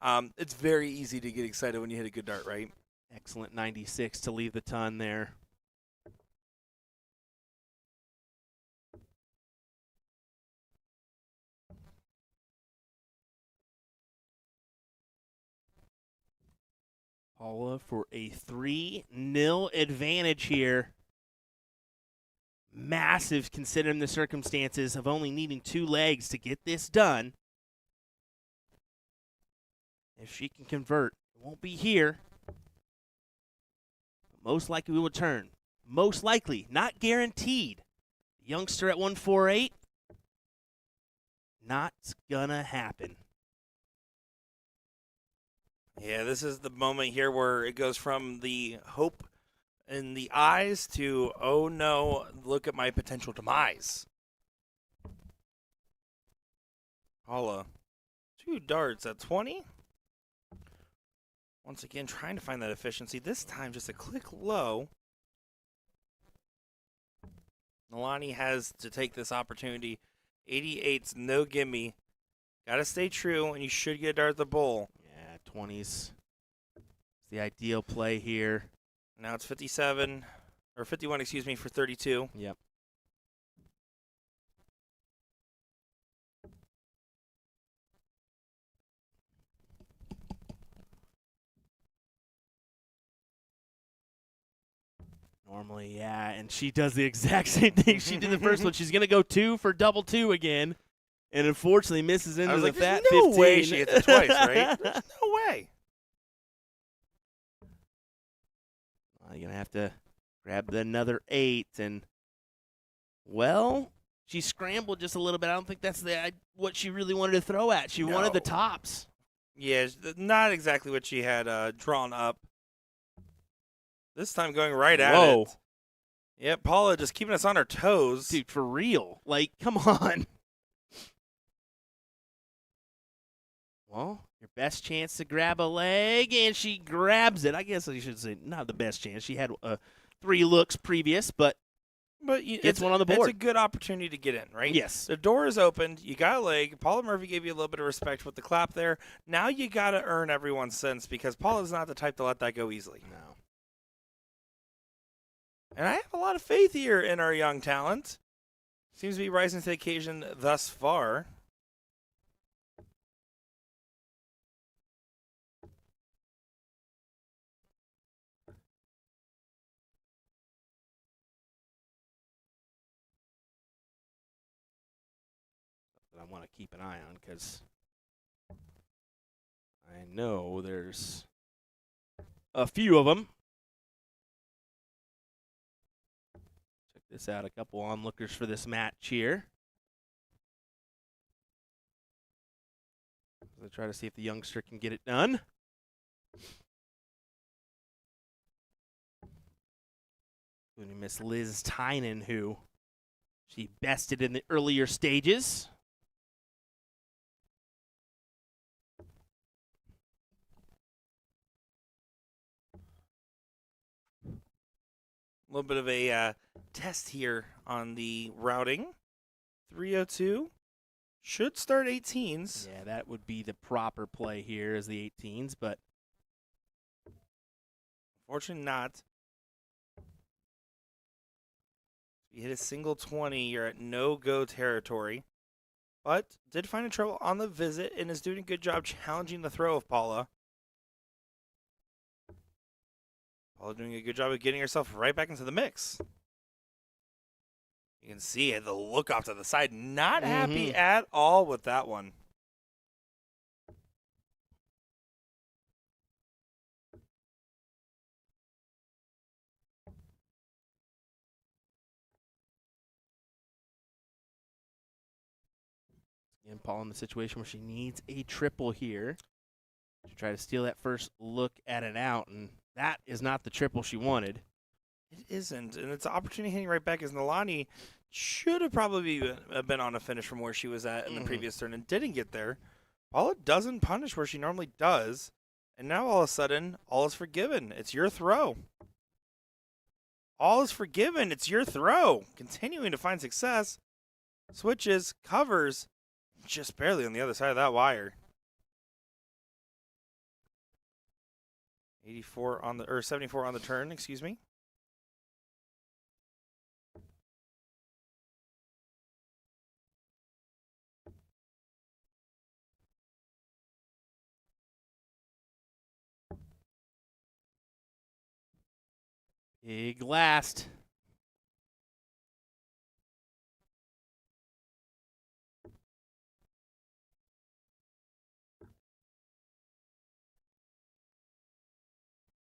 It's very easy to get excited when you hit a good dart, right? Excellent 96 to leave the ton there. Paula for a 3-0 advantage here. Massive considering the circumstances of only needing 2 legs to get this done. If she can convert, it won't be here. Most likely will return. Most likely, not guaranteed. Youngster at 148, not gonna happen. Yeah, this is the moment here where it goes from the hope in the eyes to, oh no, look at my potential demise. Paula, 2 darts at 20. Once again, trying to find that efficiency. This time, just a click low. Nilani has to take this opportunity. 88's no gimme. Got to stay true, and you should get a dart at the bowl. Yeah, 20s. It's the ideal play here. Now it's 57, or 51, excuse me, for 32. Yep. Normally, yeah, and she does the exact same thing she did the first one. She's going to go 2 for double 2 again, and unfortunately misses into I was the like, fat there's no 15. way she hits it twice, right? There's no way. You're going to have to grab another 8, and, well, she scrambled just a little bit. I don't think that's what she really wanted to throw at. She wanted the No. tops. Yeah, not exactly what she had drawn up. This time going right at Whoa. it. Yep, Paula just keeping us on our toes. Dude, for real. Like, come on. Well, your best chance to grab a leg, and she grabs it. I guess I should say not the best chance. She had 3 looks previous, but Gets one on the board. It's a good opportunity to get in, right? yes. The door is opened. You got a leg. Paula Murphy gave you a little bit of respect with the clap there. Now you got to earn everyone's sense because Paula's not the type to let that go easily. No. And I have a lot of faith here in our young talent. Seems to be rising to the occasion thus far. That I want to keep an eye on because I know there's a few of them. Check this out. A couple onlookers for this match here. They try to see if the youngster can get it done. Including Miss Liz Tynan, who she bested in the earlier stages. A little bit of a test here on the routing. 302 should start 18s. Yeah, that would be the proper play here as the 18s, but Fortunately not. If you hit a single 20, you're at no-go territory. But did find a trouble on the visit and is doing a good job challenging the throw of Paula. Paula doing a good job of getting herself right back into the mix. You can see the look off to the side. Not happy at all with that one. and Paul in the situation where she needs a triple here to try to steal that first look at an out, and that is not the triple she wanted. It isn't, and it's an opportunity hitting right back as Nalani should have probably been on a finish from where she was at in the previous turn and didn't get there. Paula doesn't punish where she normally does, and now all of a sudden, all is forgiven. It's your throw. All is forgiven. It's your throw. Continuing to find success. Switches, covers, just barely on the other side of that wire. 74 on the, or 74 on the turn, excuse me. Big last.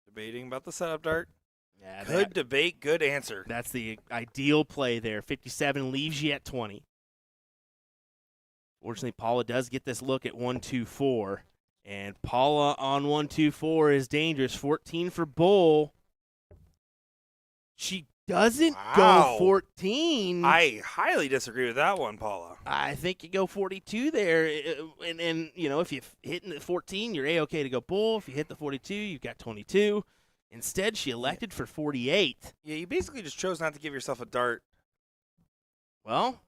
Debating about the setup dart. Yeah, Good debate, good answer. that's the ideal play there. 57 leaves you at 20. Fortunately, Paula does get this look at 1-2-4. And Paula on 1-2-4 is dangerous. 14 for Bull. She doesn't Wow. go 14. I highly disagree with that one, Paula. I think you go 42 there, and you know, if you hit in the 14, you're A-okay to go Bull. If you hit the 42, you've got 22. Instead, she elected for 48. Yeah, you basically just chose not to give yourself a dart. Well,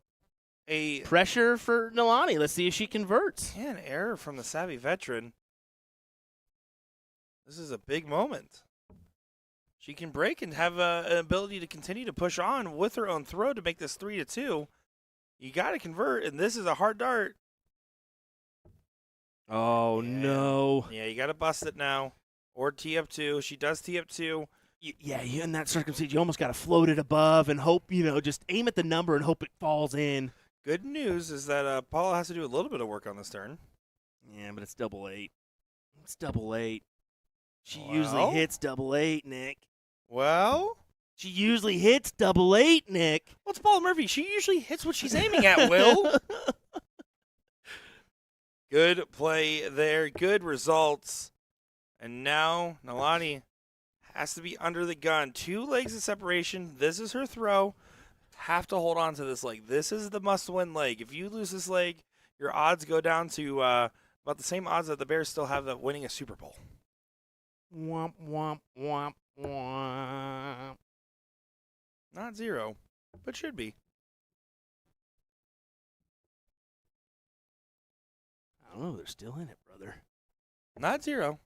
A pressure for Nalani. Let's see if she converts. an error from the savvy veteran. This is a big moment. She can break and have an ability to continue to push on with her own throw to make this 3-2. You got to convert, and this is a hard dart. Oh, Yeah. no. Yeah, you got to bust it now. Or tee up 2. She does tee up 2. Yeah, in that circumstance, you almost got to float it above and hope, just aim at the number and hope it falls in. Good news is that Paula has to do a little bit of work on this turn. Yeah, but it's double 8. It's double 8. She Well? usually hits double 8, Nick. Well, She usually hits double 8, Nick. it's Paula Murphy. She usually hits what she's aiming at, Will. Good play there. Good results. And now Nalani has to be under the gun. 2 legs of separation. This is her throw. Have to hold on to this leg. This is the must-win leg. If you lose this leg, your odds go down to about the same odds that the Bears still have of winning a Super Bowl. Womp, womp, womp, womp. Not 0, but should be. I don't know. They're still in it, brother. Not 0.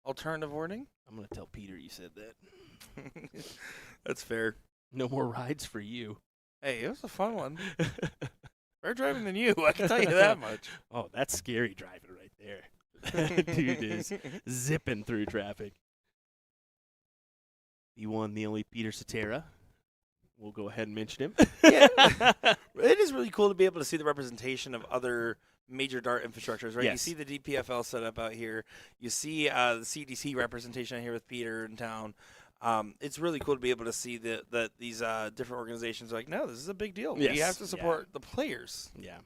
Alternative wording? I'm going to tell Peter you said that. That's fair. No more rides for you. Hey, it was a fun one. Better driving than you, I can tell you that much. Oh, that's scary driving right there. Dude is zipping through traffic. The one, the only Peter Cetera. We'll go ahead and mention him. Yeah. It is really cool to be able to see the representation of other major dart infrastructures, right? Yes. You see the DPFL set up out here. You see the CDC representation out here with Peter in town. It's really cool to be able to see that these different organizations are like, no, this is a big deal. Yes. We have to support the players. Yeah.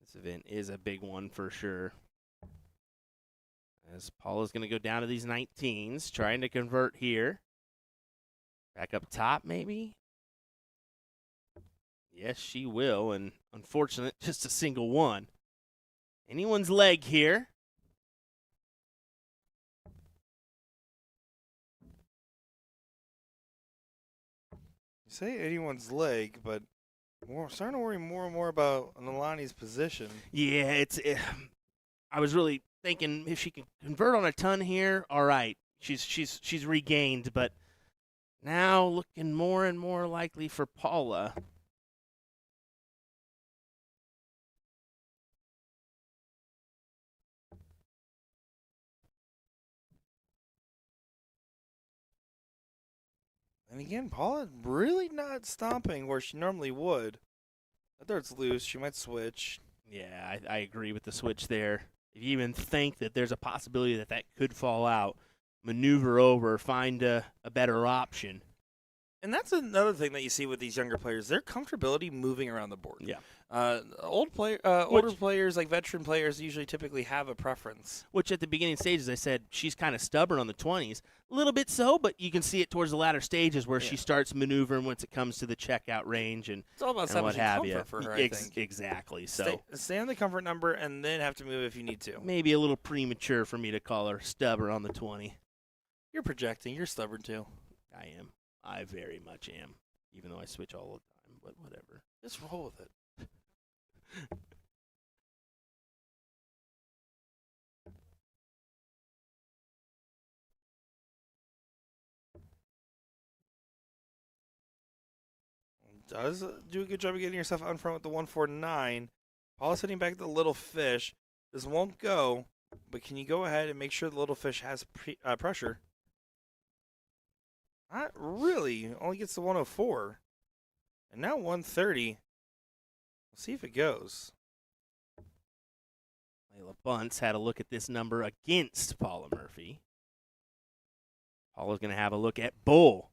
This event is a big one for sure. As Paula's going to go down to these 19s, trying to convert here. Back up top, maybe? Yes, she will, and unfortunate, just a single one. Anyone's leg here. You say anyone's leg, but we're starting to worry more and more about Nalani's position. Yeah, I was really thinking if she can convert on a ton here, all right. She's regained, but now looking more and more likely for Paula. And again, Paula really not stomping where she normally would. That dart's loose. She might switch. Yeah, I agree with the switch there. If you even think that there's a possibility that that could fall out, maneuver over, find a better option. And that's another thing that you see with these younger players. Their comfortability moving around the board. Yeah. Older players, like veteran players, usually typically have a preference. Which at the beginning stages, I said she's kind of stubborn on the 20s. A little bit so, but you can see it towards the latter stages where she starts maneuvering once it comes to the checkout range and It's all about and what establishing have comfort you. for her, I think. Exactly. So Stay on the comfort number and then have to move if you need to. maybe a little premature for me to call her stubborn on the 20. You're projecting. You're stubborn too. I am. I very much am, even though I switch all the time, but whatever. Just roll with it. Does do a good job of getting yourself out in front with the 149. Paula's sitting back at the little fish. This won't go, but can you go ahead and make sure the little fish has pressure? Not really. Only gets the 104. And now 130. We'll see if it goes. Layla Bunce had a look at this number against Paula Murphy. Paula's going to have a look at Bull,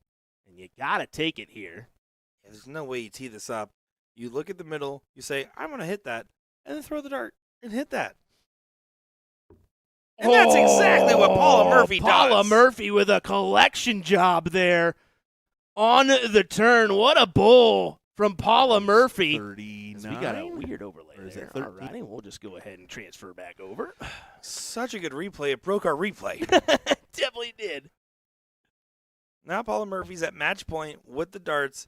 and you got to take it here. Yeah, there's no way you tee this up. You look at the middle, you say, I'm going to hit that, and then throw the dart and hit that. And that's exactly what Paula Murphy does. Paula Murphy with a collection job there on the turn. What a bull from Paula Murphy. 39. We got a weird overlay Or is there. it All 13? right, and we'll just go ahead and transfer back over. Such a good replay. It broke our replay. Definitely did. Now Paula Murphy's at match point with the darts.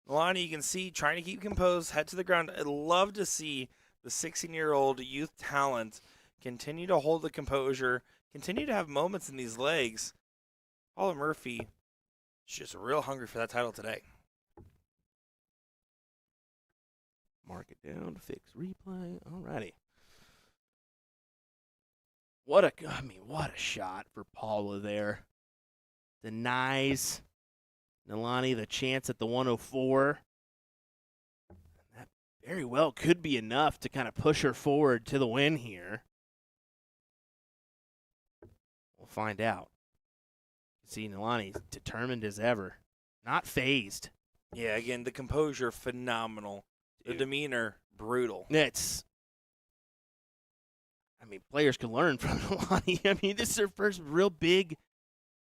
Nalani, you can see, trying to keep composed, head to the ground. I'd love to see the 16-year-old youth talent continue to hold the composure, continue to have moments in these legs. Paula Murphy is just real hungry for that title today. Mark it down, fix replay. All righty. What a shot for Paula there. Denies Nalani the chance at the 104. That very well could be enough to kind of push her forward to the win here. We'll find out. See, Nalani's determined as ever. Not phased. Yeah, again, the composure, phenomenal. The Dude. demeanor, brutal. Players can learn from Nalani. This is her first real big.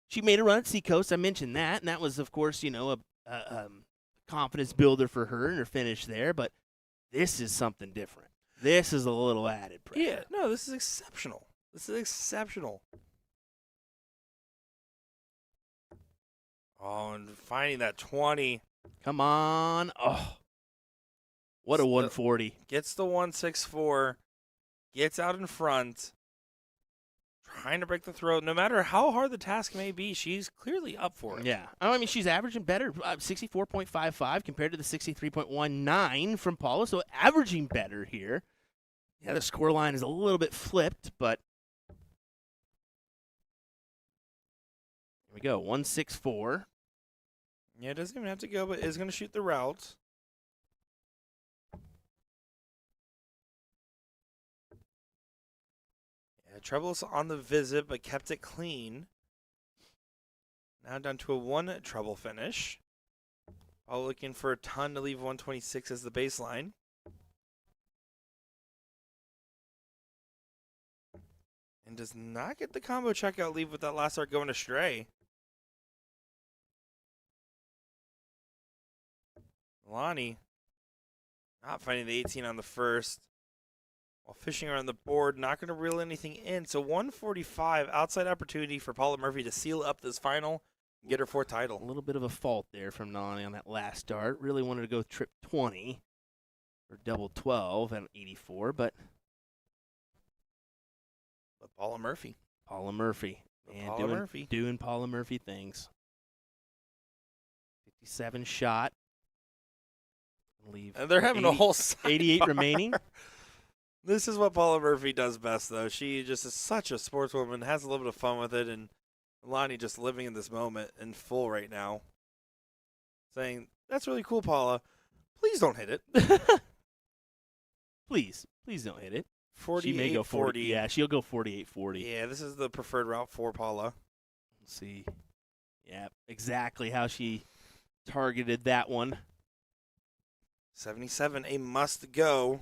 She made a run at Seacoast. I mentioned that, and that was, of course, a confidence builder for her and her finish there. But this is something different. This is a little added pressure. Yeah, no, this is exceptional. This is exceptional. Oh, and finding that 20. Come on. Oh, what a 140. Gets the 164. Gets out in front. Trying to break the throw. No matter how hard the task may be, she's clearly up for it. Yeah. She's averaging better, 64.55 compared to the 63.19 from Paula. So averaging better here. Yeah, the score line is a little bit flipped, but here we go. 164. Yeah, it doesn't even have to go, but is going to shoot the route. Trebless on the visit, but kept it clean. Now down to a 1 treble finish. All looking for a ton to leave 126 as the baseline. And does not get the combo checkout leave with that last art going astray. Lonnie not finding the 18 on the first. While fishing around the board, not going to reel anything in. So 145 outside opportunity for Paula Murphy to seal up this final and get her 4th title. A little bit of a fault there from Nolani on that last start. Really wanted to go trip 20 or double 12 at 84, but Paula Murphy. Paula Murphy. Man, doing Paula Murphy things. 57 shot. Leave And they're having 80 a whole 88 sidebar. remaining. This is what Paula Murphy does best, though. She just is such a sportswoman, has a little bit of fun with it, and Lonnie just living in this moment in full right now. Saying, that's really cool, Paula. Please don't hit it. Please don't hit it. 48, She may go 40. 40. Yeah, she'll go 48-40. Yeah, this is the preferred route for Paula. Let's see. Yeah, exactly how she targeted that one. 77, a must go.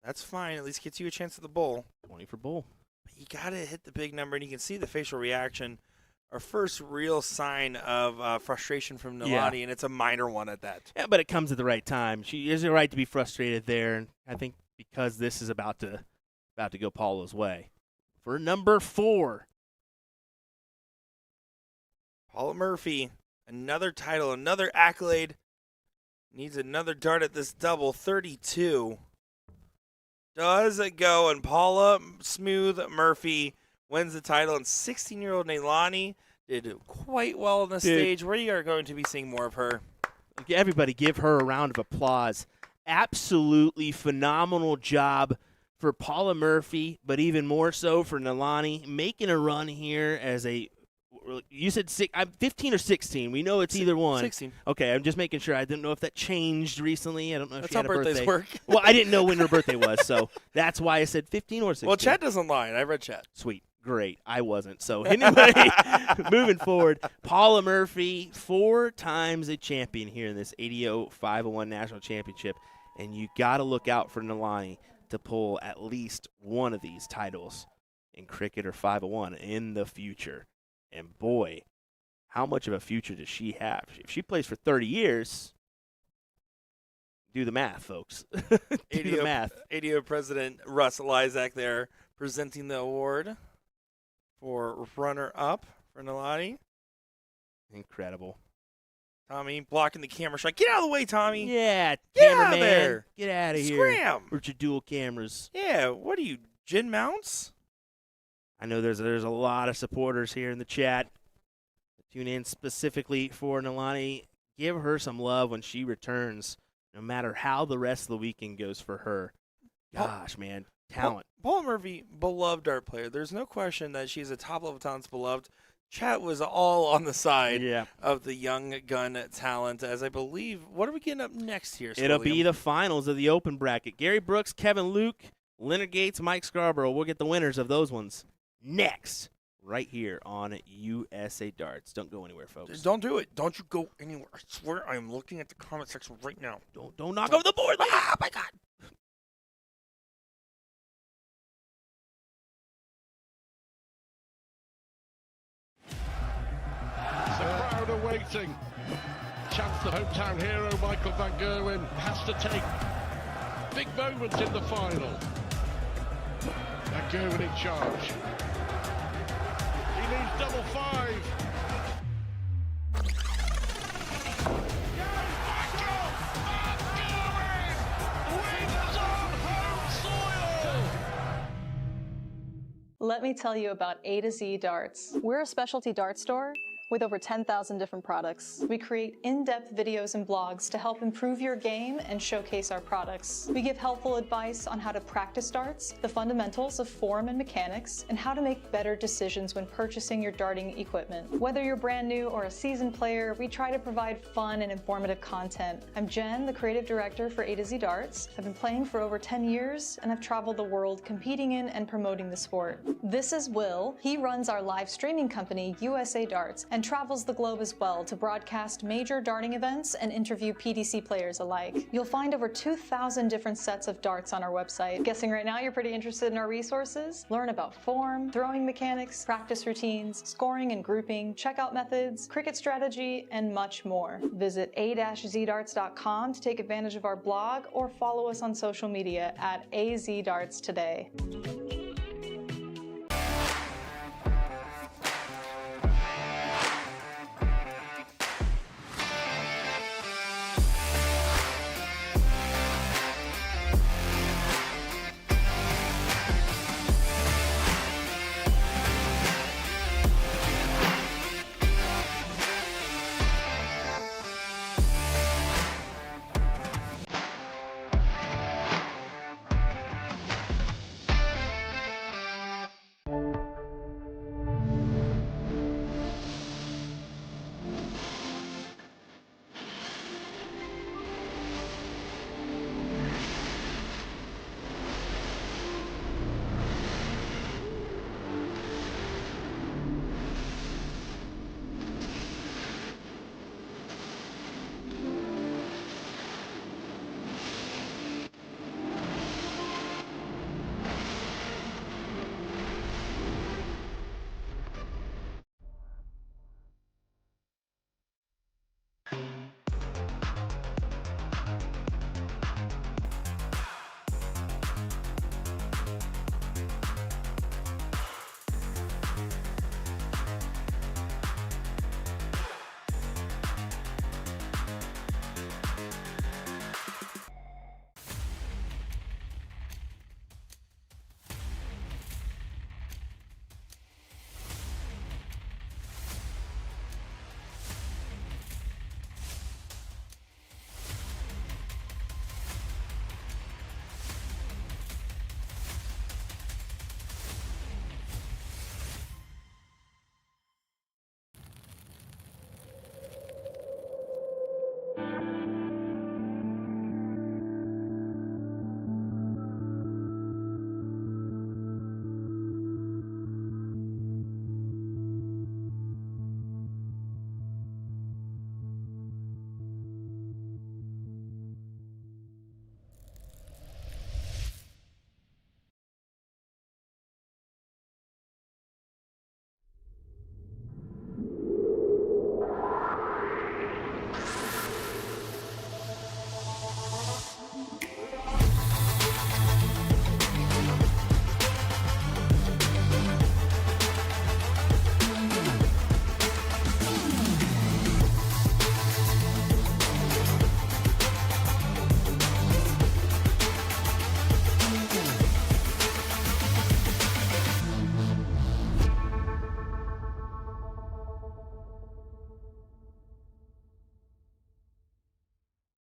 That's fine. At least gets you a chance at the bowl. 20 for bull. But you got to hit the big number, and you can see the facial reaction. Our first real sign of frustration from Nolani, Yeah. and it's a minor one at that. Yeah, but it comes at the right time. She has a right to be frustrated there, and I think because this is about to go Paula's way. For number 4. Paula Murphy, another title, another accolade. Needs another dart at this double, 32. Does it go, and Paula Smooth Murphy wins the title, and 16-year-old Nolani did quite well on the stage. We are going to be seeing more of her. Everybody give her a round of applause. Absolutely phenomenal job for Paula Murphy, but even more so for Nolani, making a run here as a – you said 15 or 16. We know it's either one. 16. Okay, I'm just making sure. I didn't know if that changed recently. I don't know if That's she had how a birthdays birthday. work. Well, I didn't know when her birthday was, so that's why I said 15 or 16. Well, chat doesn't lie. I read chat. Sweet. Great. I wasn't. So anyway, moving forward, Paula Murphy, 4 times a champion here in this ADO 501 National Championship, and you got to look out for Nolani to pull at least one of these titles in cricket or 501 in the future. And boy, how much of a future does she have? If she plays for 30 years, do the math, folks. do the math. ADO President Russ Lysak there presenting the award for runner-up for Nolani. Incredible. Tommy blocking the camera shot. Get out of the way, Tommy. Yeah, Get out of cameraman, there. Get out of here. Scram. With your dual cameras. Yeah, what are you, Jin Mounts? I know there's a lot of supporters here in the chat. Tune in specifically for Nolani. Give her some love when she returns, no matter how the rest of the weekend goes for her. Gosh, man, talent. Paula Murphy, beloved dart player. There's no question that she's a top-level talent, beloved. Chat was all on the side of the young gun talent, as I believe. What are we getting up next here, It'll be William? the finals of the open bracket. Gary Brooks, Kevin Luke, Leonard Gates, Mike Scarborough. We'll get the winners of those ones next, right here on USA Darts. Don't go anywhere, folks. Don't do it. Don't you go anywhere. I swear I am looking at the comment section right now. Don't knock over the board. Oh, my God. The crowd are waiting. Chance the hometown hero, Michael van Gerwen, has to take big moment in the final. Van Gerwen in charge. He needs double 5. Let me tell you about A to Z Darts. We're a specialty dart store with over 10,000 different products. We create in-depth videos and blogs to help improve your game and showcase our products. We give helpful advice on how to practice darts, the fundamentals of form and mechanics, and how to make better decisions when purchasing your darting equipment. Whether you're brand new or a seasoned player, we try to provide fun and informative content. I'm Jen, the creative director for A to Z Darts. I've been playing for over 10 years and I've traveled the world competing in and promoting the sport. This is Will. He runs our live streaming company, USA Darts, and travels the globe as well to broadcast major darting events and interview PDC players alike. You'll find over 2,000 different sets of darts on our website. Guessing right now you're pretty interested in our resources? Learn about form, throwing mechanics, practice routines, scoring and grouping, checkout methods, cricket strategy, and much more. Visit a-zdarts.com to take advantage of our blog or follow us on social media at AZDarts today.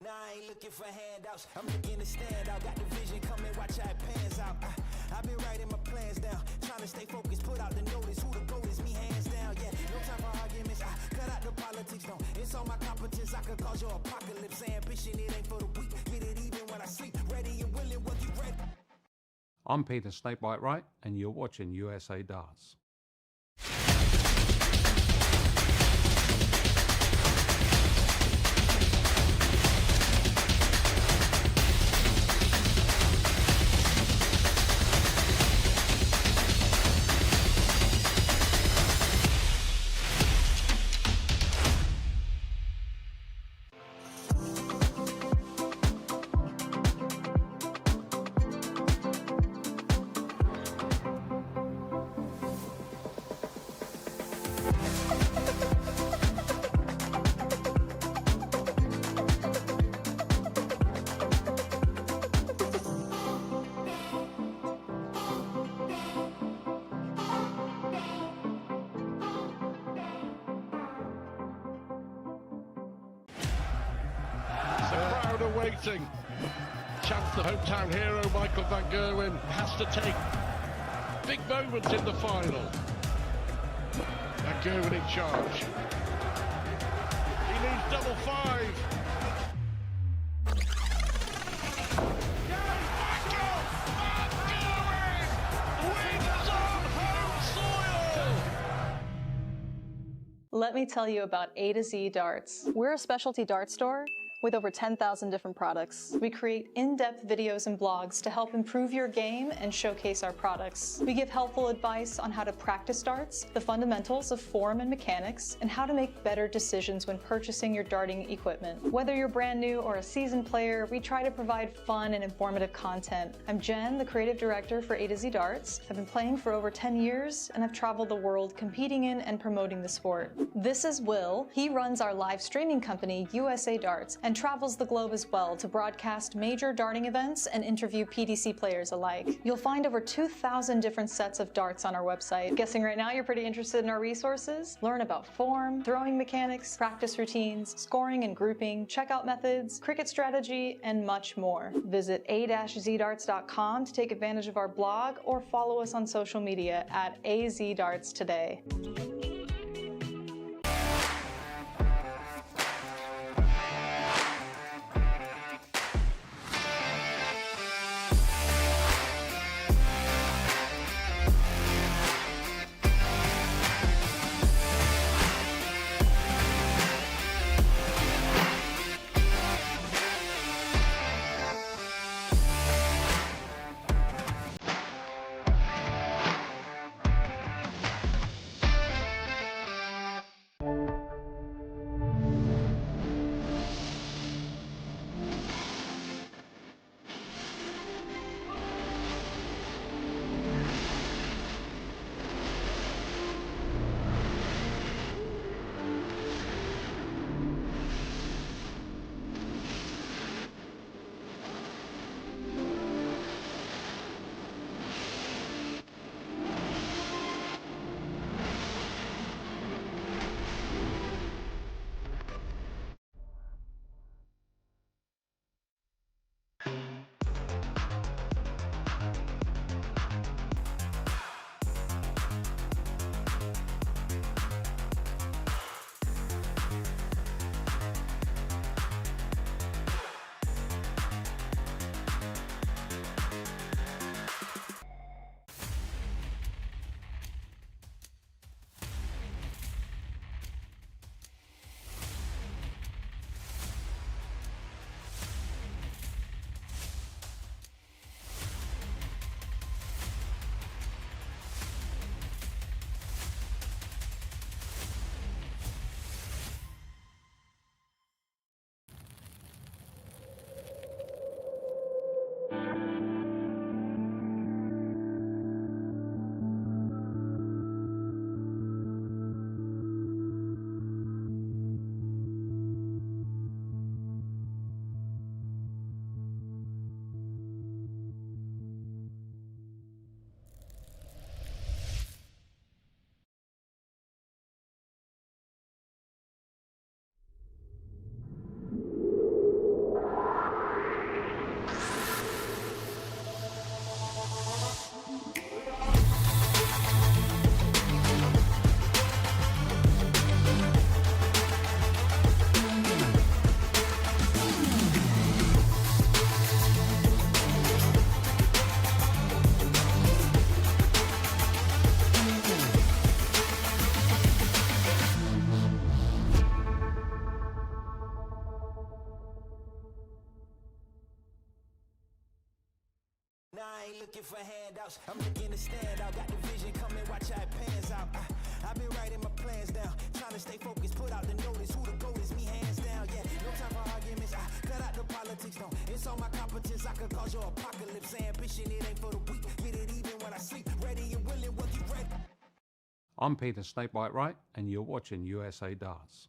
Now I ain't looking for handouts, I'm looking to stand out. Got the vision, come and watch how it pans out. I've been writing my plans down, trying to stay focused, put out the notice. Who the GOAT is, me hands down, yeah. No time for arguments, cut out the politics, no. It's all my competence, I could cause your apocalypse. Ambition, it ain't for the weak, get it even when I sleep. Ready and willing, what you ready? I'm Peter Snakebite Wright, and you're watching USA Darts. waiting. Chance the hometown hero Michael van Gerwen has to take big moment in the final. Van Gerwen in charge. He needs double five. Michael van Gerwen wins on home soil. Let me tell you about A to Z Darts. We're a specialty dart store with over 10,000 different products. We create in-depth videos and blogs to help improve your game and showcase our products. We give helpful advice on how to practice darts, the fundamentals of form and mechanics, and how to make better decisions when purchasing your darting equipment. Whether you're brand new or a seasoned player, we try to provide fun and informative content. I'm Jen, the creative director for A to Z Darts. I've been playing for over 10 years, and I've traveled the world competing in and promoting the sport. This is Will. He runs our live streaming company, USA Darts, and travels the globe as well to broadcast major darting events and interview PDC players alike. You'll find over 2,000 different sets of darts on our website. Guessing right now you're pretty interested in our resources? Learn about form, throwing mechanics, practice routines, scoring and grouping, checkout methods, cricket strategy, and much more. Visit a-zdarts.com to take advantage of our blog or follow us on social media at AZDarts today. Now I ain't looking for handouts, I'm looking to stand out. Got the vision, come and watch how it pans out. I've been writing my plans down, trying to stay focused, put out the notice. Who the GOAT is, me hands down, yeah. No time for arguments, I cut out the politics, no. It's all my competence, I could cause your apocalypse. Ambition, it ain't for the weak, get it even when I sleep. Ready and willing, what you ready? I'm Peter Snakebite Wright, and you're watching USA Darts.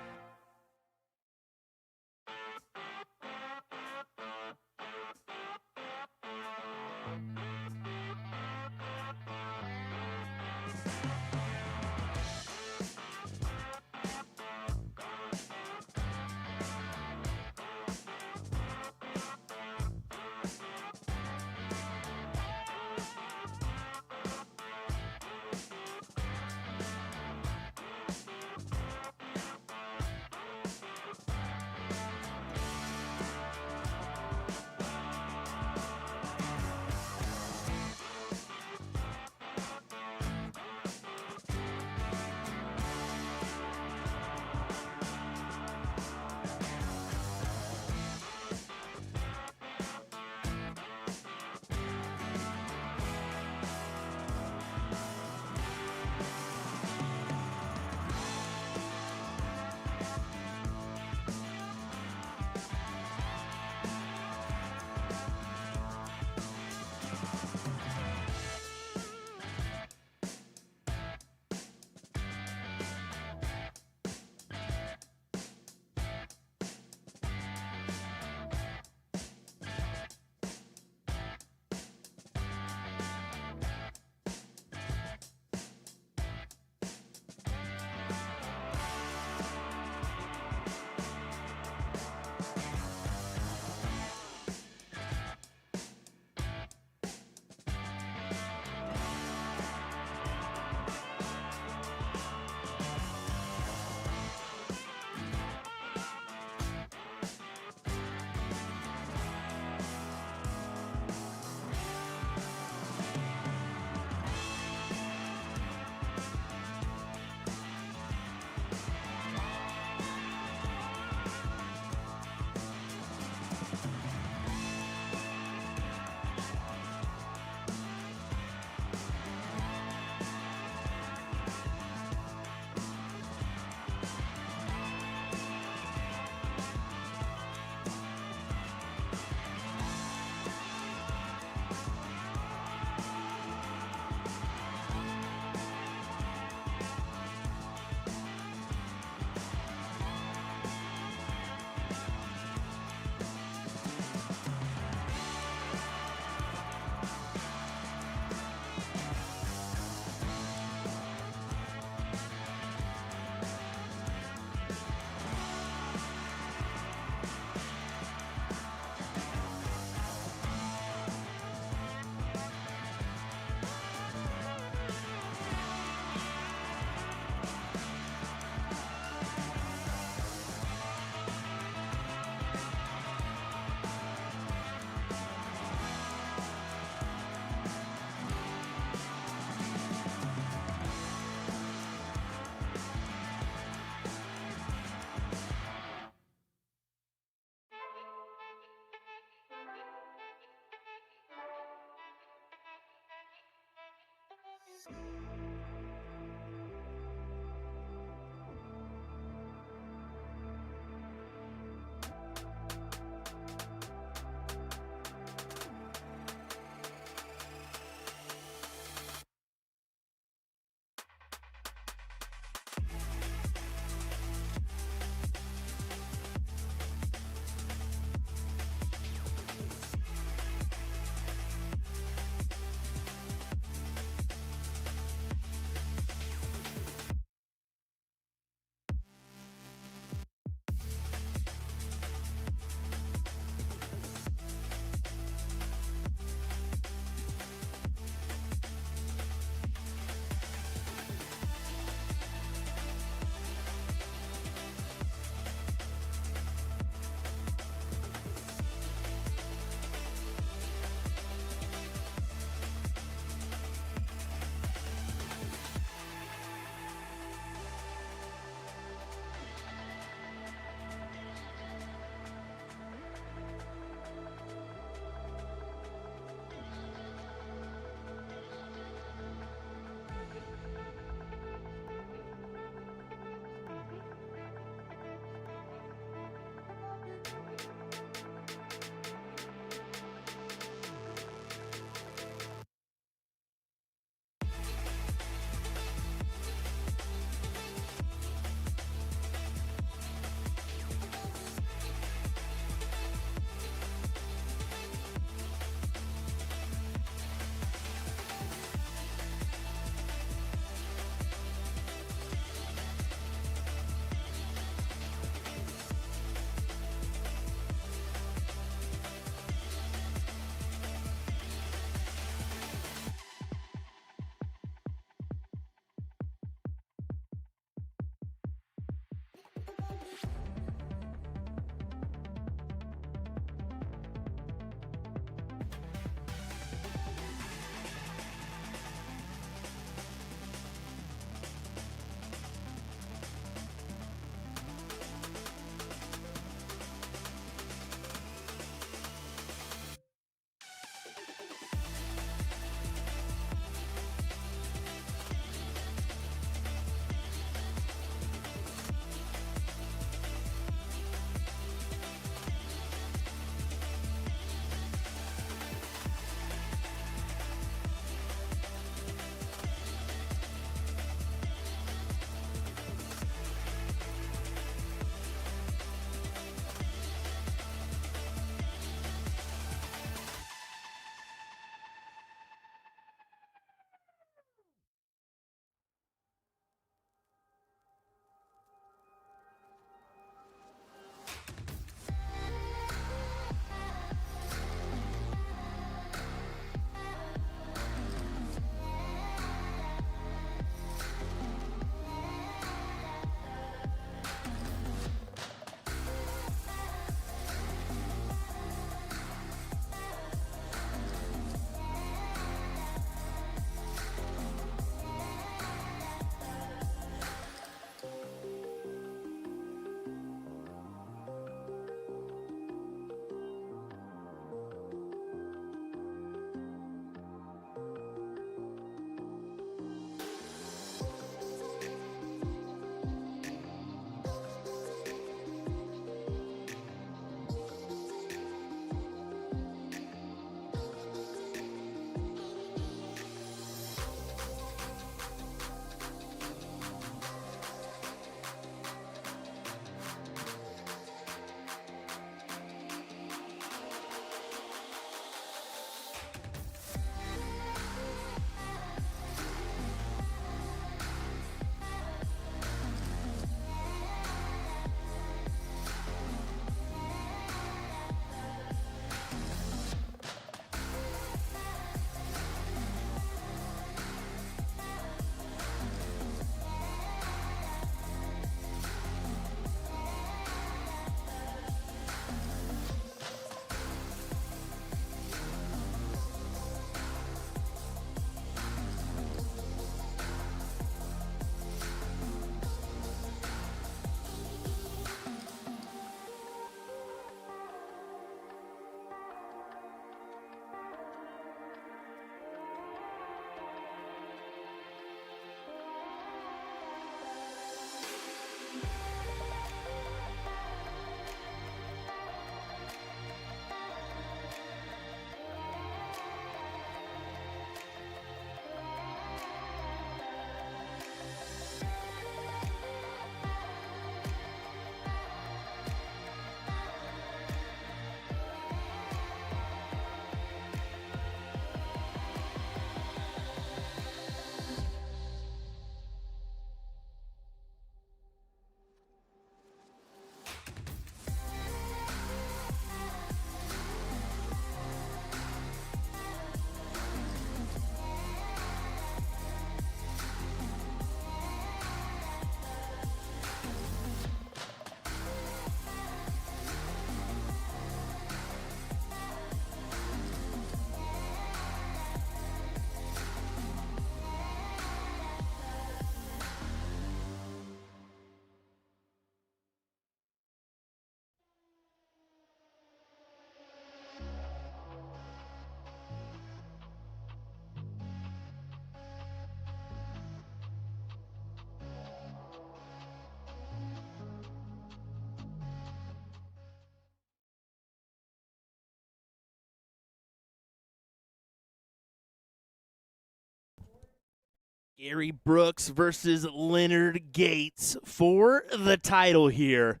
Gary Brooks versus Leonard Gates for the title here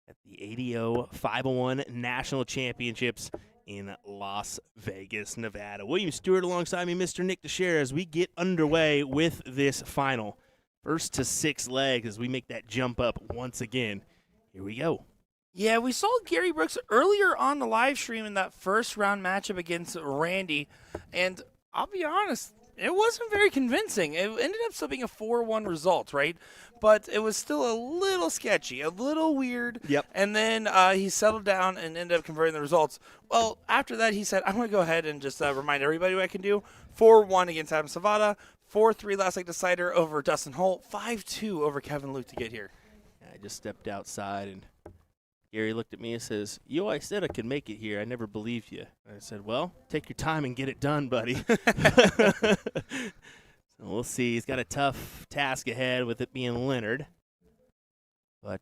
at the ADO 501 National Championships in Las Vegas, Nevada. William Stewart alongside me, Mr. Nick Teixeira, as we get underway with this final. First to 6 legs as we make that jump up once again. Here we go. Yeah, we saw Gary Brooks earlier on the live stream in that first round matchup against Randy, and I'll be honest, it wasn't very convincing. It ended up still being a 4-1 result, right? But it was still a little sketchy, a little weird. Yep. And then he settled down and ended up converting the results. Well, after that, he said, I'm going to go ahead and just remind everybody what I can do. 4-1 against Adam Savada, 4-3 last leg decider over Dustin Holt, 5-2 over Kevin Luke to get here. I just stepped outside, and Gary looked at me and says, I said I could make it here. I never believed you. And I said, well, take your time and get it done, buddy. So we'll see. He's got a tough task ahead with it being Leonard. But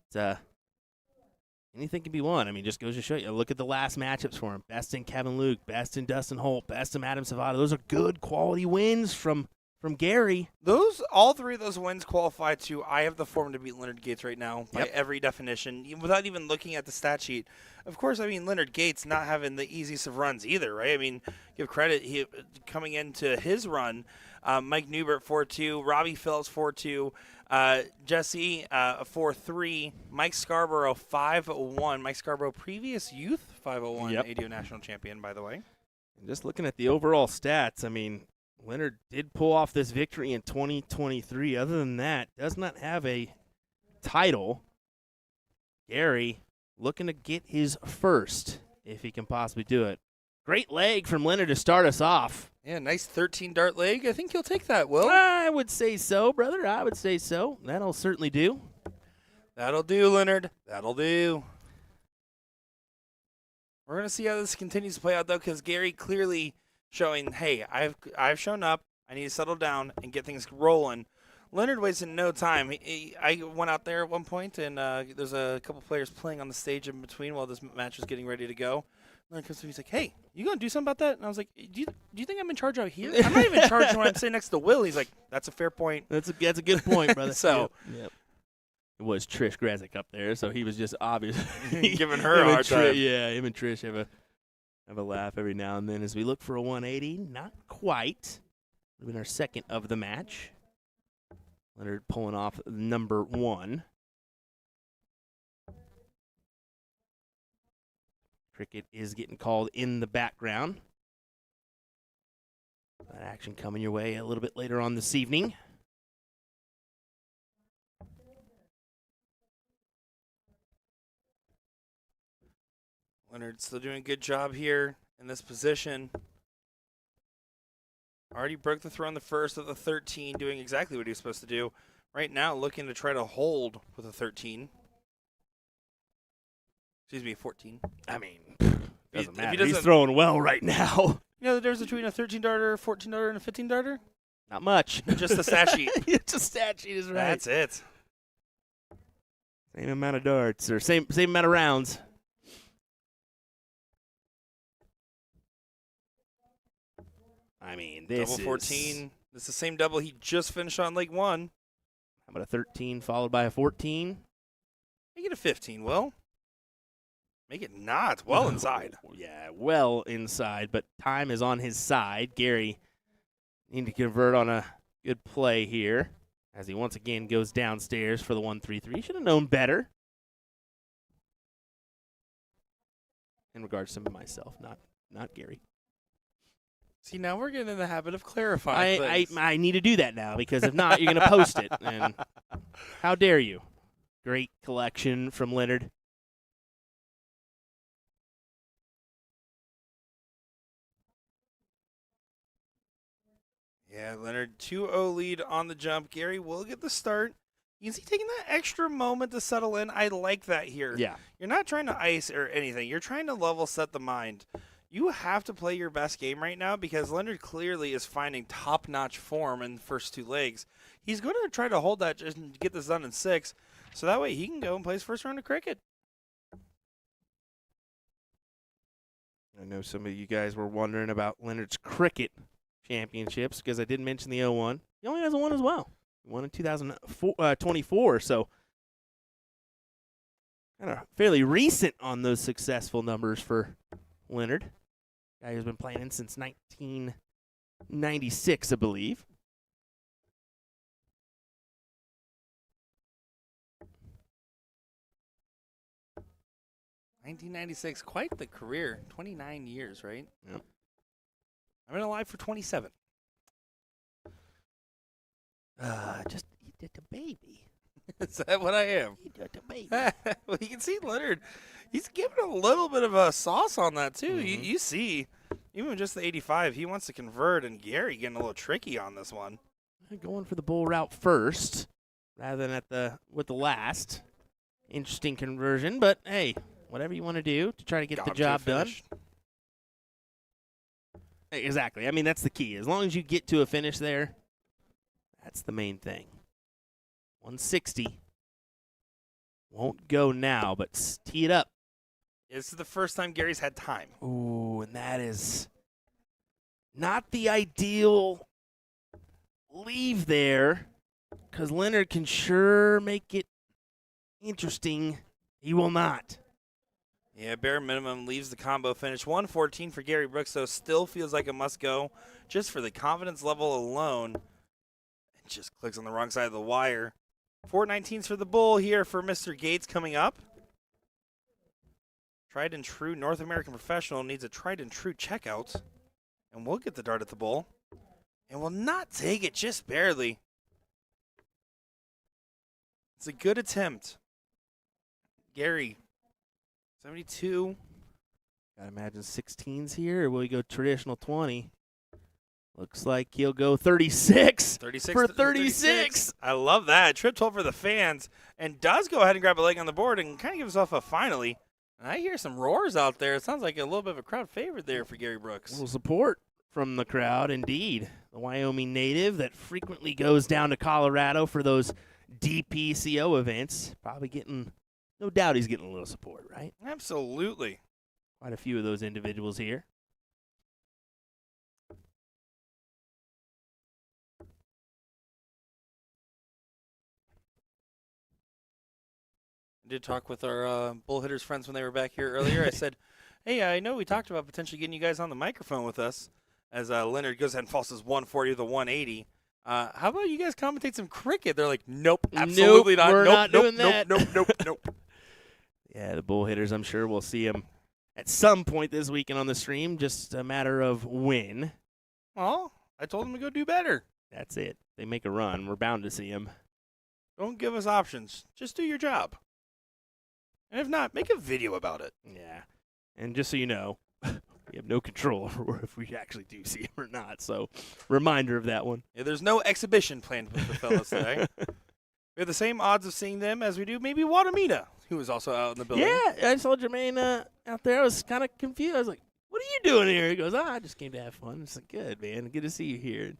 anything can be won. I mean, just goes to show you. Look at the last matchups for him. Best in Kevin Luke, best in Dustin Holt, best in Adam Savada. Those are good quality wins from Gary. All 3 of those wins qualify to I have the form to beat Leonard Gates right now by every definition, without even looking at the stat sheet. Of course, I mean, Leonard Gates not having the easiest of runs either, right? I mean, give credit, he coming into his run, Mike Newbert 4-2, Robbie Phillips 4-2, Jesse 4-3, Mike Scarborough 5-1. Mike Scarborough, previous youth 501 ADO national champion, by the way. And just looking at the overall stats, I mean, Leonard did pull off this victory in 2023. Other than that, does not have a title. Gary looking to get his first, if he can possibly do it. Great leg from Leonard to start us off. Yeah, nice 13 dart leg. I think he'll take that, Will. I would say so, brother. I would say so. That'll certainly do. That'll do, Leonard. That'll do. We're going to see how this continues to play out, though, because Gary clearly showing, hey, I've shown up. I need to settle down and get things rolling. Leonard wasted no time. I went out there at one point, and there's a couple players playing on the stage in between while this match was getting ready to go. Leonard comes to me, he's like, hey, you going to do something about that? And I was like, do you think I'm in charge out here? I'm not even in charge when I'm sitting next to Will. He's like, that's a fair point. That's a good point, brother. So, yep. It was Trish Grazik up there, so he was just obviously giving her a hard time. Yeah, him and Trish have a laugh every now and then as we look for a 180. Not quite. Would have been our second of the match. Leonard pulling off number 1. Cricket is getting called in the background. That action coming your way a little bit later on this evening. Leonard still doing a good job here in this position. Already broke the throw on the first of the 13, doing exactly what he was supposed to do. Right now, looking to try to hold with a 13. Excuse me, 14. I mean, If doesn't matter. he doesn't- He's throwing well right now. You know the difference between a 13 darter, a 14 darter, and a 15 darter? Not much. Just the stat sheet. It's a stat sheet is right. That's it. Same amount of darts or same amount of rounds. I mean, this Double is 14. This is the same double he just finished on leg 1. How about a 13 followed by a 14? Make it a 15, Will. Make it not. Well inside. Yeah, well inside, but time is on his side. Gary need to convert on a good play here as he once again goes downstairs for the 1-3-3. Should have known better. In regards to myself, not Gary. See, now we're getting in the habit of clarifying things. I need to do that now because if not, you're going to post it. And how dare you? Great collection from Leonard. Yeah, Leonard, 2-0 lead on the jump. Gary will get the start. You can see taking that extra moment to settle in. I like that here. Yeah. You're not trying to ice or anything. You're trying to level set the mind. You have to play your best game right now because Leonard clearly is finding top-notch form in the first 2 legs. He's going to try to hold that just to get this done in 6, so that way he can go and play his first round of cricket. I know some of you guys were wondering about Leonard's cricket championships because I did mention the 0-1. He only has one as well. He won in 2024, so kind of fairly recent on those successful numbers for Leonard. Guy who's been playing since 1996, I believe. $1996, quite the career. 29 years, right? Yep. I've been alive for 27. Just eat the baby. Is that what I am? Eat the baby. Well, you can see Leonard. He's giving a little bit of a sauce on that, too. Mhm. You see, even with just the 85, he wants to convert, and Gary getting a little tricky on this one. Going for the bull route first rather than with the last. Interesting conversion, but hey, whatever you want to do to try to get Got the him job to done. finish. Exactly. I mean, that's the key. As long as you get to a finish there, that's the main thing. 160. Won't go now, but tee it up. This is the first time Gary's had time. Ooh, and that is not the ideal leave there, because Leonard can sure make it interesting. He will not. Yeah, bare minimum leaves the combo finish. 114 for Gary Brooks, though, still feels like a must go just for the confidence level alone. It just clicks on the wrong side of the wire. 419s for the bull here for Mr. Gates coming up. Tried and true North American professional needs a tried and true checkout. And we'll get the dart at the bull. And will not take it, just barely. It's a good attempt. Gary, 72. Gotta imagine 16s here, or will he go traditional 20? Looks like he'll go 36. 36 For to 36. I love that. Trip 12 for the fans, and does go ahead and grab a leg on the board and kind of give himself a finally. And I hear some roars out there. It sounds like a little bit of a crowd favorite there for Gary A Brooks. little support from the crowd, indeed. The Wyoming native that frequently goes down to Colorado for those DPCO events. Probably getting, no doubt he's getting a little support, right? Absolutely. Quite a few of those individuals here. I did talk with our bull hitters friends when they were back here earlier. I said, hey, I know we talked about potentially getting you guys on the microphone with us as Leonard goes ahead and falls his 140 to the 180. How about you guys commentate some cricket? They're like, nope, absolutely not. We're Nope, not nope, doing that. Nope, nope, nope, nope. Yeah, the bull hitters, I'm sure we'll see him at some point this weekend on the stream. Just a matter of when. Well, I told them to go do better. That's it. They make a run. We're bound to see him. Don't give us options. Just do your job. And if not, make a video about it. Yeah. And just so you know, we have no control over if we actually do see him or not. So, reminder of that one. Yeah, there's no exhibition planned with the fellas today. We have the same odds of seeing them as we do maybe Watamina, who is also out in the building. Yeah, I saw Jermaine out there. I was kind of confused. I was like, what are you doing here? He goes, I just came to have fun. It's like, good, man. Good to see you here.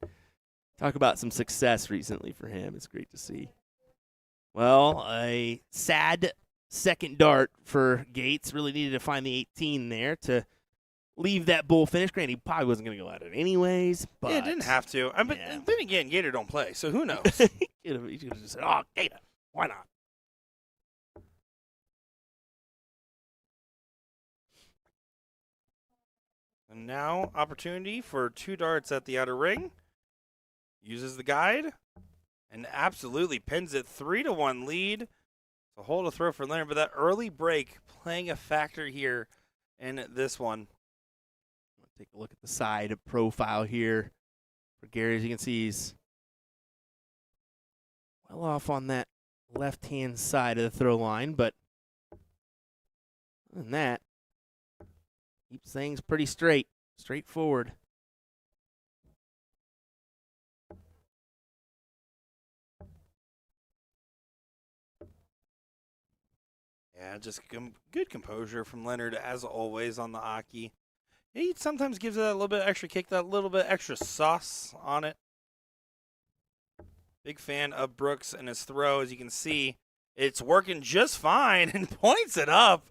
Talk about some success recently for him. It's great to see. Well, a sad second dart for Gates. Really needed to find the 18 there to leave that bull finish. Granted, he probably wasn't going to go at it anyways. But Yeah, didn't have to. But Yeah. then again, Gator don't play, so who knows? he could have just said, oh, Gator, why not? And now, opportunity for 2 darts at the outer ring. Uses the guide and absolutely pins it 3-1 lead. It's a hole to throw for Leonard, but that early break playing a factor here in this one. Take a look at the side profile here for Gary. As you can see, he's well off on that left-hand side of the throw line, but other than that, keeps things pretty straightforward. Yeah, just good composure from Leonard, as always, on the Aki. He sometimes gives it that little bit extra kick, that little bit extra sauce on it. Big fan of Brooks and his throw. As you can see, it's working just fine and points it up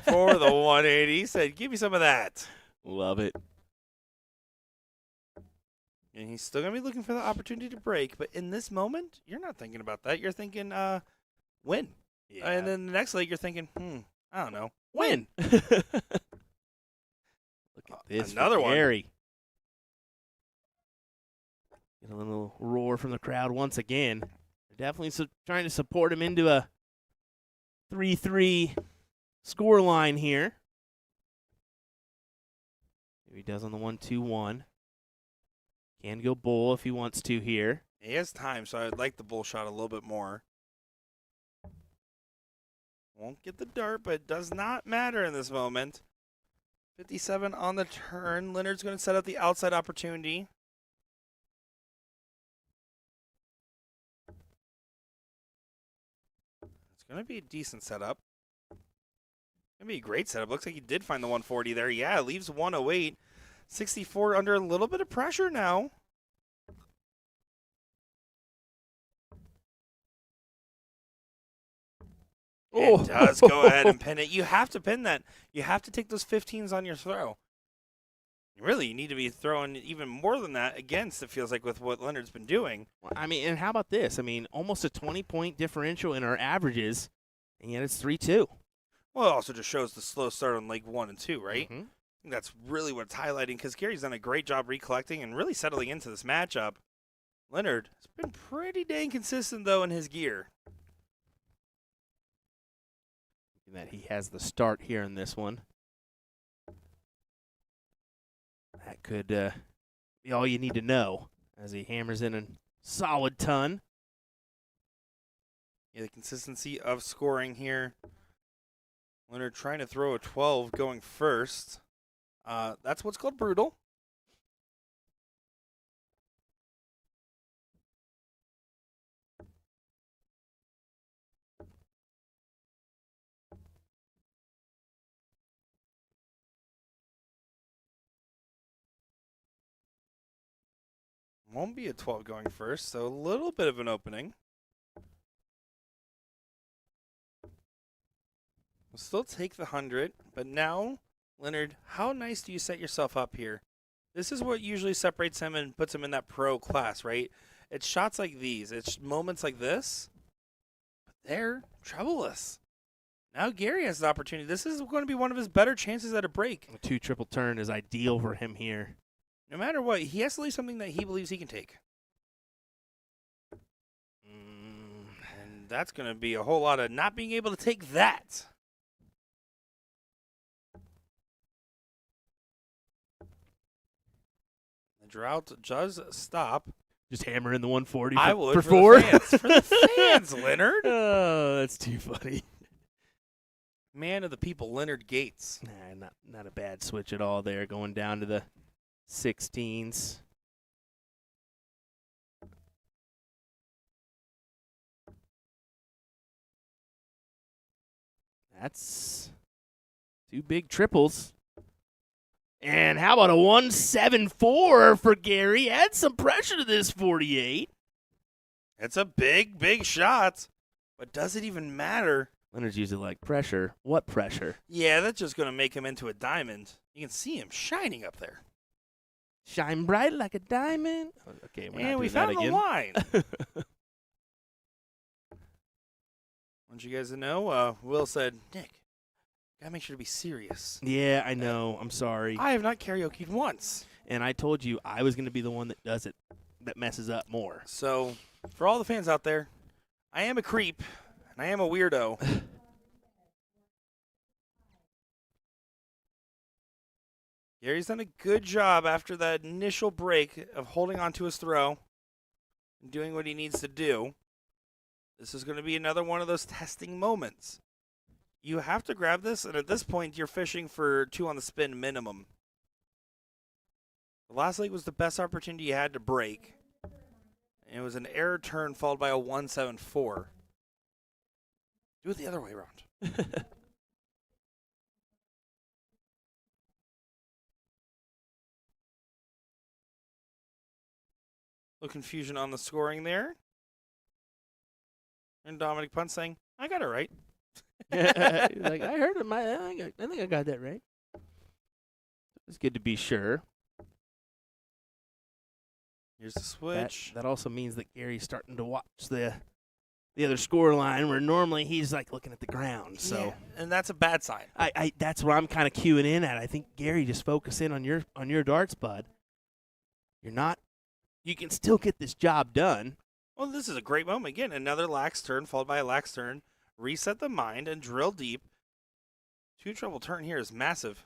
for the 180. He said, give me some of that. Love it. And he's still going to be looking for the opportunity to break. But in this moment, you're not thinking about that. You're thinking, win. And then the next leg, you're thinking, I don't know, win. Look at this. Another one. Gary. Get a little roar from the crowd once again. They're definitely trying to support him into a 3-3 score line here. Here he does on the 1-2-1. Can go bull if he wants to here. He has time, so I'd like the bull shot a little bit more. Won't get the dart, but it does not matter in this moment. 57 on the turn. Leonard's going to set up the outside opportunity. It's going to be a decent setup. Going to be a great setup. Looks like he did find the 140 there. Yeah, it leaves 108. 64 under a little bit of pressure now. It does go ahead and pin it. You have to pin that. You have to take those 15s on your throw. Really, you need to be throwing even more than that against, it feels like, with what Leonard's been doing. Well, I mean, and how about this? I mean, almost a 20-point differential in our averages, and yet it's 3-2. Well, it also just shows the slow start on leg 1 and 2, right? Mm-hmm. I think that's really what it's highlighting, because Gary's done a great job recollecting and really settling into this matchup. Leonard has been pretty dang consistent, though, in his gear. That he has the start here in this one. That could be all you need to know as he hammers in a solid ton. Yeah, the consistency of scoring here. Leonard trying to throw a 12 going first. That's what's called brutal. Won't be a 12 going first, so a little bit of an opening. We'll still take the 100, but now, Leonard, how nice do you set yourself up here? This is what usually separates him and puts him in that pro class, right? It's shots like these. It's moments like this. But they're troubleless. Now Gary has the opportunity. This is going to be one of his better chances at a break. A 2 triple turn is ideal for him here. No matter what, he has to leave something that he believes he can take. And that's going to be a whole lot of not being able to take that. The drought does stop. Just hammer in the 140 I would for for 4. the fans. For the fans, Leonard. Oh, that's too funny. Man of the people, Leonard Gates. Nah, not a bad switch at all there, going down to the 16s. That's 2 big triples. And how about a 174 for Gary? Add some pressure to this 48. It's a big, big shot. But does it even matter? Leonard's usually like, pressure? What pressure? Yeah, that's just going to make him into a diamond. You can see him shining up there. Shine bright like a diamond. Okay, we're not And we doing that found the again. line. Want you guys to know, Will said, Nick, gotta make sure to be serious. Yeah, I know. I'm sorry. I have not karaoke'd once. And I told you I was going to be the one that does it, that messes up more. So, for all the fans out there, I am a creep, and I am a weirdo. Gary's done a good job after that initial break of holding on to his throw and doing what he needs to do. This is going to be another one of those testing moments. You have to grab this, and at this point, you're fishing for 2 on the spin minimum. The last leg was the best opportunity you had to break. And it was an error turn followed by a 174. Do it the other way around. Little confusion on the scoring there. And Dominic Punt saying, I got it right. Like, I heard it. I think I got that right. It's good to be sure. Here's the switch. That also means that Gary's starting to watch the other score line, where normally he's like looking at the ground. So, Yeah, and that's a bad sign. I that's where I'm kind of cueing in at. I think Gary, just focus in on your darts, bud. You can still get this job done. Well, this is a great moment. Again, another lax turn followed by a lax turn. Reset the mind and drill deep. Two treble turn here is massive.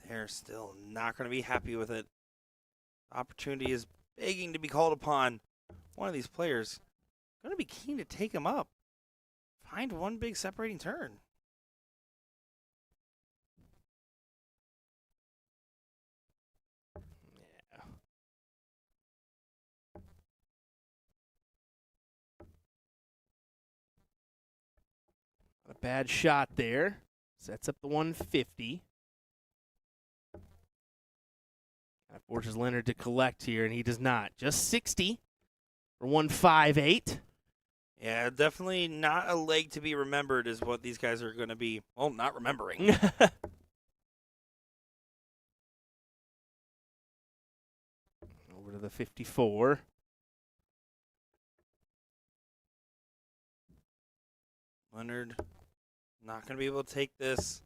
They're still not going to be happy with it. Opportunity is begging to be called upon. One of these players going to be keen to take him up. Find one big separating turn. Yeah. Not a bad shot there. Sets up the 150. That forces Leonard to collect here, and he does not. Just 60 for 158. Yeah, definitely not a leg to be remembered is what these guys are going to be, well, not remembering. Over to the 54. Leonard not going to be able to take this.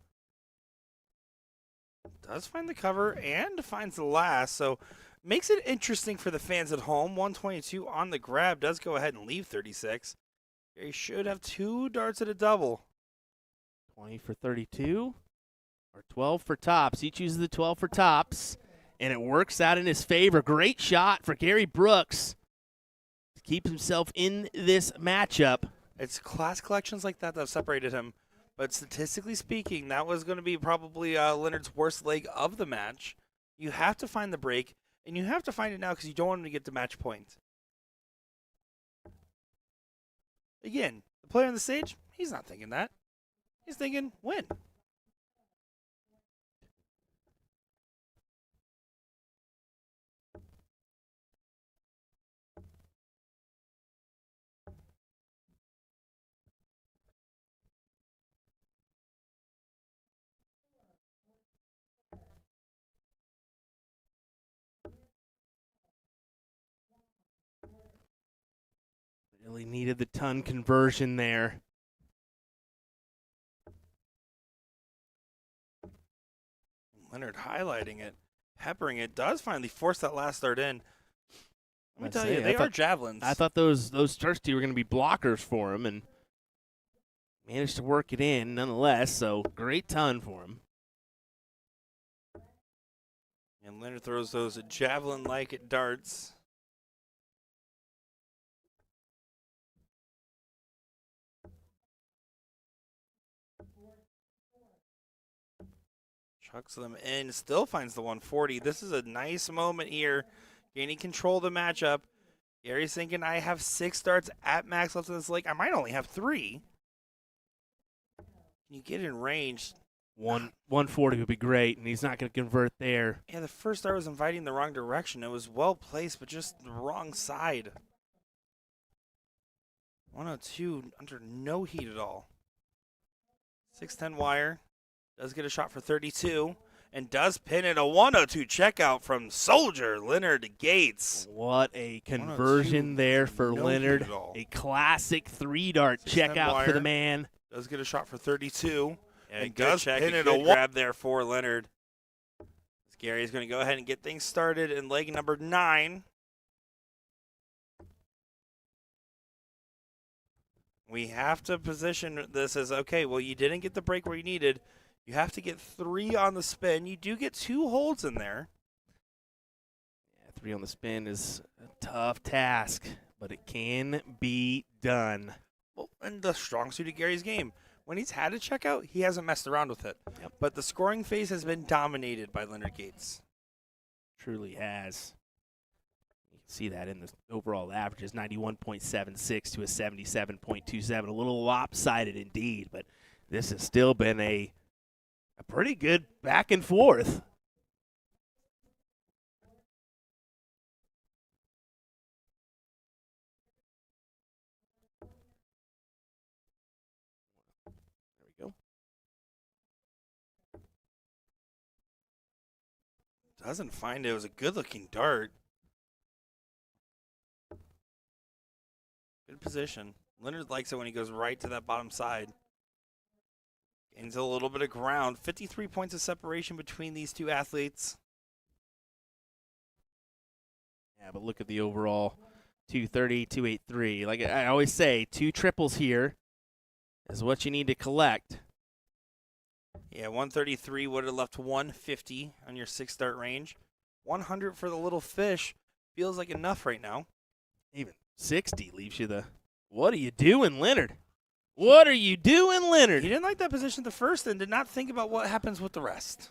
Does find the cover and finds the last, so makes it interesting for the fans at home. 122 on the grab, does go ahead and leave 36. He should have two darts at a double. 20 for 32 or 12 for tops. He chooses the 12 for tops, and it works out in his favor. Great shot for Gary Brooks to keep himself in this matchup. It's class collections like that that have separated him. But statistically speaking, that was going to be probably Leonard's worst leg of the match. You have to find the break, and you have to find it now because you don't want him to get the match point. Again, the player on the stage, he's not thinking that. He's thinking win. Really needed the ton conversion there. Leonard highlighting it, peppering it, does finally force that last start in. Let me tell you, they are javelins. I thought those first two were going to be blockers for him, and managed to work it in nonetheless, so great ton for him. And Leonard throws those javelin-like darts. Chucks them in, still finds the 140. This is a nice moment here, gaining control of the matchup. Gary's thinking, I have 6 darts at max left in this leg. I might only have 3. Can you get in range? 140 would be great, and he's not going to convert there. Yeah, the first dart was inviting the wrong direction. It was well placed, but just the wrong side. 102 under no heat at all. 610 wire. Does get a shot for 32 and does pin it. A 102 checkout from Soldier Leonard Gates. What a conversion there for no Leonard. heat at all. A classic 3-dart 610 checkout for the wire. man. Does get a shot for 32 and good does check, pin a it. good A grab there for Leonard. Gary is going to go ahead and get things started in leg number 9. We have to position this as, okay, well, you didn't get the break where you needed. You have to get 3 on the spin. You do get 2 holds in there. Yeah, 3 on the spin is a tough task, but it can be done. Well, and the strong suit of Gary's game. When he's had a checkout, he hasn't messed around with it. Yep. But the scoring phase has been dominated by Leonard Gates. Truly has. You can see that in the overall averages, 91.76 to a 77.27. A little lopsided indeed, but this has still been a pretty good back and forth. Doesn't find it. It was a good-looking dart. Good position. Leonard likes it when he goes right to that bottom side. Gains a little bit of ground. 53 points of separation between these two athletes. Yeah, but look at the overall 230, 283. Like I always say, 2 triples here is what you need to collect. Yeah, 133 would have left 150 on your 6-dart range. 100 for the little fish feels like enough right now. Even 60 leaves you the. What are you doing, Leonard? What are you doing, Leonard? He didn't like that position at the first and did not think about what happens with the rest.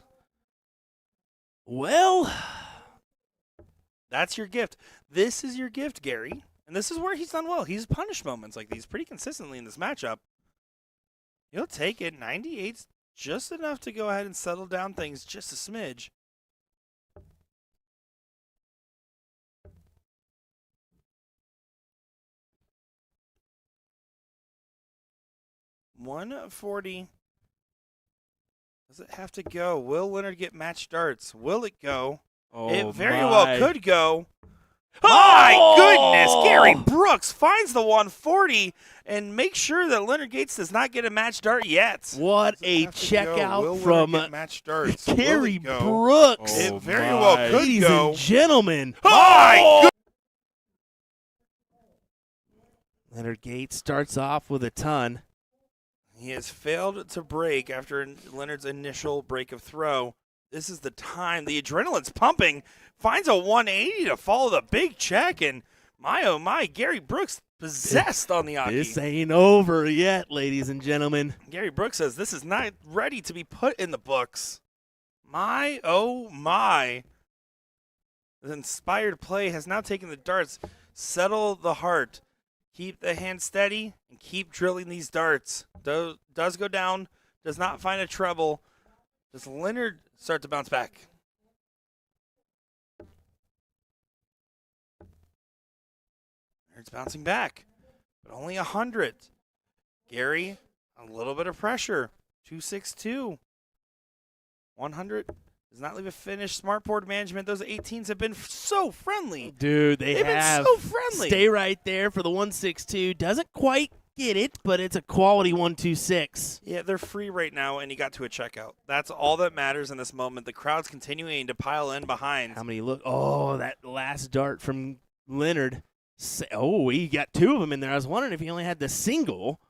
Well, That's your gift. This is your gift, Gary. And this is where he's done well. He's punished moments like these pretty consistently in this matchup. He'll take it. 98's just enough to go ahead and settle down things just a smidge. $140. Does it have to go? Will Leonard get match darts? Will it go? It very well could go. My goodness, Gary Brooks finds the 140 and makes sure that Leonard Gates does not get a match dart yet. What Does it a have to check go? out Will from Leonard get match darts? Will Gary it go? Brooks. It very well could Ladies go. and gentlemen. My goodness. Leonard Gates starts off with a ton. He has failed to break after Leonard's initial break of throw. This is the time. The adrenaline's pumping. Finds a 180 to follow the big check. And my, oh my, Gary Brooks possessed on the Aki. This ain't over yet, ladies and gentlemen. Gary Brooks says this is not ready to be put in the books. My, oh my. The inspired play has now taken the darts. Settle the heart. Keep the hand steady and keep drilling these darts. Does go down. Does not find a treble. Does Leonard start to bounce back? Leonard's bouncing back, but only 100. Gary, a little bit of pressure. 262. 100 does not leave a finish. Smart board management. Those 18s have been so friendly. Dude, They've have. been so friendly. Stay right there for the 162. Doesn't quite get it, but it's a quality 126. Yeah, they're free right now, and he got to a checkout. That's all that matters in this moment. The crowd's continuing to pile in behind. How many look? Oh, that last dart from Leonard. Oh, he got 2 of them in there. I was wondering if he only had the single.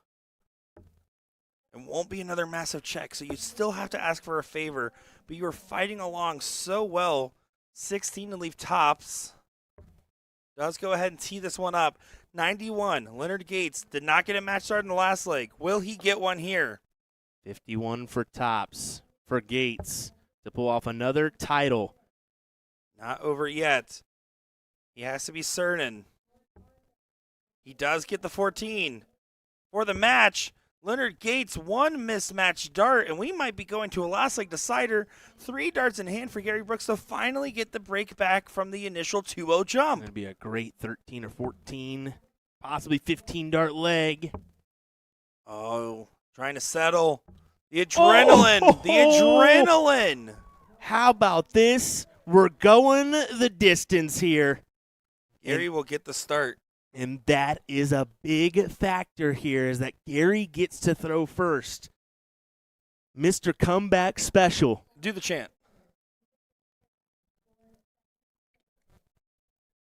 It won't be another massive check, so you still have to ask for a favor. But you are fighting along so well. 16 to leave tops. Does go ahead and tee this one up. 91. Leonard Gates did not get a match start in the last leg. Will he get one here? 51 for tops for Gates to pull off another title. Not over yet. He has to be certain. He does get the 14. For the match, Leonard Gates, 1 mismatched dart, and we might be going to a last leg decider. 3 darts in hand for Gary Brooks to finally get the break back from the initial 2-0 jump. It'd be a great 13 or 14, possibly 15 dart leg. Oh, trying to settle. The adrenaline. Oh! The adrenaline. How about this? We're going the distance here. Gary will get the start. And that is a big factor here, is that Gary gets to throw first. Mr. Comeback Special. Do the chant.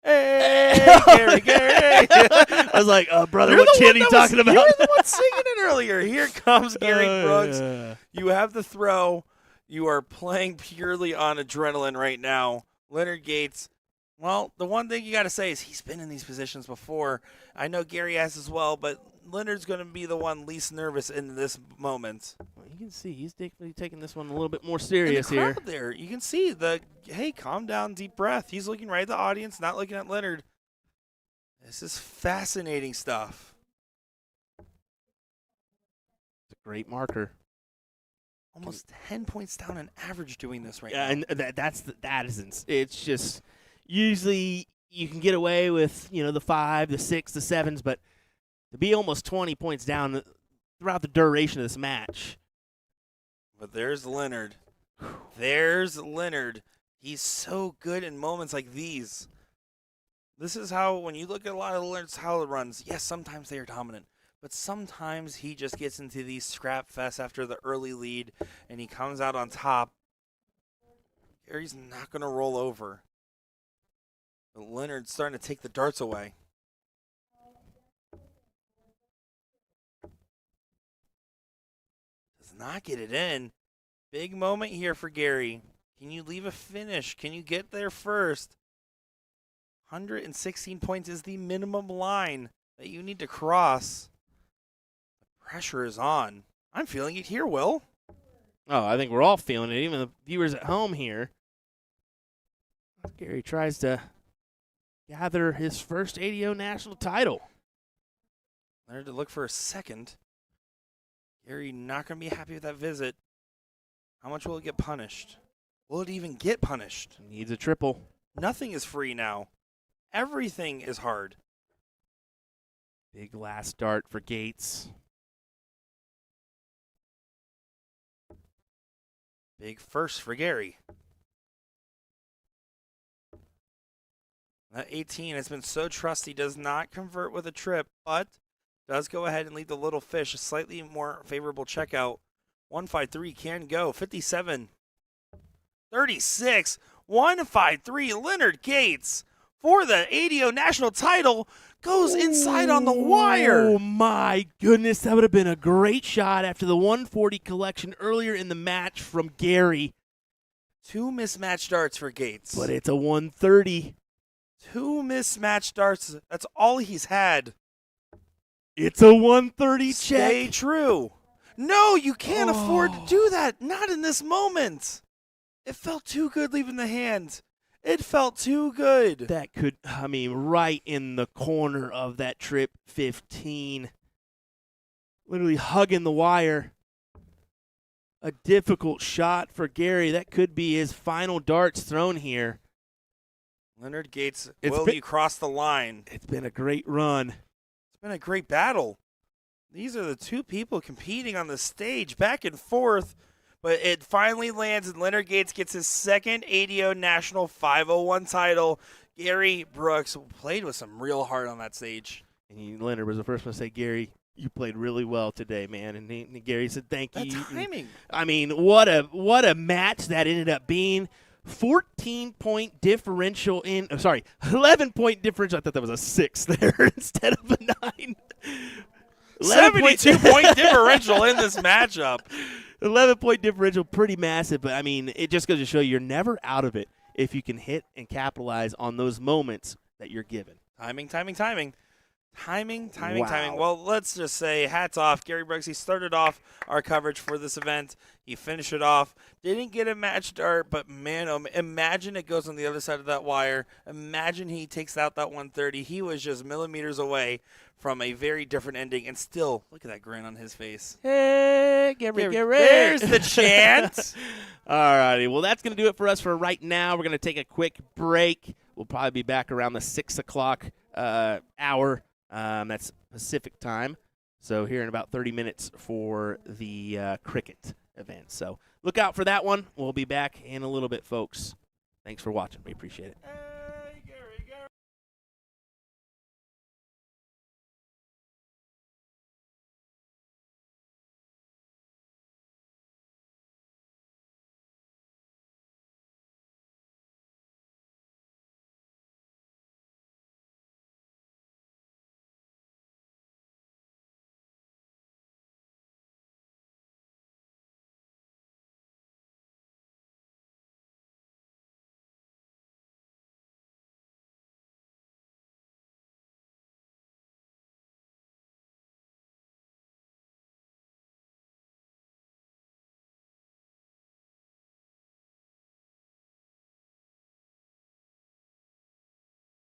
Hey, Gary, Gary. I was like, brother, what chant are you talking about? You were the one singing it earlier. Here comes Gary Brooks. Yeah. You have the throw. You are playing purely on adrenaline right now. Leonard Gates. Well, the one thing you got to say is he's been in these positions before. I know Gary has as well, but Leonard's going to be the one least nervous in this moment. Well, you can see he's definitely taking this one a little bit more In the serious here. crowd there, you can see hey, calm down, deep breath. He's looking right at the audience, not looking at Leonard. This is fascinating stuff. It's a great marker. Almost 10 points down on average doing this right Yeah, now. and that isn't. It's just usually you can get away with the 5, the 6, the 7s, but to be almost 20 points down throughout the duration of this match. But there's Leonard. There's Leonard He's so good in moments like these. This is how, when you look at a lot of Leonard's Howler runs, yes, sometimes they are dominant, but sometimes he just gets into these scrap fests after the early lead, and he comes out on top. Gary's not going to roll over. But Leonard's starting to take the darts away. Does not get it in. Big moment here for Gary. Can you leave a finish? Can you get there first? 116 points is the minimum line that you need to cross. The pressure is on. I'm feeling it here, Will. Oh, I think we're all feeling it, even the viewers at home here. Gary tries to gather his first ADO national title. Leonard to look for a second. Gary not going to be happy with that visit. How much will it get punished? Will it even get punished? Needs a triple. Nothing is free now. Everything is hard. Big last dart for Gates. Big first for Gary. That 18 has been so trusty, does not convert with a trip, but does go ahead and lead the little fish a slightly more favorable checkout. 153 can go. 57. 36. 153. Leonard Gates for the ADO national title goes inside on the wire. Oh my goodness, that would have been a great shot after the 140 collection earlier in the match from Gary. 2 mismatched darts for Gates. But it's a 130. 2 mismatched darts. That's all he's had. It's a 130 Stay check. true. No, you can't afford to do that. Not in this moment. It felt too good leaving the hand. It felt too good. That could, I mean, right in the corner of that trip 15. Literally hugging the wire. A difficult shot for Gary. That could be his final darts thrown here. Leonard Gates, It's will been- he cross the line? It's been a great run. It's been a great battle. These are the two people competing on the stage, back and forth. But it finally lands, and Leonard Gates gets his second ADO National 501 title. Gary Brooks played with some real heart on that stage. And Leonard was the first one to say, Gary, you played really well today, man. And Gary said, thank That you. timing. I mean, what a match that ended up being. 14-point differential 11-point differential. I thought that was a 6 there instead of a 9. 72-point differential in this matchup. 11-point differential, pretty massive, but I mean, it just goes to show you're never out of it if you can hit and capitalize on those moments that you're given. Timing. Wow. Well, let's just say hats off. Gary Brooks, he started off our coverage for this event. He finished it off. Didn't get a match dart, but man, imagine it goes on the other side of that wire. Imagine he takes out that 130. He was just millimeters away from a very different ending, and still, look at that grin on his face. Hey, Gary. There's the chant. All righty. Well, that's going to do it for us for right now. We're going to take a quick break. We'll probably be back around the 6 o'clock hour. That's Pacific time. So here in about 30 minutes for the cricket event. So look out for that one. We'll be back in a little bit, folks. Thanks for watching. We appreciate it.